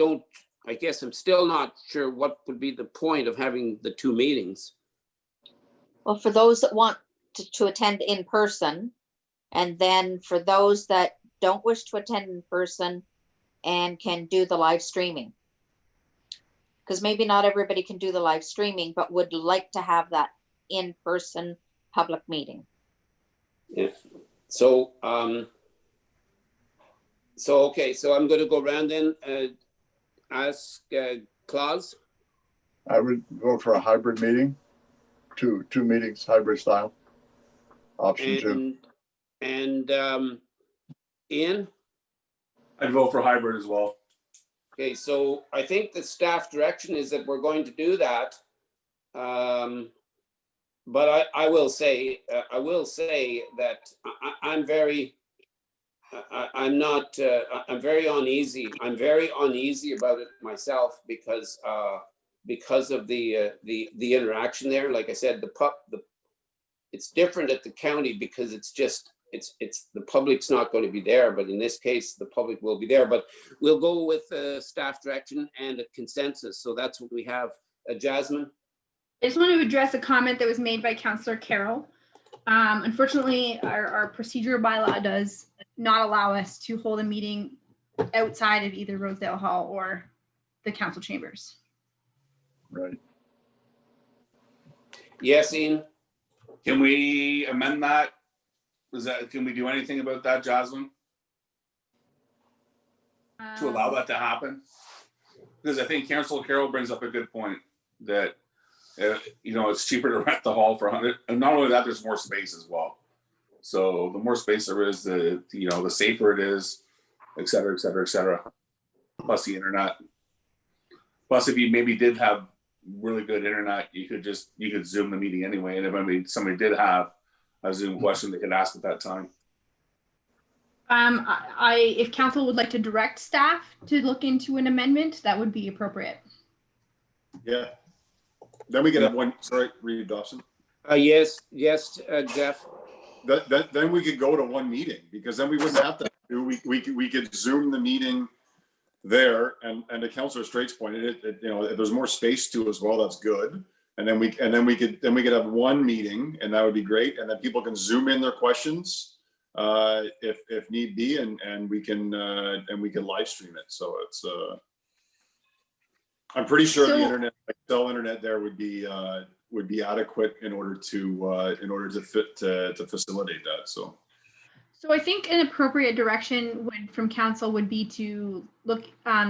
guess I'm still not sure what would be the point of having the 2 meetings. well, for those that want to attend in person, and then for those that don't wish to attend in person and can do the live streaming. Because maybe not everybody can do the live streaming, but would like to have that in-person public meeting. Yeah. So, okay, so I'm gonna go around then, ask Claus. I would go for a hybrid meeting, two meetings, hybrid style. Option 2. And Ian. I'd vote for hybrid as well. Okay, so I think the staff direction is that we're going to do that. But I will say that I'm very uneasy. I'm very uneasy about it myself because of the interaction there. Like I said, it's different at the county because it's the public's not going to be there, but in this case, the public will be there. But we'll go with staff direction and a consensus. So that's what we have. Jasmine? I just want to address a comment that was made by Councillor Carroll. Unfortunately, our procedural bylaw does not allow us to hold a meeting outside of either Rosedale Hall or the council chambers. Right. Yes, Ian? Can we amend that? Can we do anything about that, Jasmine, to allow that to happen? Because I think Councillor Carroll brings up a good point that, it's cheaper to rent the hall for 100. And not only that, there's more space as well. So the more space there is, the safer it is, et cetera, et cetera, et cetera. Plus the internet. Plus, if you maybe did have really good internet, you could Zoom the meeting anyway. And if somebody did have a Zoom question, they could ask at that time. If council would like to direct staff to look into an amendment, that would be appropriate. Yeah. Then we could have one, sorry, Reed Dobson. Yes, Jeff. Then we could go to one meeting because then we wouldn't have to we could Zoom the meeting there, and to Councillor Straight's point, if there's more space to as well, that's good. And then we could have one meeting, and that would be great. And then people can Zoom in their questions if need be, and we can live stream it. So it's I'm pretty sure the internet, like cell internet, there would be adequate in order to facilitate that. So I think an appropriate direction from council would be to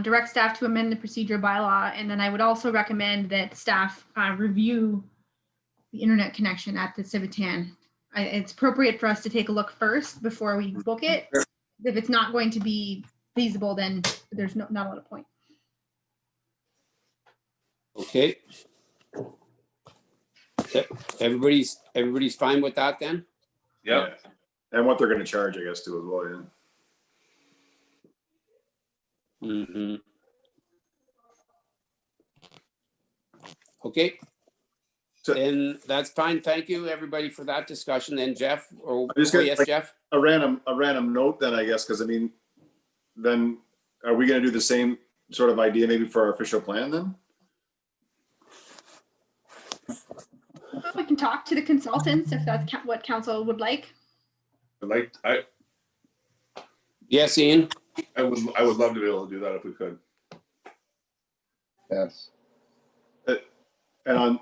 direct staff to amend the procedural bylaw, and then I would also recommend that staff review the internet connection at the Civitan. It's appropriate for us to take a look first before we book it. If it's not going to be feasible, then there's not a lot of point. Okay. Everybody's fine with that then? Yep. yeah. And what they're going to charge, I guess, too, as well. Yeah. Mm-hmm. Okay. So- Then that's fine. Thank you, everybody, for that discussion. Then Jeff, I'm just gonna- yes, like- Jeff? A random note then, I guess, because then are we gonna do the same sort of idea maybe for our official plan then? Well, we can talk to the consultants if that's what council would like. Yes, Ian? I would love to be able to do that if we could. Yes. And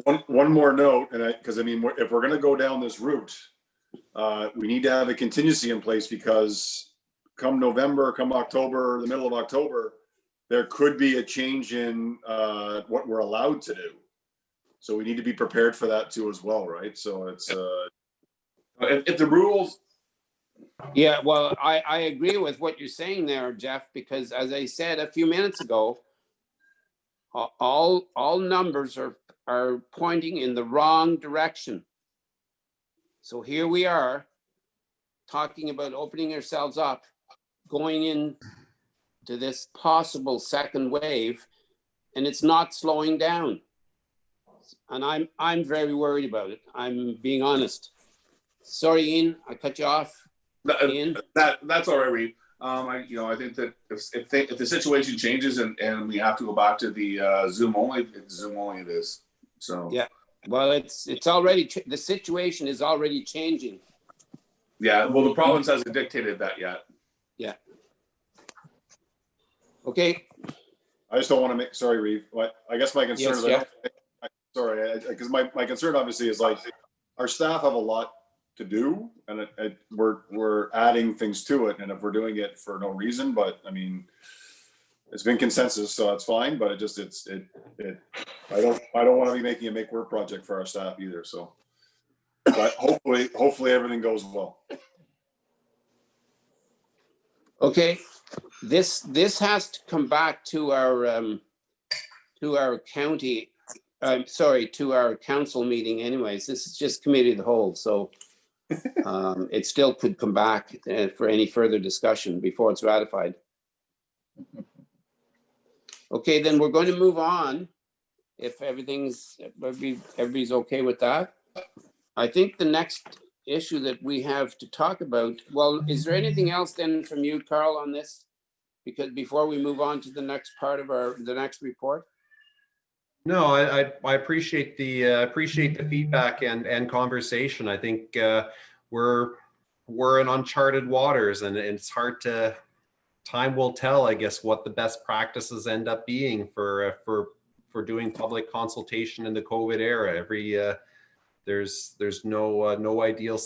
on one more note, and because I mean, if we're gonna go down this route, we need to have a contingency in place because come November, come October, the middle of October, there could be a change in what we're allowed to do. So we need to be prepared for that too as well, right? So it's If the rules, Yeah, well, I agree with what you're saying there, Jeff, because as I said a few minutes ago, all numbers are pointing in the wrong direction. So here we are talking about opening ourselves up, going into this possible second wave, and it's not slowing down. And I'm very worried about it. I'm being honest. Sorry, Ian, I cut you off. Ian? that's all right, Reed. I think that if the situation changes and we have to go back to the Zoom only, it's Zoom only it is. So Yeah. Well, it's already, the situation is already changing. yeah, well, the province hasn't dictated that yet. Yeah. Okay. I just don't want to make, sorry, Reeve, but I guess my concern is, Yes, sorry, because my concern obviously is like, our staff have a lot to do and we're adding things to it. And if we're doing it for no reason, but I mean, it's been consensus, so that's fine, but I don't want to be making a make work project for our staff either. So, but hopefully everything goes well. Okay, this has to come back to our county, to our council meeting anyways. This is just committee of the whole, so it still could come back for any further discussion before it's ratified. Okay, then we're going to move on. If everybody's okay with that. I think the next issue that we have to talk about, well, is there anything else then from you, Carl, on this? Because before we move on to the next part of the next report. No, I appreciate the feedback and conversation. I think we're in uncharted waters, and it's hard to. Time will tell, I guess, what the best practices end up being for doing public consultation in the COVID era. There's no ideal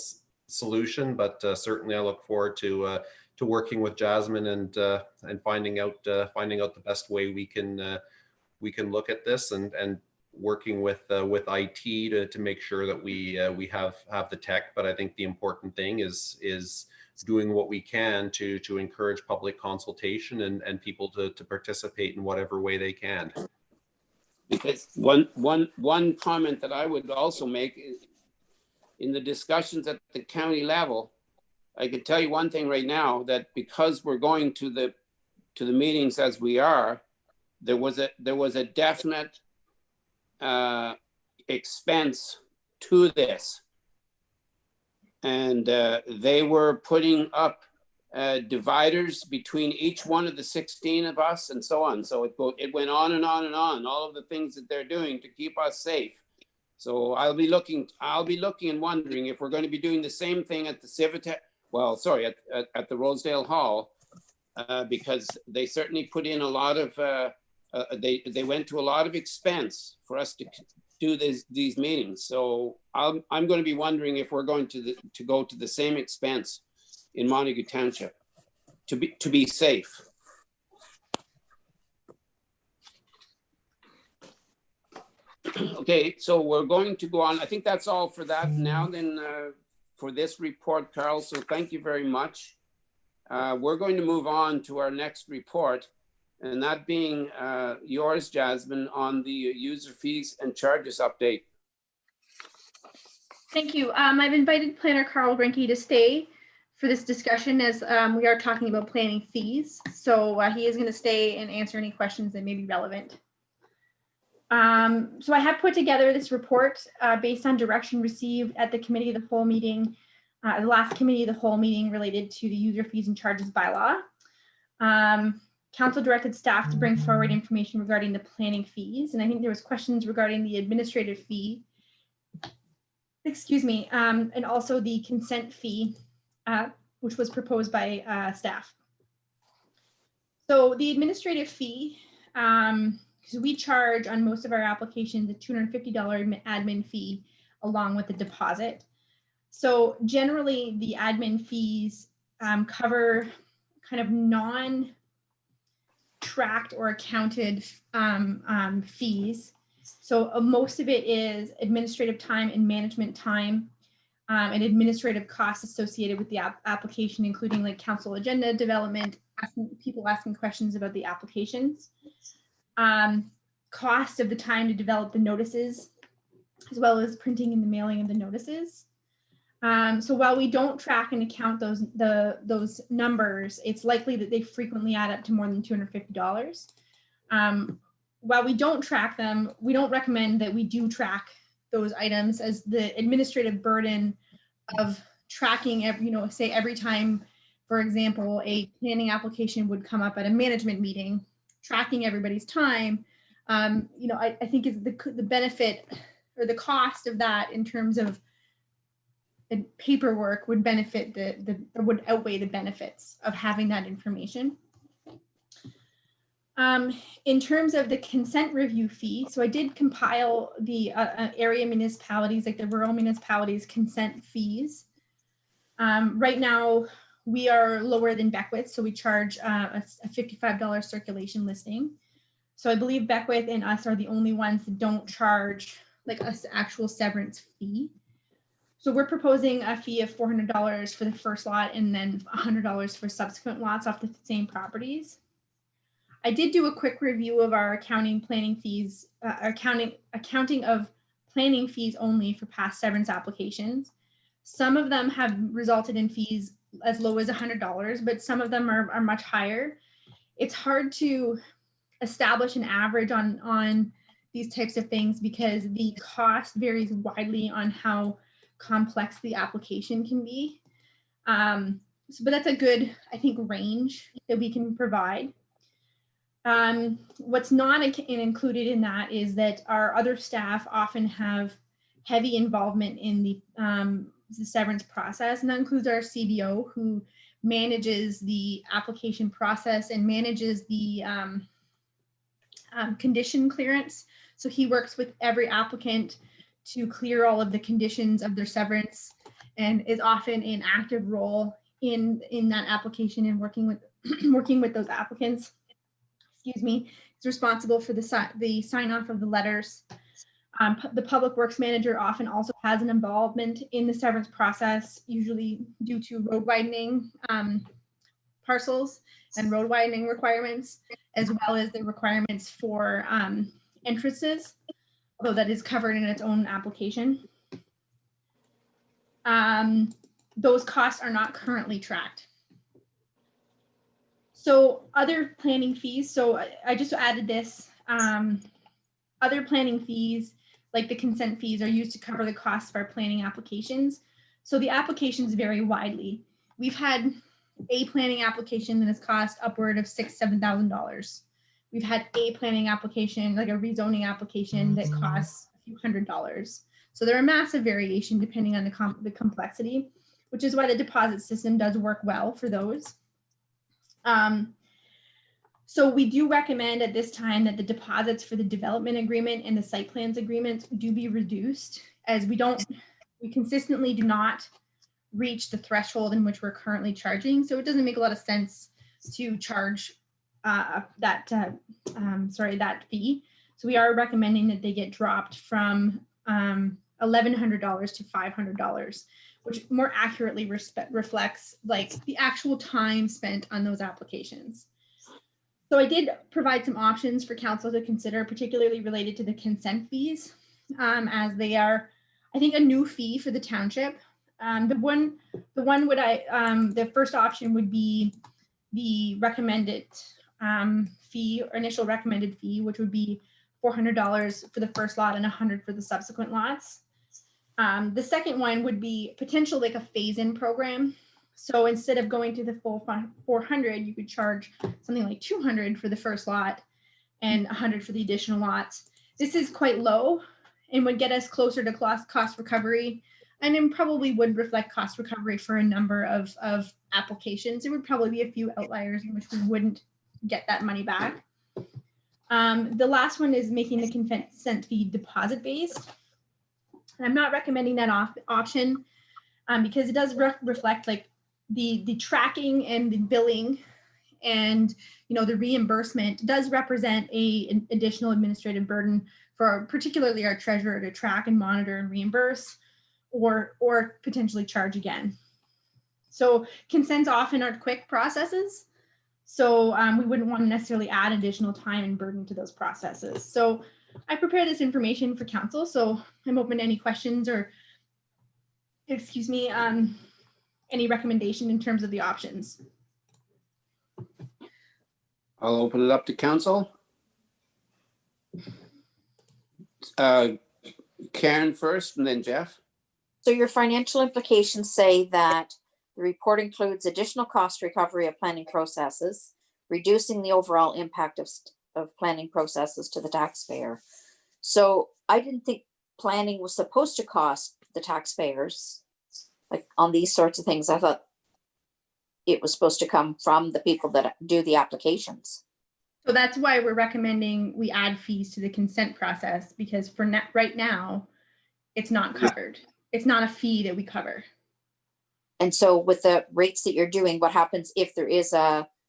solution, but certainly I look forward to working with Jasmine and finding out the best way we can look at this and working with IT to make sure that we have the tech. But I think the important thing is doing what we can to encourage public consultation and people to participate in whatever way they can. Because one comment that I would also make is in the discussions at the county level, I can tell you one thing right now, that because we're going to the meetings as we are, there was a definite expense to this. And they were putting up dividers between each one of the 16 of us and so on. So it went on and on and on, all of the things that they're doing to keep us safe. So I'll be looking and wondering if we're going to be doing the same thing at the Civitas, well, sorry, at the Rosedale Hall, because they certainly put in a lot of, they went to a lot of expense for us to do these meetings. So I'm going to be wondering if we're going to go to the same expense in Montague Township to be safe. Okay, so we're going to go on. I think that's all for that now then for this report, Carl. So thank you very much. We're going to move on to our next report, and that being yours, Jasmine, on the user fees and charges update. Thank you. I've invited Planner Carl Grinke to stay for this discussion as we are talking about planning fees. So he is going to stay and answer any questions that may be relevant. So I have put together this report based on direction received at the committee of the whole meeting, the last committee of the whole meeting related to the user fees and charges bylaw. Council directed staff to bring forward information regarding the planning fees, and I think there was questions regarding the administrative fee. Excuse me, and also the consent fee, which was proposed by staff. So the administrative fee, because we charge on most of our applications a $250 admin fee along with the deposit. So generally the admin fees cover kind of non-tracked or accounted fees. So most of it is administrative time and management time and administrative costs associated with the application, including like council agenda development, people asking questions about the applications, cost of the time to develop the notices, as well as printing and the mailing of the notices. So while we don't track and account those numbers, it's likely that they frequently add up to more than $250. While we don't track them, we don't recommend that we do track those items, as the administrative burden of tracking, say every time, for example, a planning application would come up at a management meeting, tracking everybody's time, I think is the benefit or the cost of that in terms of the paperwork would benefit would outweigh the benefits of having that information. In terms of the consent review fee, so I did compile the area municipalities, like the rural municipalities consent fees. Right now, we are lower than Beckwith, so we charge a $55 circulation listing. So I believe Beckwith and us are the only ones that don't charge like an actual severance fee. So we're proposing a fee of $400 for the first lot and then $100 for subsequent lots off the same properties. I did do a quick review of our accounting fees of planning fees only for past severance applications. Some of them have resulted in fees as low as $100, but some of them are much higher. It's hard to establish an average on these types of things because the cost varies widely on how complex the application can be. But that's a good, I think, range that we can provide. What's not included in that is that our other staff often have heavy involvement in the severance process, and that includes our CBO, who manages the application process and manages the condition clearance. So he works with every applicant to clear all of the conditions of their severance and is often an active role in that application and working with those applicants. Excuse me. He's responsible for the sign off of the letters. The public works manager often also has an involvement in the severance process, usually due to road widening parcels and road widening requirements, as well as the requirements for entrances, although that is covered in its own application. Those costs are not currently tracked. So other planning fees, so I just added this, other planning fees, like the consent fees, are used to cover the costs of our planning applications. So the applications vary widely. We've had a planning application that has cost upward of $6,000 to $7,000. We've had a planning application, like a rezoning application, that costs a few $100s. So there are massive variation depending on the complexity, which is why the deposit system does work well for those. So we do recommend at this time that the deposits for the development agreement and the site plans agreements do be reduced, as we consistently do not reach the threshold in which we're currently charging. So it doesn't make a lot of sense to charge that fee. So we are recommending that they get dropped from $1,100 to $500, which more accurately reflects like the actual time spent on those applications. So I did provide some options for council to consider, particularly related to the consent fees, as they are, I think, a new fee for the township. The first option would be the recommended fee, or initial recommended fee, which would be $400 for the first lot and $100 for the subsequent lots. The second one would be potential like a phase-in program. So instead of going to the full 400, you could charge something like 200 for the first lot and 100 for the additional lots. This is quite low and would get us closer to cost recovery, and then probably would reflect cost recovery for a number of applications. There would probably be a few outliers in which we wouldn't get that money back. The last one is making the consent fee deposit based. And I'm not recommending that option because it does reflect like the tracking and the billing and the reimbursement does represent an additional administrative burden for particularly our treasurer to track and monitor and reimburse or potentially charge again. So consents often aren't quick processes. So we wouldn't want to necessarily add additional time and burden to those processes. So I prepare this information for council. So I'm open to any questions or, excuse me, any recommendation in terms of the options. I'll open it up to council. Karen first and then Jeff. So your financial implications say that the report includes additional cost recovery of planning processes, reducing the overall impact of planning processes to the taxpayer. So I didn't think planning was supposed to cost the taxpayers, like on these sorts of things. I thought it was supposed to come from the people that do the applications. So that's why we're recommending we add fees to the consent process, because for right now, it's not covered. It's not a fee that we cover. And so with the rates that you're doing, what happens if there is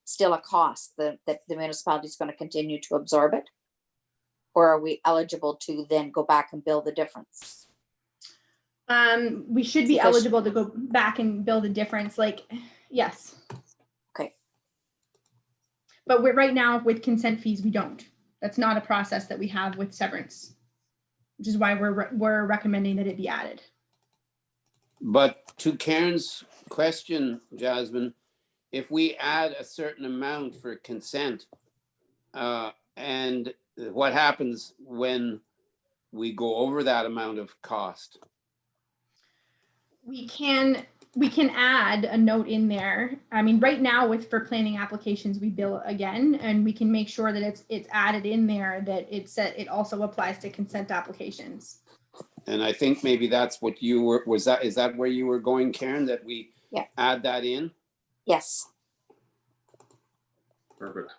still a cost that the municipality is going to continue to absorb it? Or are we eligible to then go back and bill the difference? We should be eligible to go back and bill the difference, yes. Okay. But right now with consent fees, we don't. That's not a process that we have with severance, which is why we're recommending that it be added. But to Karen's question, Jasmine, if we add a certain amount for consent, and what happens when we go over that amount of cost? We can add a note in there. I mean, right now for planning applications, we bill again, and we can make sure that it's added in there that it also applies to consent applications. And I think maybe that's what you were, is that where you were going, Karen, that we add that in? Yes. Perfect.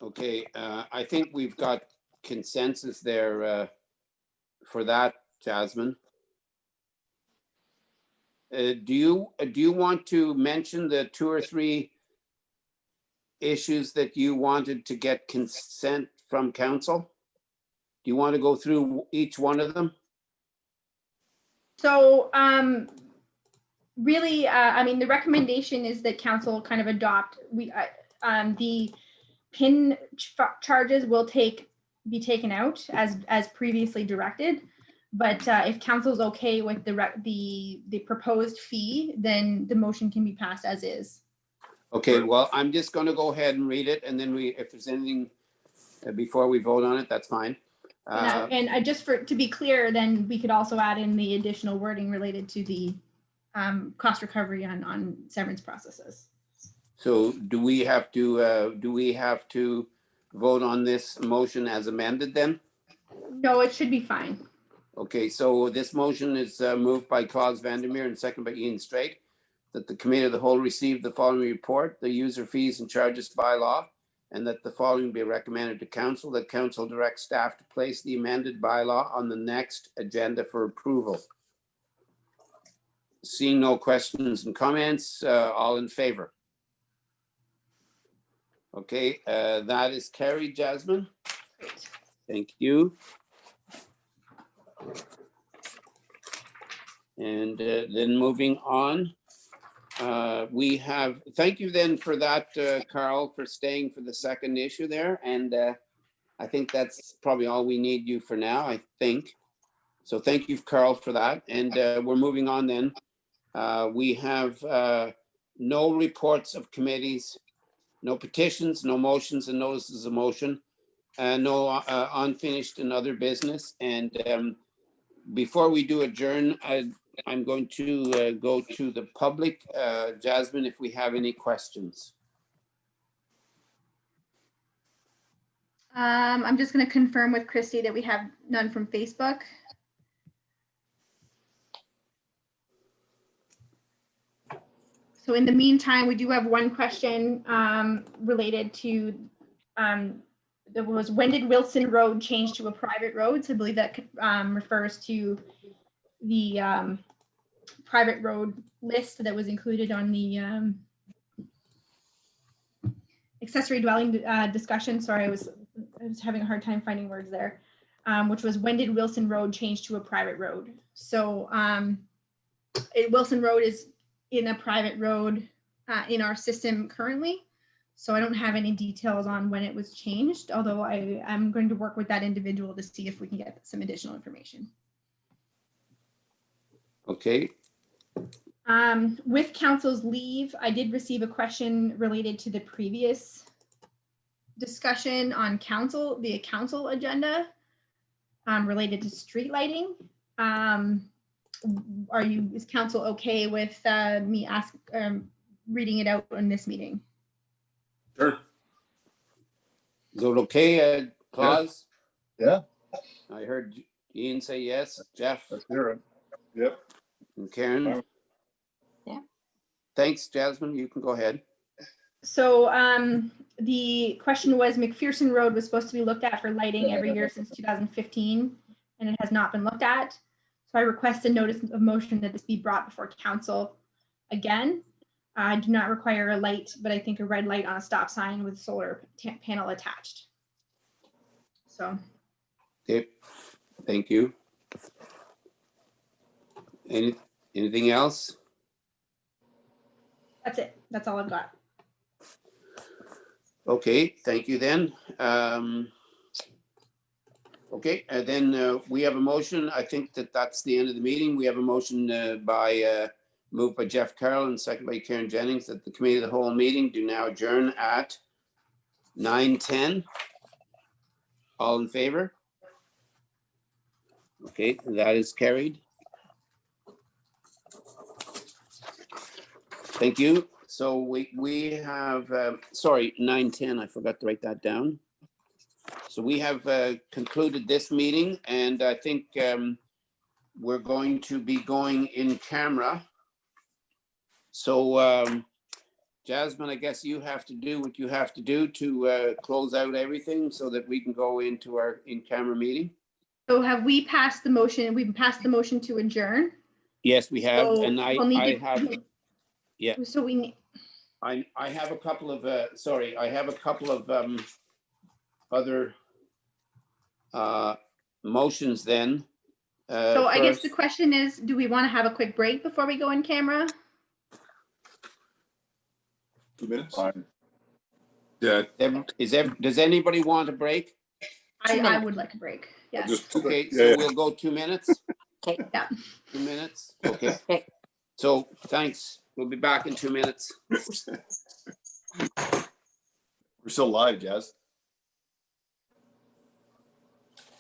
Okay, I think we've got consensus there for that, Jasmine. Do you want to mention the 2 or 3 issues that you wanted to get consent from council? Do you want to go through each one of them? So really, I mean, the recommendation is that council kind of adopt the PIN charges will be taken out as previously directed. But if council's okay with the proposed fee, then the motion can be passed as is. Okay, well, I'm just going to go ahead and read it, and then if there's anything before we vote on it, that's fine. And just to be clear, then we could also add in the additional wording related to the cost recovery on severance processes. So do we have to vote on this motion as amended then? No, it should be fine. Okay, so this motion is moved by Claus Vandermeer and seconded by Ian Straight, that the committee of the whole receive the following report, the user fees and charges bylaw, and that the following be recommended to council, that council direct staff to place the amended bylaw on the next agenda for approval. Seeing no questions and comments, all in favor? Okay, that is carried, Jasmine. Great. Thank you. And then moving on, we have, thank you then for that, Carl, for staying for the second issue there. And I think that's probably all we need you for now, I think. So thank you, Carl, for that. And we're moving on then. We have no reports of committees, no petitions, no motions and notices of motion, no unfinished and other business. And before we do adjourn, I'm going to go to the public. Jasmine, if we have any questions. I'm just going to confirm with Christy that we have none from Facebook. So in the meantime, we do have one question related to, there was, when did Wilson Road change to a private road? So I believe that refers to the private road list that was included on the accessory dwelling discussion. Sorry, I was having a hard time finding words there. Which was, when did Wilson Road change to a private road? So Wilson Road is in a private road in our system currently. So I don't have any details on when it was changed, although I'm going to work with that individual to see if we can get some additional information. Okay, With council's leave, I did receive a question related to the previous discussion on the council agenda related to street lighting. Is council okay with me reading it out in this meeting? Sure. is it okay, Claus? Yeah, I heard Ian say yes. Jeff let's hear it. Yep. and Karen? Yeah. Thanks, Jasmine. You can go ahead. So the question was, McPherson Road was supposed to be looked at for lighting every year since 2015, and it has not been looked at. So I request a notice of motion that this be brought before council again. I do not require a light, but I think a red light on a stop sign with solar panel attached. So Okay, thank you. Anything else? that's it. That's all I've got. Okay, thank you then. Okay, and then we have a motion. I think that's the end of the meeting. We have a motion moved by Jeff Carroll and second by Karen Jennings that the committee of the whole meeting do now adjourn at 9:10. All in favor? Okay, that is carried. Thank you. So we have, sorry, 9:10, I forgot to write that down. So we have concluded this meeting, and I think we're going to be going in camera. So Jasmine, I guess you have to do what you have to do to close out everything so that we can go into our in-camera meeting. So have we passed the motion? We've passed the motion to adjourn. Yes, we have, So and we'll need I to- have, yeah. So we need, I have a couple of, sorry, I have a couple of other motions then. so I guess First- the question is, do we want to have a quick break before we go in camera? 2 minutes. Fine. Yeah, Does anybody want a break? I would like a break. Yes. just, Okay, yeah, so yeah. we'll go 2 minutes. Okay. Yeah. 2 minutes, okay. Okay. So thanks, we'll be back in 2 minutes. We're still live, Jazz.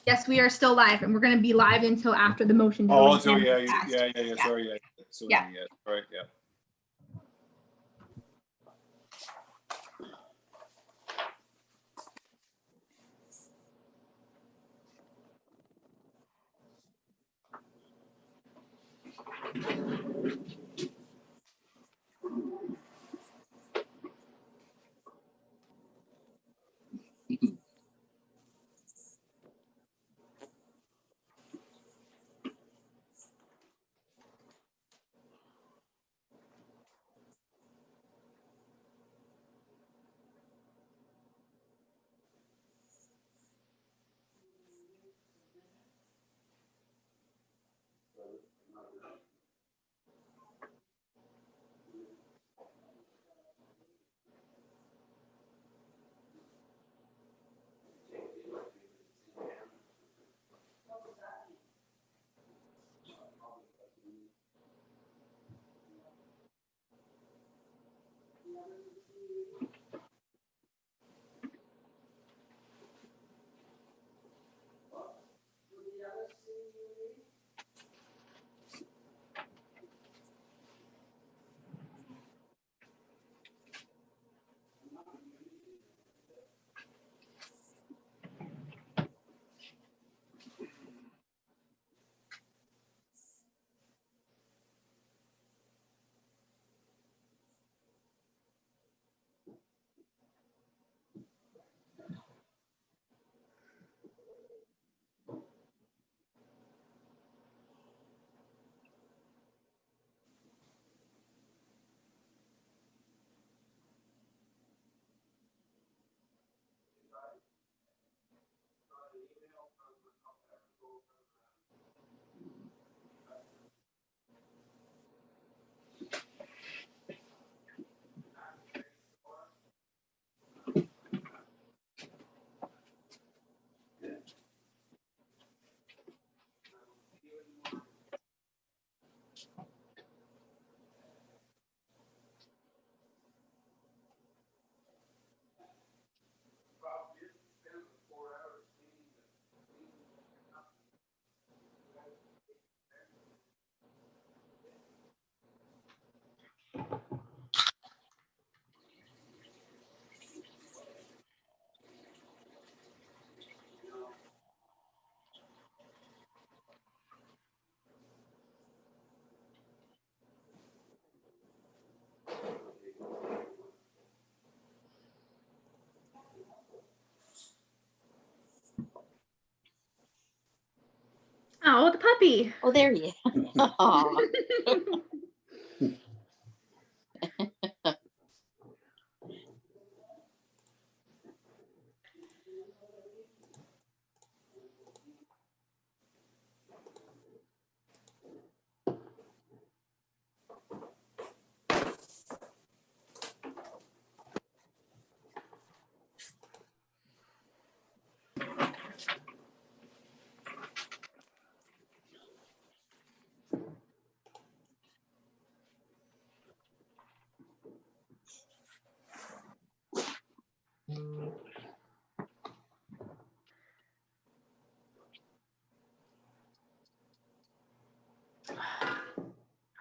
Yes, we are still live, and we're going to be live until after the motion. to go Oh, in until, camera yeah, is passed. yeah, sorry, yeah. So, Yeah. all right, yeah. happy. Oh, there you. Aw.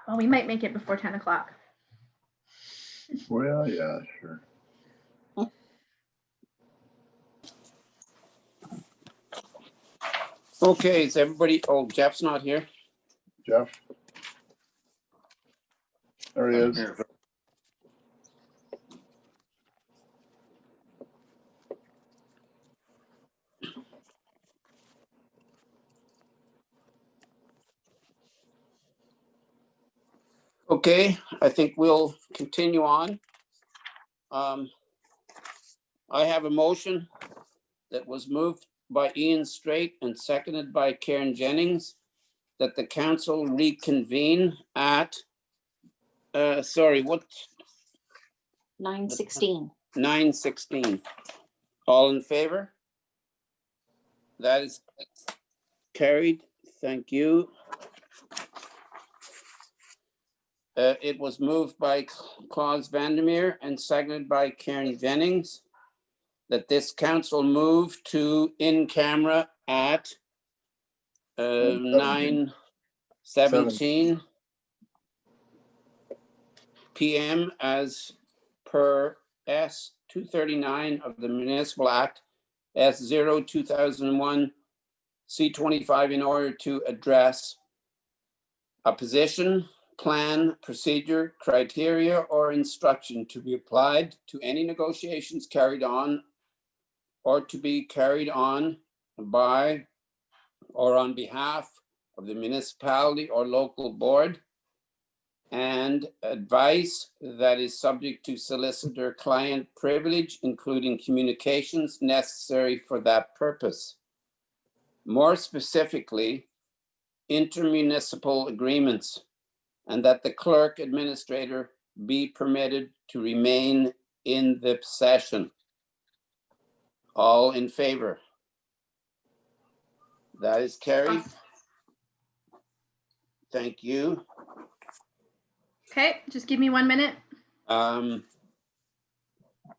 Well, we might make it before 10 o'clock. Well, yeah, sure. Okay, is everybody, oh, Jeff's not here. Jeff? There he is. Here. Okay, I think we'll continue on. I have a motion that was moved by Ian Straight and seconded by Karen Jennings that the council reconvene at, what, 9:16. 9:16. All in favor? That is carried. Thank you. It was moved by Claus Vandermeer and seconded by Karen Jennings that this council move to in camera at 9:17 PM as per S 239 of the Municipal Act S 0/2001 C25 in order to address a position, plan, procedure, criteria, or instruction to be applied to any negotiations carried on or to be carried on by or on behalf of the municipality or local board, and advice that is subject to solicitor-client privilege, including communications necessary for that purpose. More specifically, intermunicipal agreements, and that the clerk administrator be permitted to remain in the session. All in favor? That is carried. Thank you. Okay, just give me 1 minute.